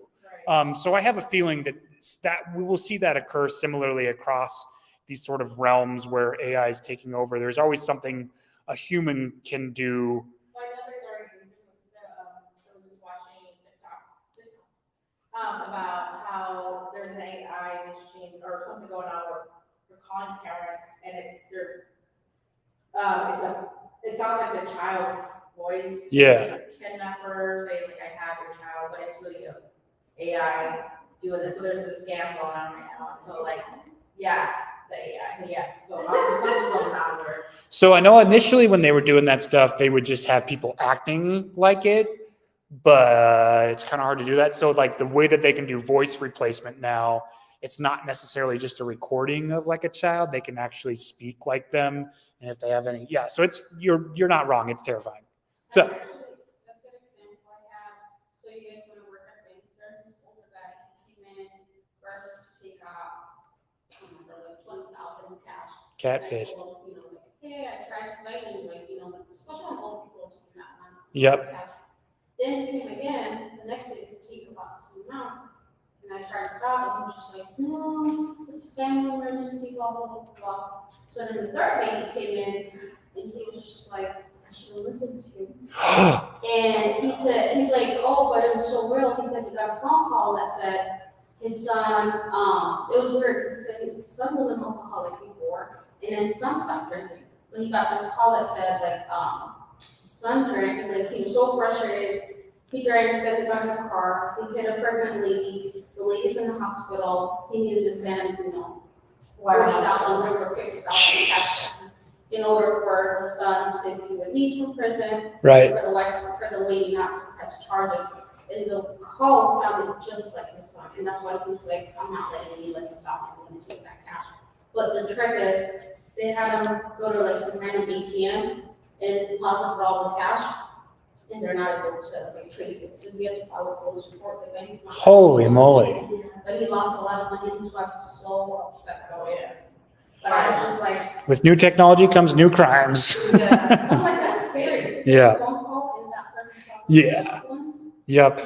So I have a feeling that we will see that occur similarly across these sort of realms where AI is taking over. There's always something a human can do. Well, I know I was just watching TikTok, about how there's an AI machine or something going on where they're calling parents and it sounds like the child's voice. Yeah. Kidnapper say like I have your child, but it's really AI doing this. So there's this scam going on right now. And so like, yeah. The AI, yeah. So something's going on where. So I know initially when they were doing that stuff, they would just have people acting like it, but it's kind of hard to do that. So like the way that they can do voice replacement now, it's not necessarily just a recording of like a child. They can actually speak like them, and if they have any, yeah. So it's you're not wrong. It's terrifying. So. Actually, a good example I have, so you guys want to work at bank, there's this older guy, he came in first to take out for like 20,000 in cash. Catfish. And I told him, you know, like, hey, I tried, because I knew, like, you know, especially when old people taking that money. Yep. Cash. Then he came again, the next day to take about the same amount, and I tried to stop him, he was just like, no, it's a family emergency, blah, blah, blah, blah. So then the third day he came in, and he was just like, I should have listened to you. And he said, he's like, oh, but it was so real. He said he got a phone call that said his son, it was weird because he said his son was an alcoholic before, and then his son stopped drinking. But he got this call that said like, his son drank, and like he was so frustrated. He drank, then he got in the car, he hit a pregnant lady, the lady's in the hospital, he needed to send, you know, 40,000 or 50,000 in order for the son to be released from prison. Right. For the wife, for the lady not to press charges. And the call sounded just like his son. And that's why he was like, I'm not letting you stop, I'm gonna take that cash. But the trick is, they had him go to like some random ATM and deposit for all the cash. And they're not able to like trace it. So we had to file a police report. The bank's not. Holy moly. But he lost a lot of money, and his wife was so upset about it. But I was just like. With new technology comes new crimes. Yeah. I'm like, that's scary. Yeah. Phone call and that person saw Yeah. Yep.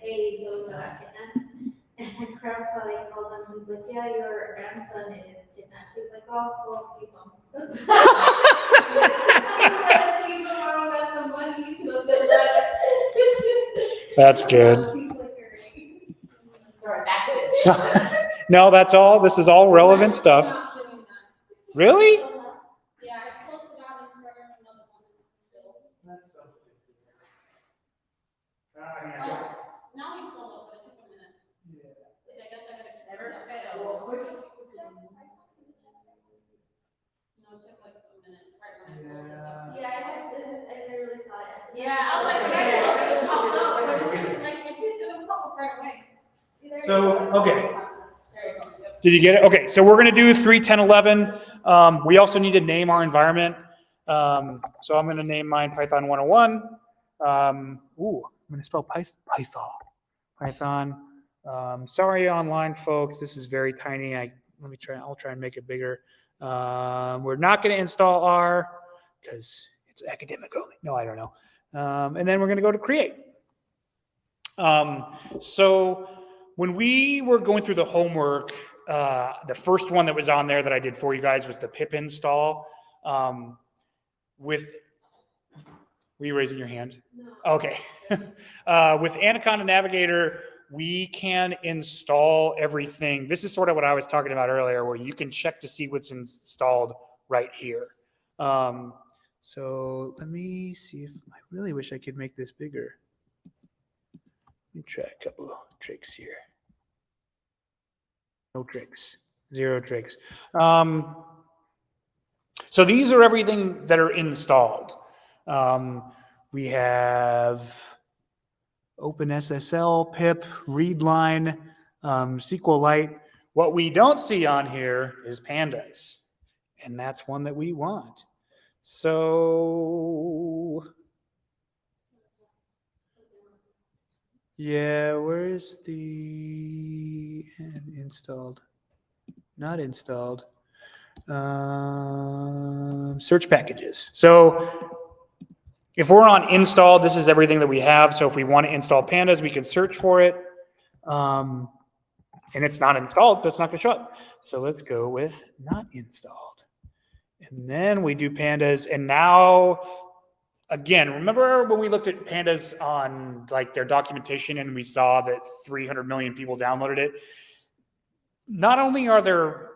Hey, so and my grandpa like called him, he's like, yeah, your grandson is kidnapped. He's like, oh, well, keep him. That's good. Sorry, back to it. So, no, that's all. This is all relevant stuff. Not doing that. Really? Yeah, I closed it out and started another one still. Oh, now we pulled up, but it took a minute. I guess I gotta. Never fails. No, it took like a minute, right when I closed it. Yeah, I literally saw it. Yeah, I was like, when I closed it, it popped up, but it took like, it did a pop up right away. So, okay. Did you get it? Okay, so we're going to do 3.10.11. We also need to name our environment. So I'm going to name mine Python 101. I'm going to spell Python. Sorry, online folks, this is very tiny. I'll try and make it bigger. We're not going to install R because it's academic only. No, I don't know. And then we're going to go to create. So when we were going through the homework, the first one that was on there that I did for you guys was the pip install. Were you raising your hand? No. Okay. With Anaconda Navigator, we can install everything. This is sort of what I was talking about earlier, where you can check to see what's installed right here. So let me see if I really wish I could make this bigger. Let me try a couple of tricks here. No tricks, 0 tricks. So these are everything that are installed. We have OpenSSL, pip, readline, SQLite. What we don't see on here is pandas, and that's one that we want. So yeah, where's the installed? Not installed. Search packages. So if we're on install, this is everything that we have. So if we want to install pandas, we can search for it. And it's not installed, but it's not going to show up. So let's go with not installed. And then we do pandas. And now, again, remember when we looked at pandas on like their documentation and we saw that 300 million people downloaded it? Not only are there,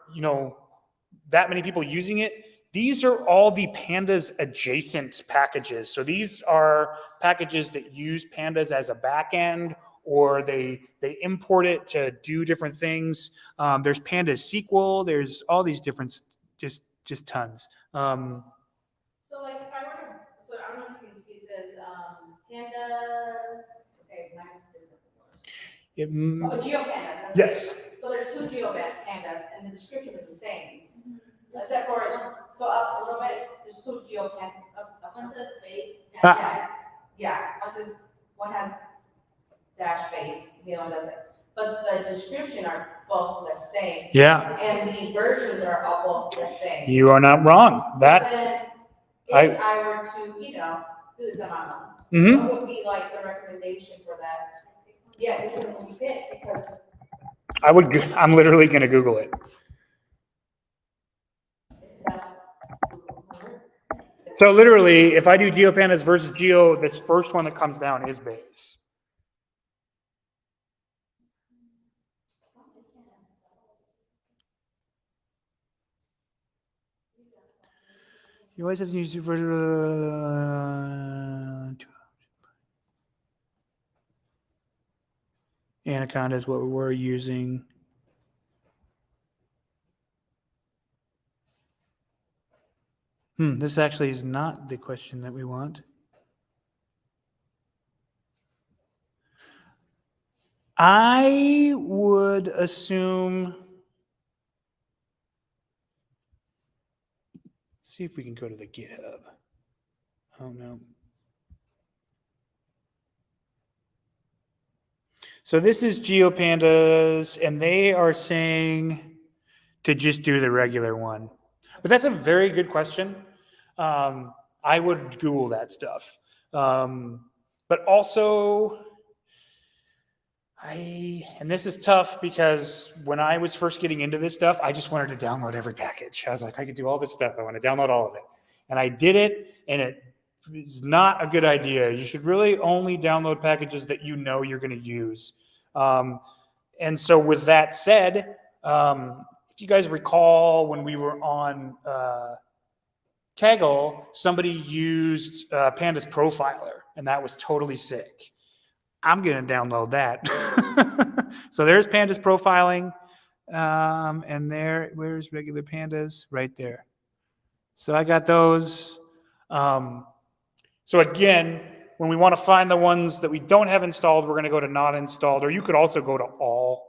that many people using it, these are all the pandas adjacent packages. So these are packages that use pandas as a backend, or they import it to do different things. There's pandas SQL. There's all these different, just tons. So like if I were to, so I don't know if you can see, it says pandas, okay, mine's different. Oh, geopandas. That's Yes. right. So there's 2 geopandas and the description is the same. Except for, so up a little bit, there's 2 geopandas. One says base. Yeah, one has dash base, the other one doesn't. But the description are both the same. Yeah. And the versions are all both the same. You are not wrong. So That then, I- if I were to, do this on my own, Mhm. what would be like the recommendation for that? Yeah, which one would you pick? Because I'm literally going to Google it. So literally, if I do geopandas versus geo, this first one that comes down is base. You always have to use Anaconda is what we're using. This actually is not the question that we want. I would assume, see if we can go to the GitHub. Oh no. So this is GeoPandas, and they are saying to just do the regular one. But that's a very good question. I would Google that stuff. But also, and this is tough because when I was first getting into this stuff, I just wanted to download every package. I was like, I could do all this stuff. I want to download all of it. And I did it, and it is not a good idea. You should really only download packages that you know you're going to use. And so with that said, if you guys recall when we were on Kaggle, somebody used Pandas Profiler, and that was totally sick. I'm going to download that. So there's Pandas Profiling, and where's regular Pandas? Right there. So I got those. So again, when we want to find the ones that we don't have installed, we're going to go to not installed, or you could also go to all.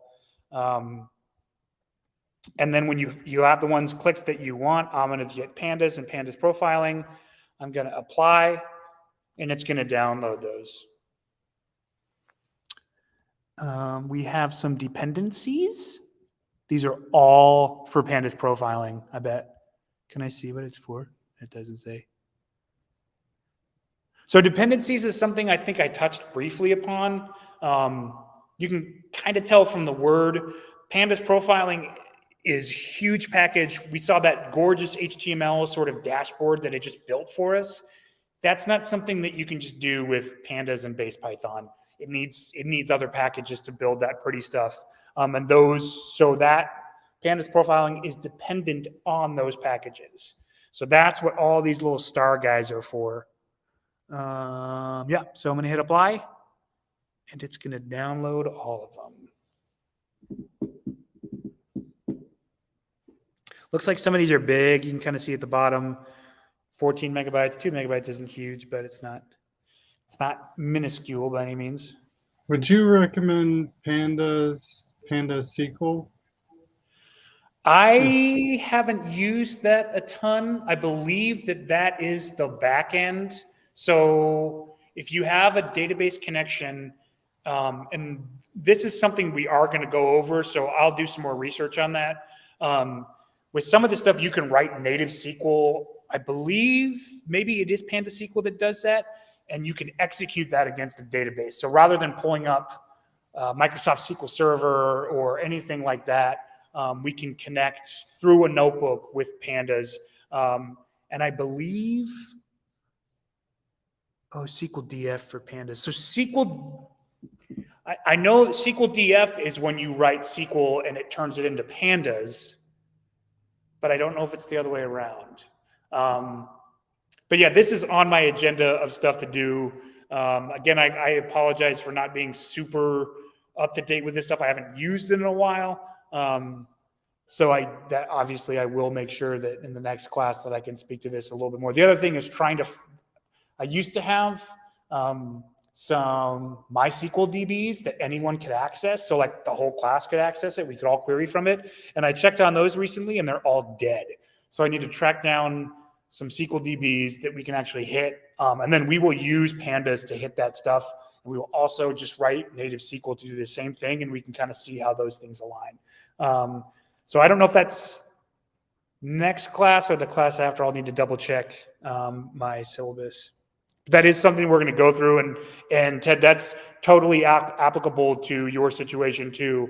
And then when you have the ones clicked that you want, I'm going to get pandas and pandas profiling. I'm going to apply, and it's going to download those. We have some dependencies. These are all for pandas profiling, I bet. Can I see what it's for? It doesn't say. So dependencies is something I think I touched briefly upon. You can kind of tell from the word. Pandas profiling is huge package. We saw that gorgeous HTML sort of dashboard that it just built for us. That's not something that you can just do with pandas and base Python. It needs other packages to build that pretty stuff. So that pandas profiling is dependent on those packages. So that's what all these little star guys are for. Yeah, so I'm going to hit apply, and it's going to download all of them. Looks like some of these are big. You can kind of see at the bottom, 14 megabytes, 2 megabytes isn't huge, but it's not minuscule by any means. Would you recommend Panda SQL? I haven't used that a ton. I believe that is the back end. So if you have a database connection, and this is something we are going to go over, so I'll do some more research on that. With some of the stuff, you can write native SQL. I believe maybe it is Panda SQL that does that, and you can execute that against a database. So rather than pulling up Microsoft SQL Server or anything like that, we can connect through a notebook with pandas. And I believe, SQL DF for pandas. So I know that SQL DF is when you write SQL and it turns it into pandas, but I don't know if it's the other way around. But yeah, this is on my agenda of stuff to do. Again, I apologize for not being super up to date with this stuff. I haven't used it in a while. So obviously I will make sure that in the next class that I can speak to this a little bit more. The other thing is I used to have some MySQL DBs that anyone could access. So like the whole class could access it. We could all query from it. And I checked on those recently and they're all dead. So I need to track down some SQL DBs that we can actually hit. And then we will use pandas to hit that stuff. And we will also just write native SQL to do the same thing. And we can kind of see how those things align. So I don't know if that's next class or the class after. I'll need to double check my syllabus. That is something we're going to go through. And Ted, that's totally applicable to your situation too.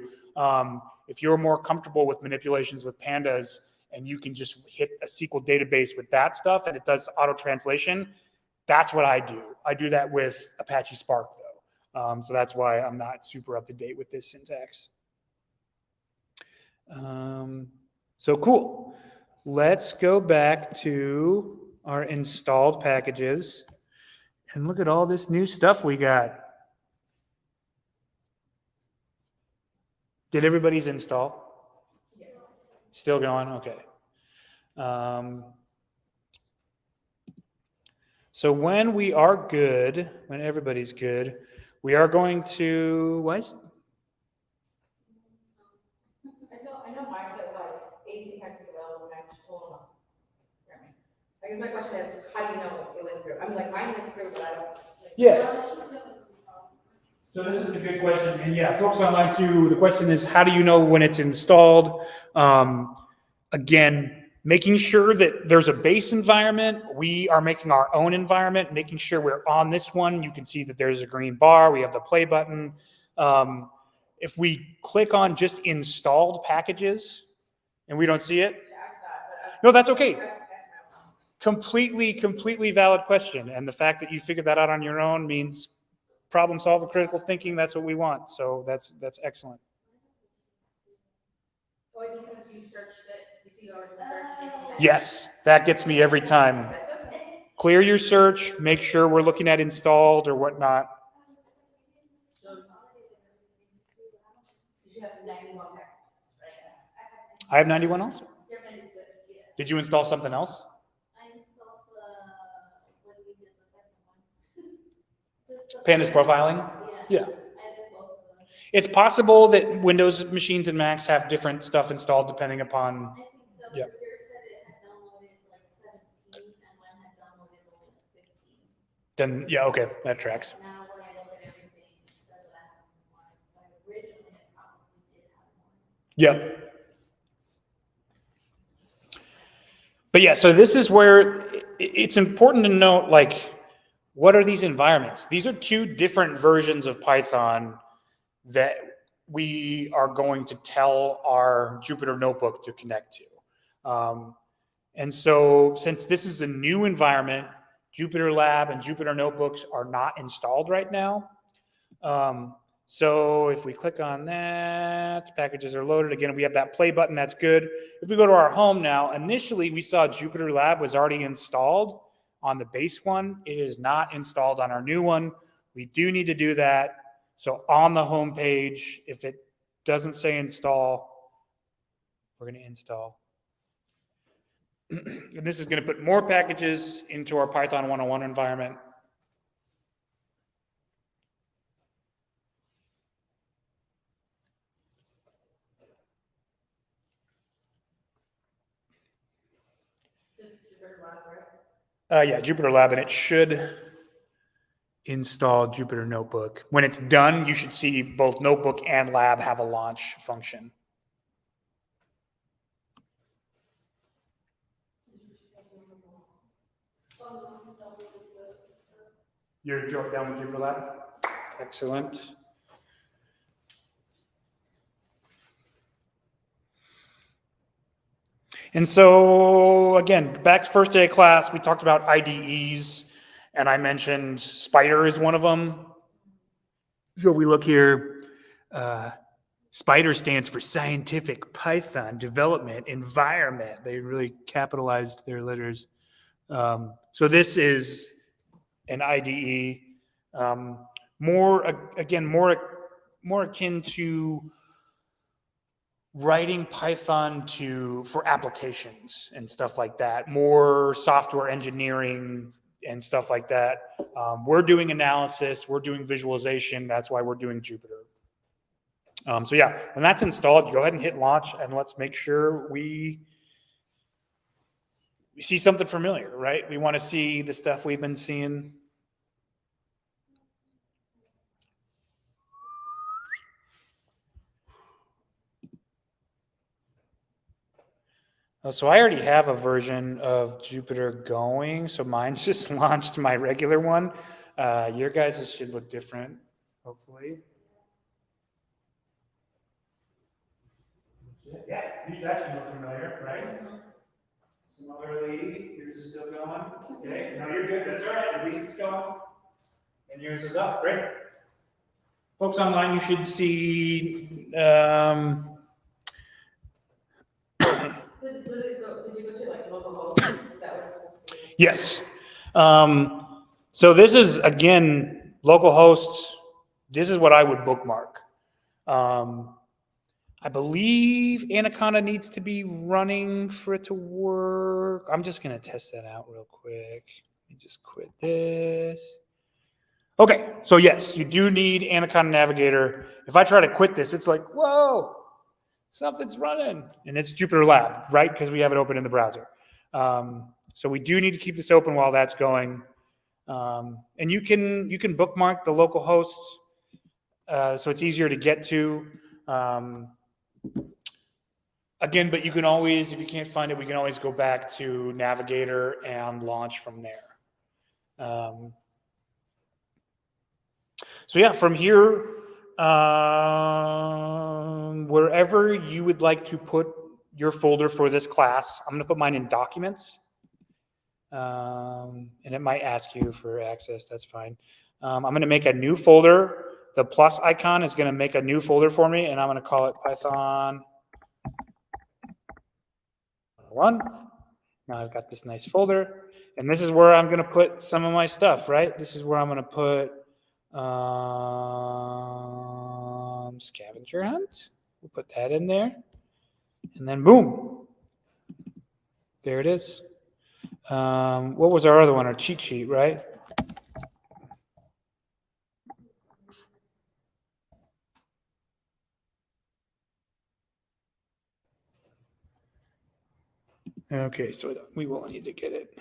If you're more comfortable with manipulations with pandas and you can just hit a SQL database with that stuff and it does auto translation, that's what I do. I do that with Apache Spark though. So that's why I'm not super up to date with this syntax. So cool. Let's go back to our installed packages and look at all this new stuff we got. Did everybody's install? Yeah. Still going? Okay. So when we are good, when everybody's good, we are going to, I know mine says like 18 packages available, and I just pull them up. I guess my question is, how do you know it went through? I mean, like mine went through, but I don't. Yeah. So this is a good question. And yeah, folks online too, the question is, how do you know when it's installed? Again, making sure that there's a base environment. We are making our own environment, making sure we're on this one. You can see that there's a green bar. We have the play button. If we click on just installed packages and we don't see it, Yeah, I saw it, but no, that's okay. that's my problem. Completely valid question. And the fact that you figured that out on your own means problem solver, critical thinking. That's what we want. So that's excellent. Oh, because you searched it, you see yours is searched. Yes, that gets me every time. That's okay. Clear your search, make sure we're looking at installed or whatnot. So, you should have 91 packages, right? I have 91 also. You have 96, yeah. Did you install something else? I installed when we did the second one. Pandas profiling? Yeah. Yeah. I did both of them. It's possible that Windows machines and Macs have different stuff installed depending upon. I think so, Yeah. because yours said it had downloaded like 17 and mine had downloaded only like 15. Then yeah, okay, that tracks. Now when I look at everything, it says that I have more. So originally I probably did have more. Yep. But yeah, so this is where it's important to note, like, what are these environments? These are two different versions of Python that we are going to tell our Jupyter notebook to connect to. And so since this is a new environment, Jupyter Lab and Jupyter Notebooks are not installed right now. So if we click on that, packages are loaded. Again, we have that play button, that's good. If we go to our home now, initially we saw Jupyter Lab was already installed on the base one. It is not installed on our new one. We do need to do that. So on the home page, if it doesn't say install, we're going to install. And this is going to put more packages into our Python 101 environment. Just Jupyter Lab, right? Yeah, Jupyter Lab, and it should install Jupyter Notebook. When it's done, you should see both Notebook and Lab have a launch function. You're down with Jupyter Lab? Excellent. And so, again, back to first day of class, we talked about IDEs, and I mentioned Spider is one of them. So we look here, Spider stands for Scientific Python Development Environment. They really capitalized their letters. So this is an IDE, more akin to writing Python for applications and stuff like that, more software engineering and stuff like that. We're doing analysis, we're doing visualization. That's why we're doing Jupyter. So yeah, when that's installed, go ahead and hit launch, and let's make sure we see something familiar, right? We want to see the stuff we've been seeing. So I already have a version of Jupyter going, so mine's just launched my regular one. Your guys' should look different, hopefully. Yeah, that should look familiar, right? Similarly, yours is still going. Okay, no, you're good. That's all right. At least it's going. And yours is up. Great. Folks online, you should see. Did you go to like local host? Is that what it's supposed to be? Yes. So this is, again, local hosts. This is what I would bookmark. I believe Anaconda needs to be running for it to work. I'm just going to test that out real quick. Let me just quit this. Okay, so yes, you do need Anaconda Navigator. If I try to quit this, it's like, whoa, something's running. And it's Jupyter Lab, right? Because we have it open in the browser. So we do need to keep this open while that's going. And you can bookmark the local hosts so it's easier to get to. Again, but you can always, if you can't find it, we can always go back to Navigator and launch from there. So yeah, from here, wherever you would like to put your folder for this class, I'm going to put mine in Documents. And it might ask you for access. That's fine. I'm going to make a new folder. The plus icon is going to make a new folder for me, and I'm going to call it Python 1. Now I've got this nice folder, and this is where I'm going to put some of my stuff, right? This is where I'm going to put scavenger hunt. We'll put that in there, and then boom, there it is. What was our other one? Our cheat sheet, right? Okay, so we will need to get it.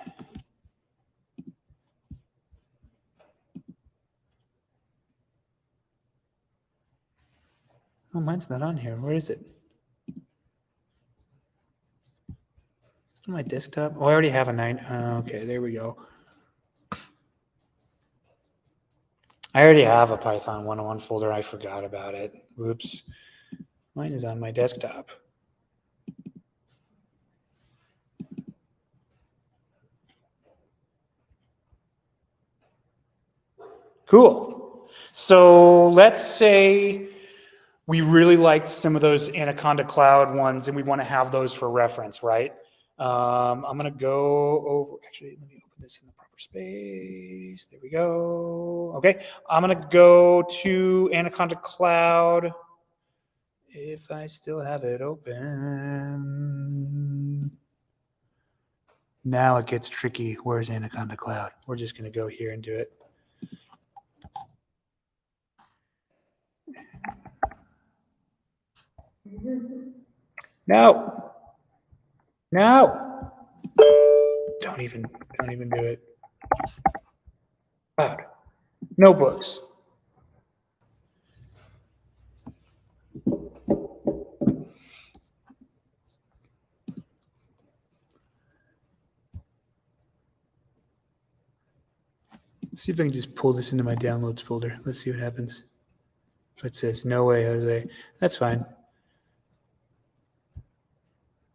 Oh, mine's not on here. Where is it? It's on my desktop. Oh, I already have a 9. Okay, there we go. I already have a Python 101 folder. I forgot about it. Whoops. Mine is on my desktop. Cool. So let's say we really liked some of those Anaconda Cloud ones and we want to have those for reference, right? I'm going to go over, actually, let me open this in the proper space. There we go. Okay. I'm going to go to Anaconda Cloud. If I still have it open. Now it gets tricky. Where's Anaconda Cloud? We're just going to go here and do it. No. No. Don't even do it. Cloud. Notebooks. See if I can just pull this into my downloads folder. Let's see what happens. It says, no way, Jose. That's fine.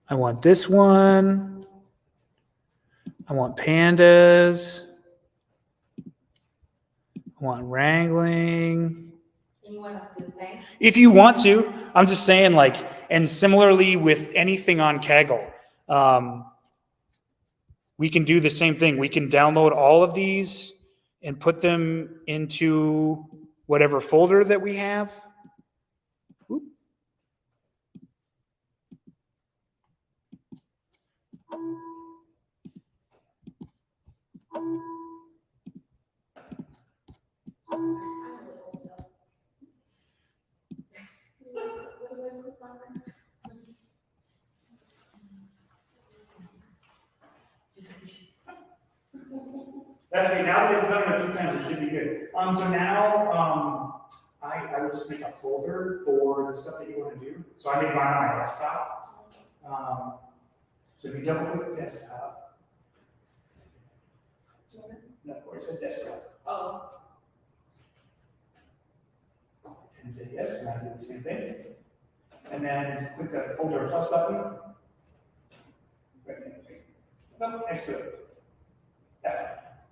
I want this one. I want pandas. I want wrangling. And you want us to do the same? If you want to, I'm just saying, like, and similarly with anything on Kaggle, we can do the same thing. We can download all of these and put them into whatever folder that we have. Oop. That's okay. Now that it's done a few times, it should be good. So now I would just make a folder for the stuff that you want to do. So I made mine on my desktop. So if you double click desktop, no, where it says desktop, Oh. and say yes, and I do the same thing. And then click the folder plus button. No, next to it. That.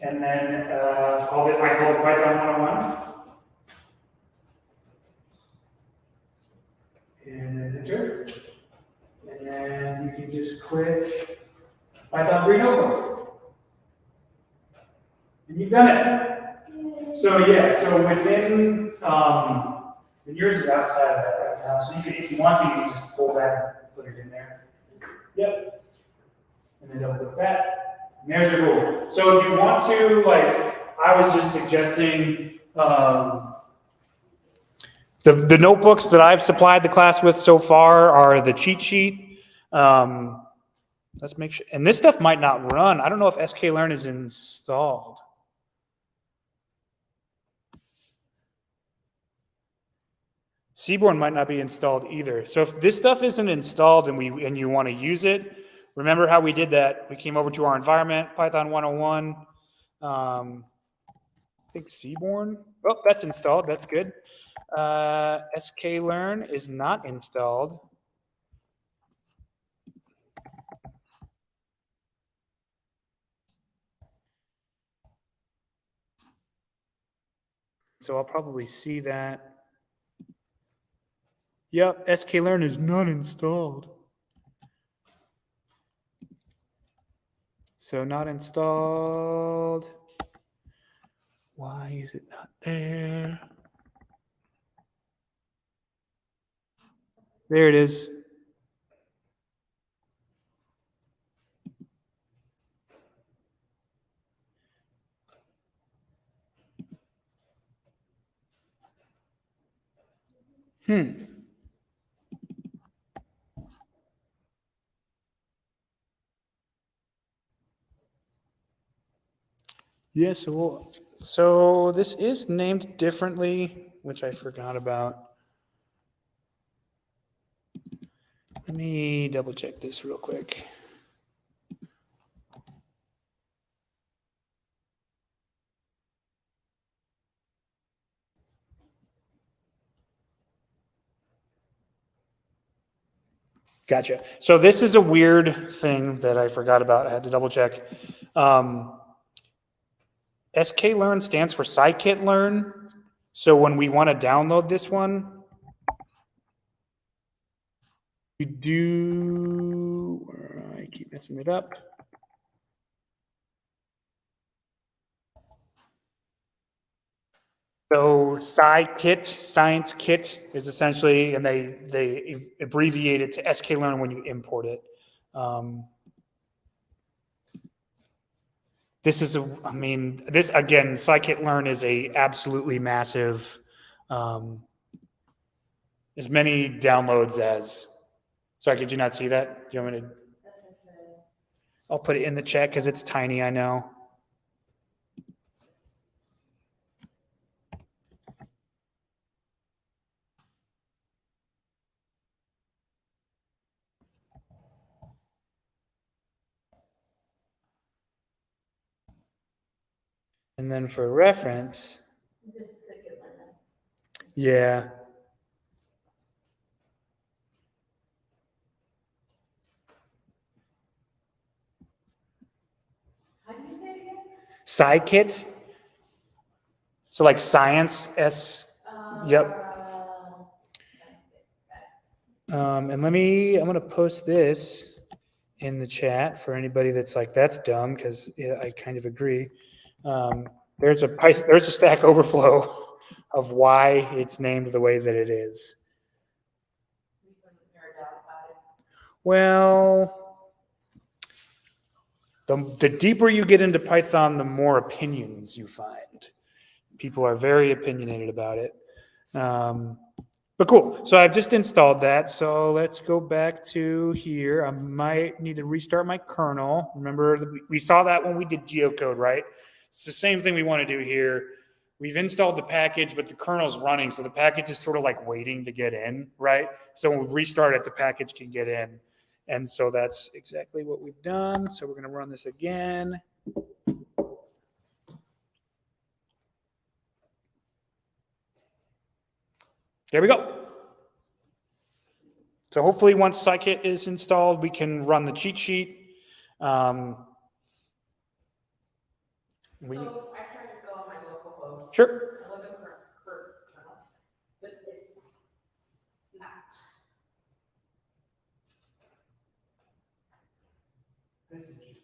And then I call it Python 101. And then enter. And then you can just click Python 3 notebook. And you've done it. So yeah, so within, and yours is outside of that right now. So you can, if you want to, you can just pull that and put it in there. Yep. And then double click that. And there's your rule. So if you want to, like, I was just suggesting, the notebooks that I've supplied the class with so far are the cheat sheet. Let's make sure, and this stuff might not run. I don't know if sklearn is installed. Seaborn might not be installed either. So if this stuff isn't installed and you want to use it, remember how we did that? We came over to our environment, Python 101. I think Seaborn. Oh, that's installed. That's good. sklearn is not installed. So I'll probably see that. Yep, sklearn is not installed. So not installed. Why is it not there? There it is. Yeah, so this is named differently, which I forgot about. Let me double check this real quick. Gotcha. So this is a weird thing that I forgot about. I had to double check. sklearn stands for scikit-learn. So when we want to download this one, we do, I keep messing it up. So scikit, science kit is essentially, and they abbreviate it to sklearn when you import it. This is this again, scikit-learn is a absolutely massive, as many downloads as, sorry, could you not see that? Do you want me to? I'll put it in the chat because it's tiny, I know. And then for reference, yeah. How do you say it again? Scikit. So like science, yep. And I'm going to post this in the chat for anybody that's like, that's dumb, because I kind of agree. There's a Stack Overflow of why it's named the way that it is. Well, the deeper you get into Python, the more opinions you find. People are very opinionated about it. But cool. So I've just installed that. So let's go back to here. I might need to restart my kernel. Remember, we saw that when we did geocode, right? It's the same thing we want to do here. We've installed the package, but the kernel's running. So the package is sort of like waiting to get in, right? So when we restart it, the package can get in. And so that's exactly what we've done. So we're going to run this again. There we go. So hopefully once scikit is installed, we can run the cheat sheet. So I tried to go on my local host. Sure. I look at current kernel, but it's not. That's interesting.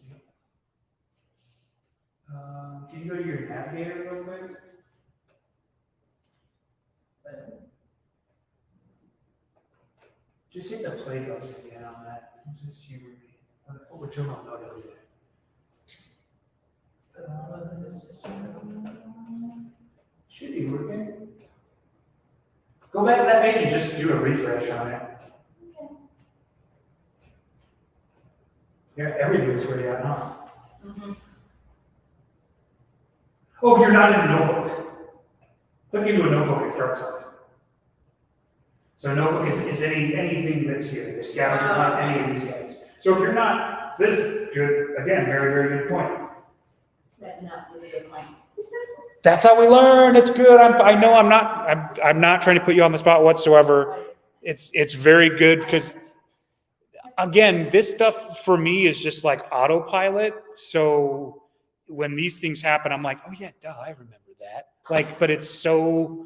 Can you go to your navigator real quick? Just hit the play button again on that. Just you which one I'll note it. Should be working. Go back to that page and just do a refresh on it. Okay. Yeah, everything's ready out, huh? Mm-hmm. Oh, you're not in a notebook. Look into a notebook and start something. So a notebook is anything that's here, the scavenger hunt, any of these guys. So if you're not, this is good, again, very, very good point. That's not really good point. That's how we learn. It's good. I know I'm not trying to put you on the spot whatsoever. It's very good because again, this stuff for me is just like autopilot. So when these things happen, I'm like, oh yeah, duh, I remember that. Like, but it's so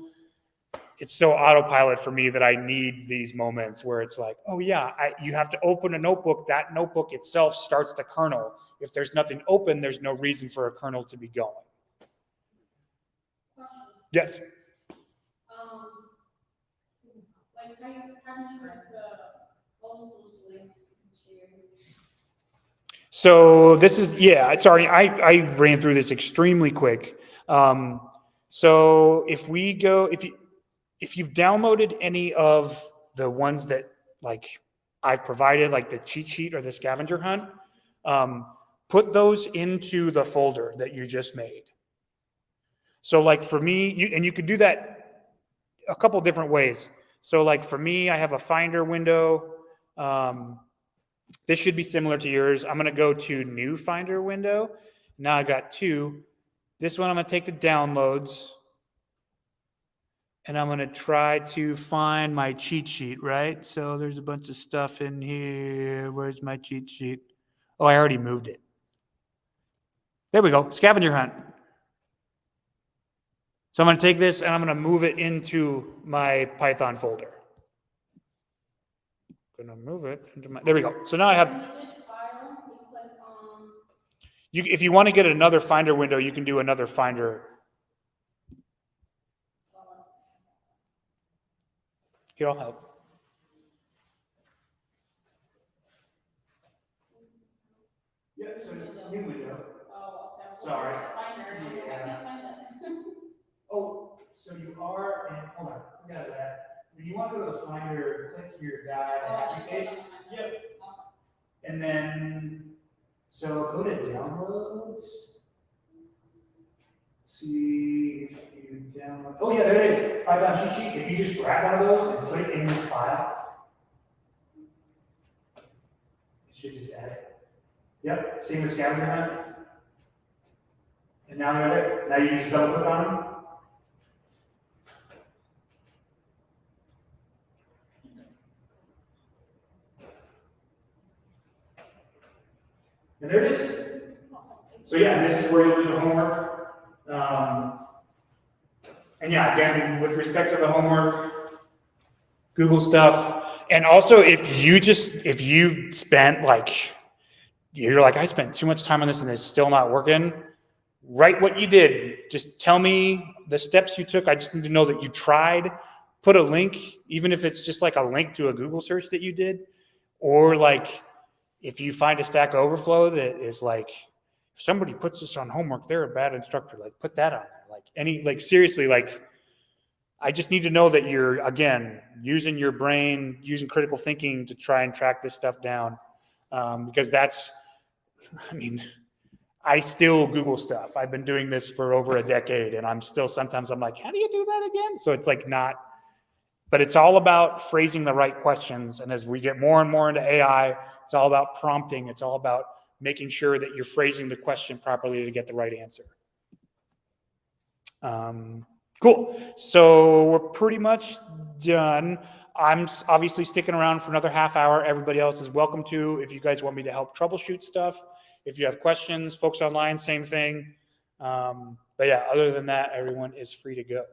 autopilot for me that I need these moments where it's like, oh yeah, you have to open a notebook. That notebook itself starts the kernel. If there's nothing open, there's no reason for a kernel to be going. Yes. Like how do you write all those links into? So this is, yeah, sorry, I ran through this extremely quick. So if we go, if you've downloaded any of the ones that like I've provided, like the cheat sheet or the scavenger hunt, put those into the folder that you just made. So like for me, you could do that a couple different ways. So like for me, I have a Finder window. This should be similar to yours. I'm going to go to new Finder window. Now I got two. This one I'm going to take to downloads. And I'm going to try to find my cheat sheet, right? So there's a bunch of stuff in here. Where's my cheat sheet? Oh, I already moved it. There we go. Scavenger hunt. So I'm going to take this and I'm going to move it into my Python folder. Going to move it into my, there we go. So now I have, When you did file, you click on, if you want to get another Finder window, you can do another Finder. Here, I'll help. Yeah, so new window. oh, okay. Sorry. Finder, I can't find it. Oh, so you are, and hold on, forget that. When you want to go to the Finder, click your guy, Oh, happy just face. click on Finder. Yep. And then, so go to downloads. See if you download. Oh yeah, there it is. Python cheat sheet. If you just grab one of those and put it in this file, it should just add it. Yep, same with scavenger hunt. And now they're there. Now you just double click on them. And there it is. So yeah, this is where you'll do the homework. And yeah, again, with respect to the homework, Google stuff. And also if you spent like, you're like, I spent too much time on this and it's still not working, write what you did. Just tell me the steps you took. I just need to know that you tried. Put a link, even if it's just like a link to a Google search that you did. Or like, if you find a Stack Overflow that is like, if somebody puts this on homework, they're a bad instructor. Like put that on there. Like seriously, like I just need to know that you're, again, using your brain, using critical thinking to try and track this stuff down. Because that's, I mean, I still Google stuff. I've been doing this for over a decade and sometimes I'm like, how do you do that again? So it's like not, but it's all about phrasing the right questions. And as we get more and more into AI, it's all about prompting. It's all about making sure that you're phrasing the question properly to get the right answer. Cool. So we're pretty much done. I'm obviously sticking around for another half hour. Everybody else is welcome to, if you guys want me to help troubleshoot stuff. If you have questions, folks online, same thing. But yeah, other than that, everyone is free to go.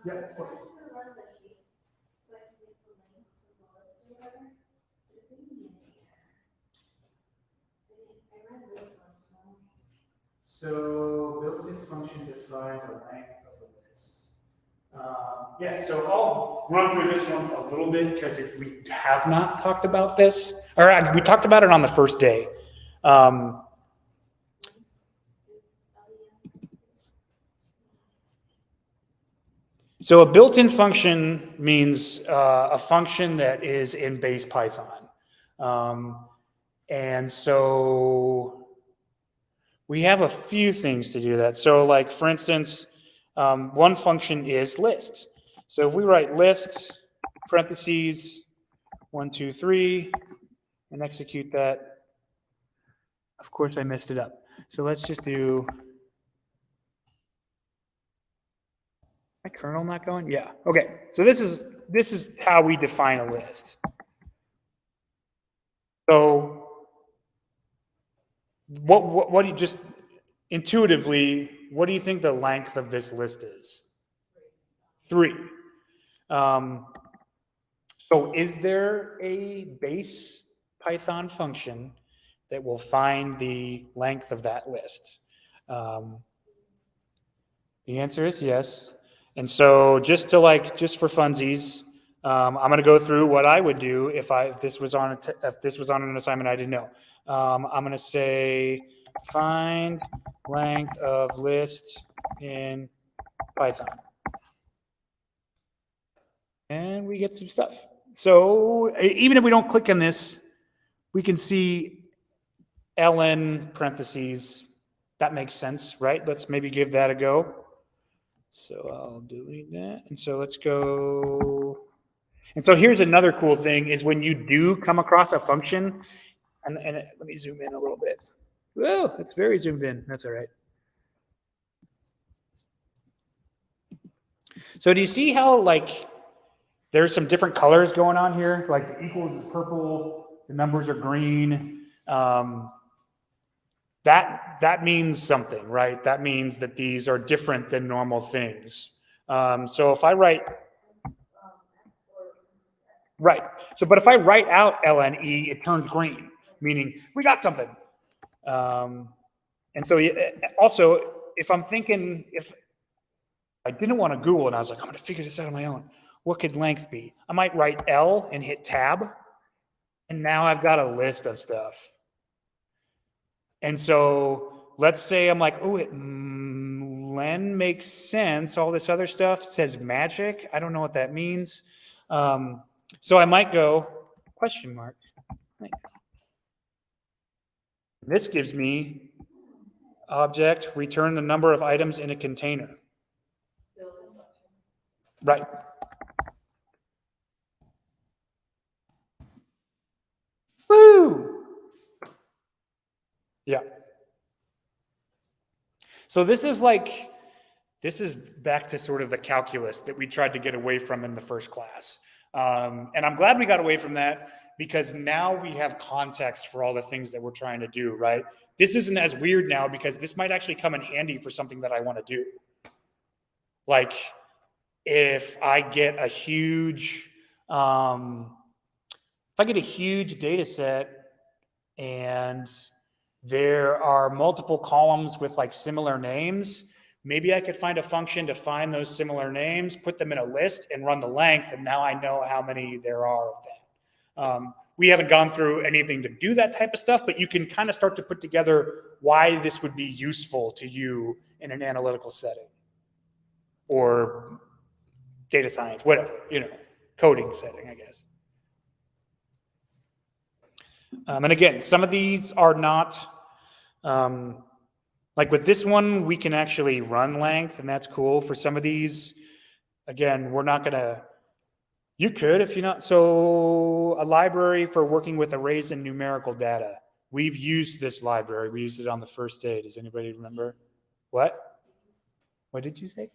Yeah, of course. So built-in function to find the length of the list. Yeah, so I'll run through this one a little bit because we have not talked about this, or we talked about it on the first day. So a built-in function means a function that is in base Python. And so we have a few things to do that. So like, for instance, one function is list. So if we write list, parentheses, 1, 2, 3, and execute that, of course I messed it up. So let's just do, my kernel not going? Yeah, okay. So this is how we define a list. So what do you just intuitively, what do you think the length of this list is? 3. So is there a base Python function that will find the length of that list? The answer is yes. And so just for funsies, I'm going to go through what I would do if this was on an assignment I didn't know. I'm going to say find length of list in Python. And we get some stuff. So even if we don't click on this, we can see ln parentheses That makes sense, right? Let's maybe give that a go. So I'll delete that. And so let's go. And so here's another cool thing is when you do come across a function, and let me zoom in a little bit. Whoa, it's very zoomed in. That's all right. So do you see how like there's some different colors going on here? Like the equals is purple, the numbers are green. That means something, right? That means that these are different than normal things. So if I write, right. So, but if I write out LNE, it turns green, meaning we got something. And so also, if I'm thinking, if I didn't want to Google and I was like, I'm going to figure this out on my own, what could length be? I might write L and hit tab. And now I've got a list of stuff. And so let's say I'm like, oh, len makes sense. All this other stuff says magic. I don't know what that means. So I might go question mark. This gives me object, return the number of items in a container. Right. Woo! Yeah. So this is back to sort of the calculus that we tried to get away from in the first class. And I'm glad we got away from that because now we have context for all the things that we're trying to do, right? This isn't as weird now because this might actually come in handy for something that I want to do. Like if I get a huge, data set and there are multiple columns with like similar names, maybe I could find a function to find those similar names, put them in a list and run the length. And now I know how many there are of that. We haven't gone through anything to do that type of stuff, but you can kind of start to put together why this would be useful to you in an analytical setting or data science, whatever, coding setting, I guess. And again, some of these are not, like with this one, we can actually run length and that's cool. For some of these, again, we're not going to, you could if you're not. So a library for working with arrays and numerical data. We've used this library. We used it on the first day. Does anybody remember? What? What did you say?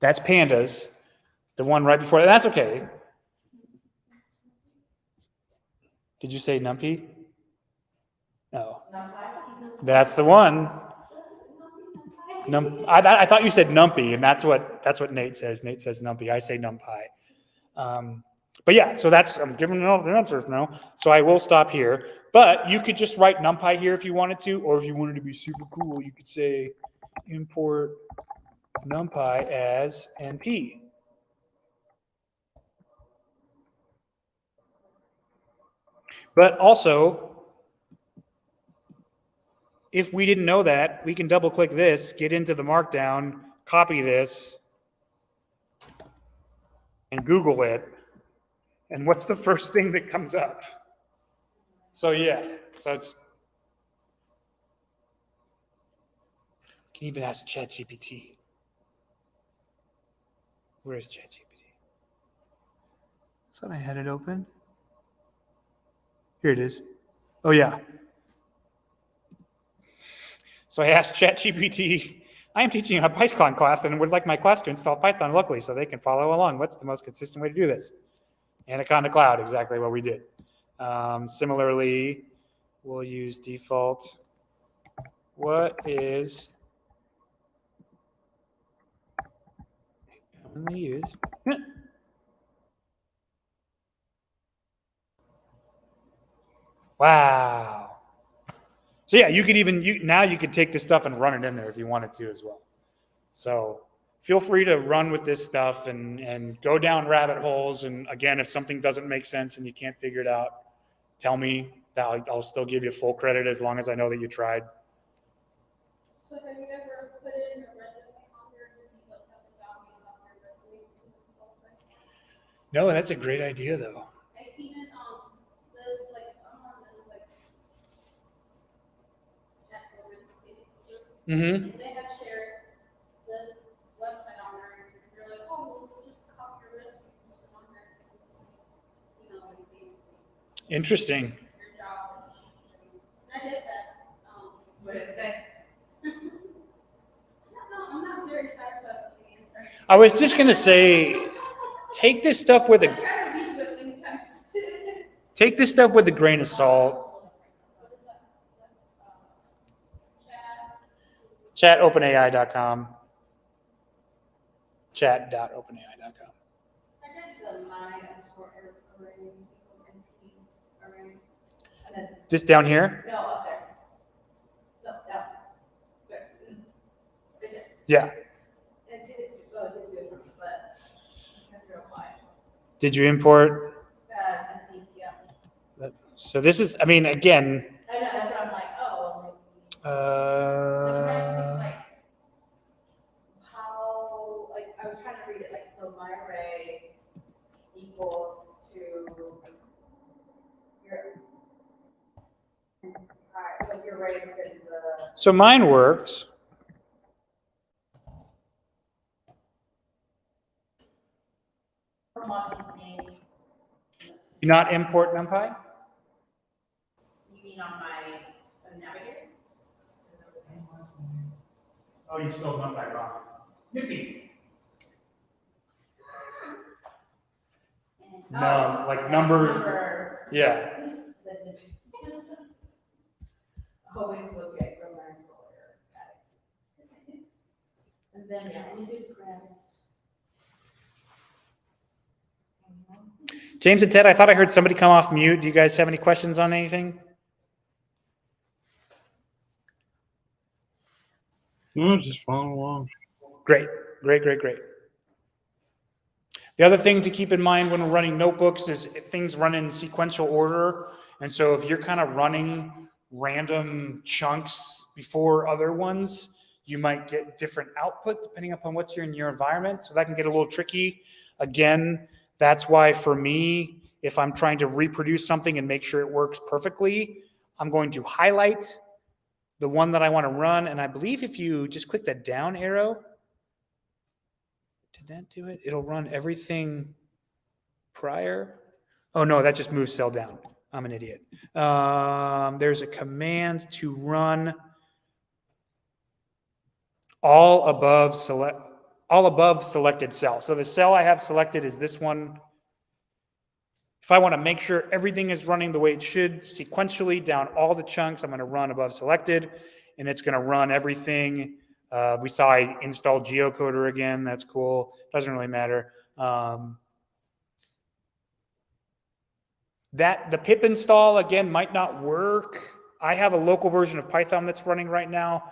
That's pandas. The one right before that. That's okay. Did you say NumPy? No. That's the one. I thought you said NumPy, and that's what Nate says. Nate says NumPy. I say NumPy. But yeah, so I'm giving all the answers now. So I will stop here. But you could just write NumPy here if you wanted to, or if you wanted to be super cool, you could say import NumPy as NP. But also, if we didn't know that, we can double click this, get into the markdown, copy this, and Google it. And what's the first thing that comes up? So yeah, so it's, you can even ask ChatGPT. Where is ChatGPT? I thought I had it open. Here it is. Oh yeah. So I asked ChatGPT, I am teaching a Python class and would like my class to install Python locally so they can follow along. What's the most consistent way to do this? Anaconda Cloud, exactly what we did. Similarly, we'll use default. What is commonly used? Wow. So yeah, you could even, now you could take this stuff and run it in there if you wanted to as well. So feel free to run with this stuff and go down rabbit holes. And again, if something doesn't make sense and you can't figure it out, tell me. That I'll still give you full credit as long as I know that you tried. So have you ever put in a resume on there to see what type of job you saw on your resume? No, that's a great idea though. I seen it on this, like, I'm on this, like, chat program, Facebook Mm-hmm. And they had shared this website on there, and they're like, oh, we'll just copy your resume, post it on there, and it's, like basically Interesting. your job that you should be doing. And I did that. What did it say? I'm not very satisfied with the answer. I was just gonna say, take this stuff with I a tried to read it many times. take this stuff with a grain of salt. What is that? Chat. Chat.openai.com. Chat.openai.com. I tried to do the my underscore array equals NP array. And then, This down here? no, up there. No, down. There. Right there. Yeah. It did do it for me, but I have to apply. Did you import? NP, yeah. So this is, I mean, again, I know, that's what I'm like, oh, well, maybe. I'm trying to think, like, how, like, I was trying to read it, like, so my array equals to your, like, your array in the, so mine works. modules name, You not import NumPy? you mean on my navigator? Oh, you spelled NumPy wrong. Yippee. No, like numbers. Number. Yeah. Always look at grammar and lawyer. Got it. And then, yeah, we do grants. James and Ted, I thought I heard somebody come off mute. Do you guys have any questions on anything? No, just follow along. Great. The other thing to keep in mind when we're running notebooks is things run in sequential order. And so if you're kind of running random chunks before other ones, you might get different output depending upon what's in your environment. So that can get a little tricky. Again, that's why for me, if I'm trying to reproduce something and make sure it works perfectly, I'm going to highlight the one that I want to run. And I believe if you just click that down arrow, did that do it? It'll run everything prior. Oh no, that just moves cell down. I'm an idiot. There's a command to run all above selected cell. So the cell I have selected is this one. If I want to make sure everything is running the way it should, sequentially down all the chunks, I'm going to run above selected, and it's going to run everything. We saw I installed geocoder again. That's cool. Doesn't really matter. The pip install, again, might not work. I have a local version of Python that's running right now.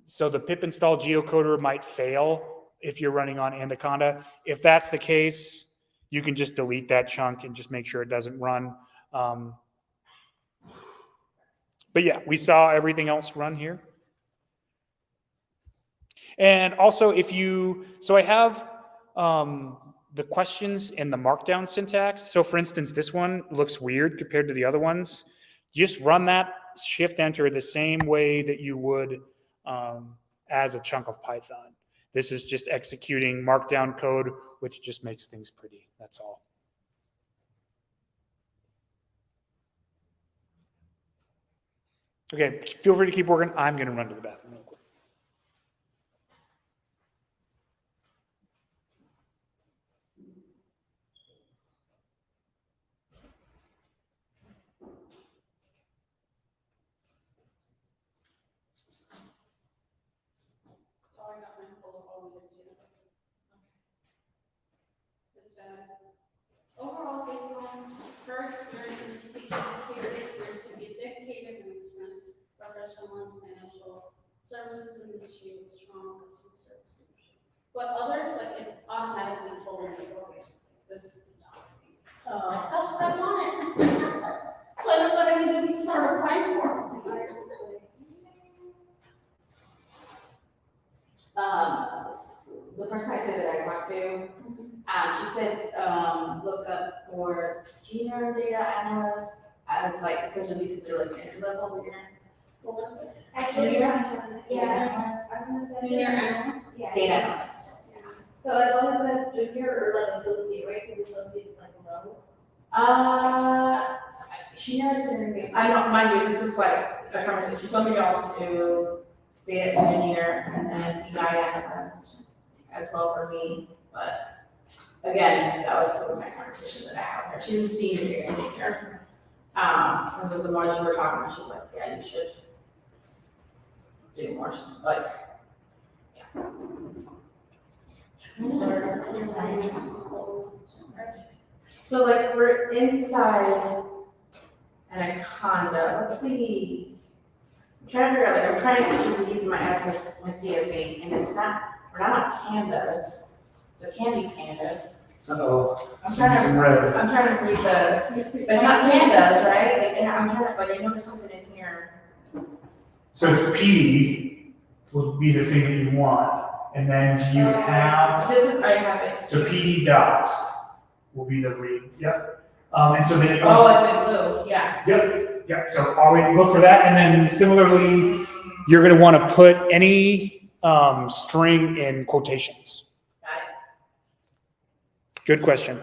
So the pip install geocoder might fail if you're running on Anaconda. If that's the case, you can just delete that chunk and just make sure it doesn't run. But yeah, we saw everything else run here. And also so I have the questions in the markdown syntax. So for instance, this one looks weird compared to the other ones. Just run that shift enter the same way that you would as a chunk of Python. This is just executing markdown code, which just makes things pretty. That's all. Okay, feel free to keep working. I'm going to run to the bathroom real quick. Oh, I got mine full of all the data. It's overall, based on her experience in education, Kate appears to be dedicated and experienced professional and financial services industry with strong customer service leadership. But others, like it automatically told me, okay, this is not me. That's what I wanted. So I know what I need to be start applying for. The person that I talked to, she said, look up for junior data analyst as like, because we consider like entry level, What was it? Actually, Junior? yeah, I was gonna say. Junior analyst? Yeah. Data analyst. So as long as that's junior or like associate, right? Because associate's like low. She never said anything. I know, mind you, this is like a conversation. She told me to also do data engineer and then BI analyst as well for me. But again, that was part of my conversation that I had with her. She's a senior data engineer. And so the more she were talking, she was like, yeah, you should do more, like, yeah. So like we're inside Anaconda. What's the? I'm trying to figure out. Like I'm trying to actually read my my CSV, and it's not. We're not on pandas, so it can't be pandas. Uh-oh. I'm trying to. Some red. I'm trying to read the. It's not pandas, right? Like, and I'm trying to. Like I know there's something in here. So it's PD would be the thing that you want, and then you have, This is. I have it. so PD dot will be the read, yep. And so then you. Oh, like the blue. Yeah. Yep, so already look for that, and then similarly, you're gonna wanna put any string in quotations. Got it. Good question.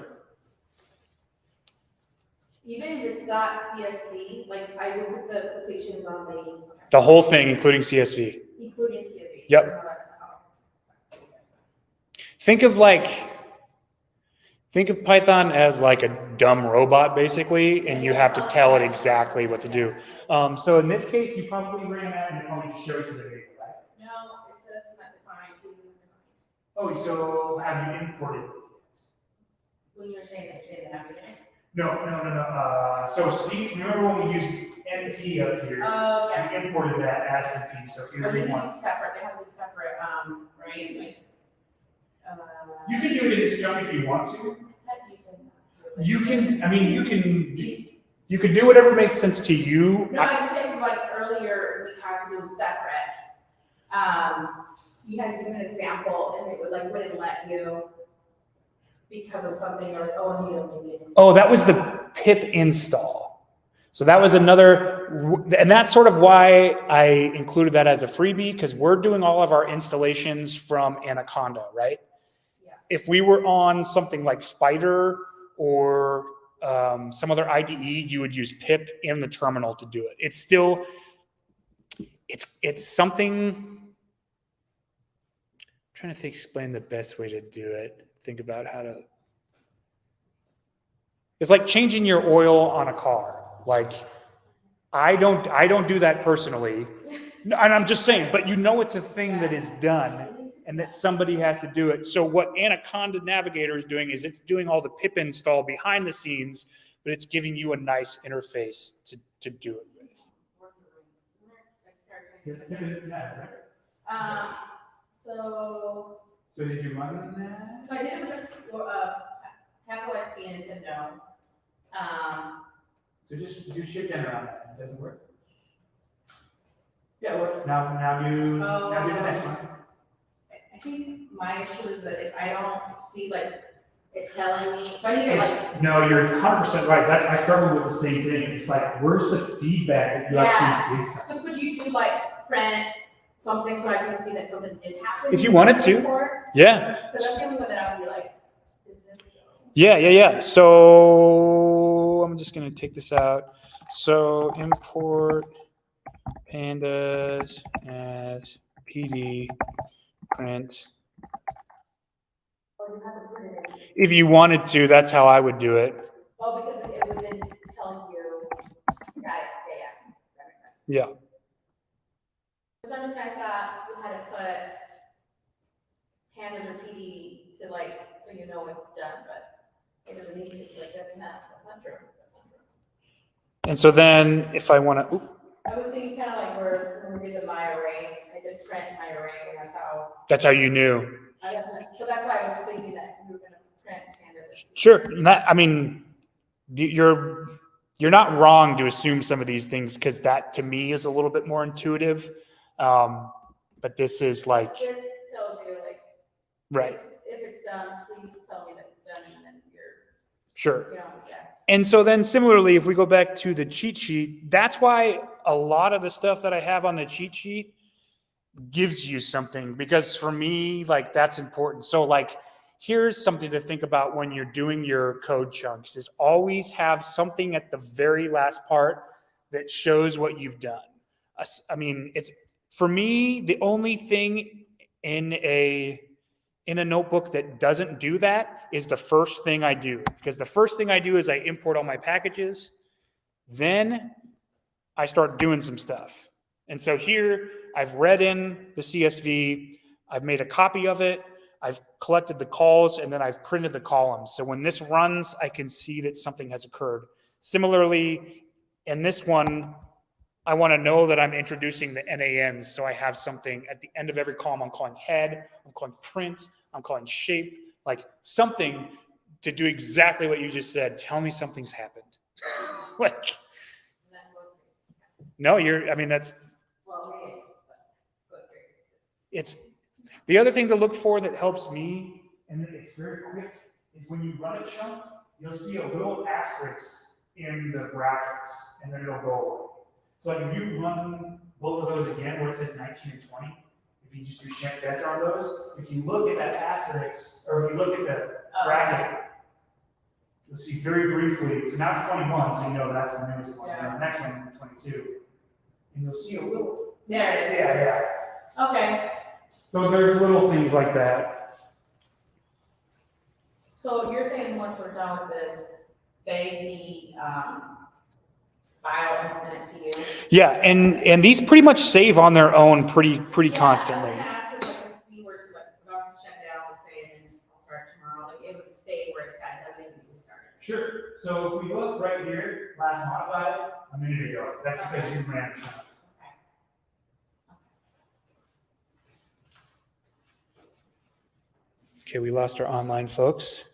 Even if it's not CSV, like I would put the quotations on The whole thing, including CSV. including CSV. Yep. No, that's not. Think of Python as like a dumb robot, basically, and you have to tell it exactly what to do. So in this case, you probably ran that and it probably shows you the data, right? No, it says it's not defined. Please define. Oh, so have you imported it? When you're saying that, you're saying that, okay? No. So see, remember when we used NP up here? Oh, yeah. We imported that as NP, so here But we you need want. to be separate, they have to be separate, right, like, You can do it in this jump if you want to. how do you say that? You can, I mean, you can do whatever makes sense to you. No, I just said, like, earlier, we had to do them separate. You had to give an example, and it would, like, wouldn't let you because of something, you're like, oh, I need to make it. Oh, that was the pip install. So that was another, and that's sort of why I included that as a freebie, because we're doing all of our installations from Anaconda, right? Yeah. If we were on something like Spider or some other IDE, you would use pip in the terminal to do it. It's still, it's something, I'm trying to explain the best way to do it. Think about how to, it's like changing your oil on a car. Like, I don't do that personally. No, and I'm just saying, but you know it's a thing that is done and that somebody has to do it. So what Anaconda Navigator is doing is it's doing all the pip install behind the scenes, but it's giving you a nice interface to do it with. So did you run on that? I did it with capital SP and it said no. So just do shift enter on that. It doesn't work. Yeah, it works. Now do the next one. I think my issue is that if I don't see like it telling me, if I need to like. No, you're 100% right. I struggle with the same thing. It's like, where's the feedback that you actually did something? So could you do like print something so I can see that something did happen? If you wanted to. Yeah. Because that's the only one that I would be like, did this go? Yeah. So I'm just gonna take this out. So import pandas as PD print. If you wanted to, that's how I would do it. Oh, because it would then tell you, got it, Yeah. For some reason I thought you had to put pandas or PD to like, so you know it's done, but it doesn't need to, like, that's not true. And so then if I want to, I was thinking kind of like when we did the my array, I did print my array, and that's how you knew. so that's why I was thinking that we were gonna print pandas. Sure. I mean, you're not wrong to assume some of these things because that to me is a little bit more intuitive. But this is like, This tells you like, right. if it's done, please tell me that it's done, and then you're, Sure. you know, yes. And so then similarly, if we go back to the cheat sheet, that's why a lot of the stuff that I have on the cheat sheet gives you something, because for me, like, that's important. So like, here's something to think about when you're doing your code chunks is always have something at the very last part that shows what you've done. I mean, it's, for me, the only thing in a notebook that doesn't do that is the first thing I do. Because the first thing I do is I import all my packages. Then I start doing some stuff. And so here I've read in the CSV, I've made a copy of it, I've collected the calls, and then I've printed the columns. So when this runs, I can see that something has occurred. Similarly, in this one, I want to know that I'm introducing the NANs. So I have something at the end of every column. I'm calling head, I'm calling print, I'm calling shape, like something to do exactly what you just said. Tell me something's happened. Like, no, I mean, that's, it's, the other thing to look for that helps me, and it's very quick, is when you run a chunk, you'll see a little asterisk in the brackets, and then it'll go away. So like if you run both of those again, where it says 19 and 20, if you just do shift enter on those, if you look at that asterisk, or if you look at the bracket, you'll see very briefly, so now it's 21, so you know that's the newest one, and the next one, 22. And you'll see a little. There it is. Yeah. Okay, So there's little things like that. So you're saying once we're done with this, save the, file and send it to you? Yeah, and these pretty much save on their own pretty constantly. I was gonna ask, is, like, if we were to, like, if I was to shut down, let's say, and then I'll start tomorrow, like, it would stay where it's at, doesn't even restart it. Sure. So if we look right here, last modified a minute ago, that's because you ran a chunk. Okay, we lost our online folks.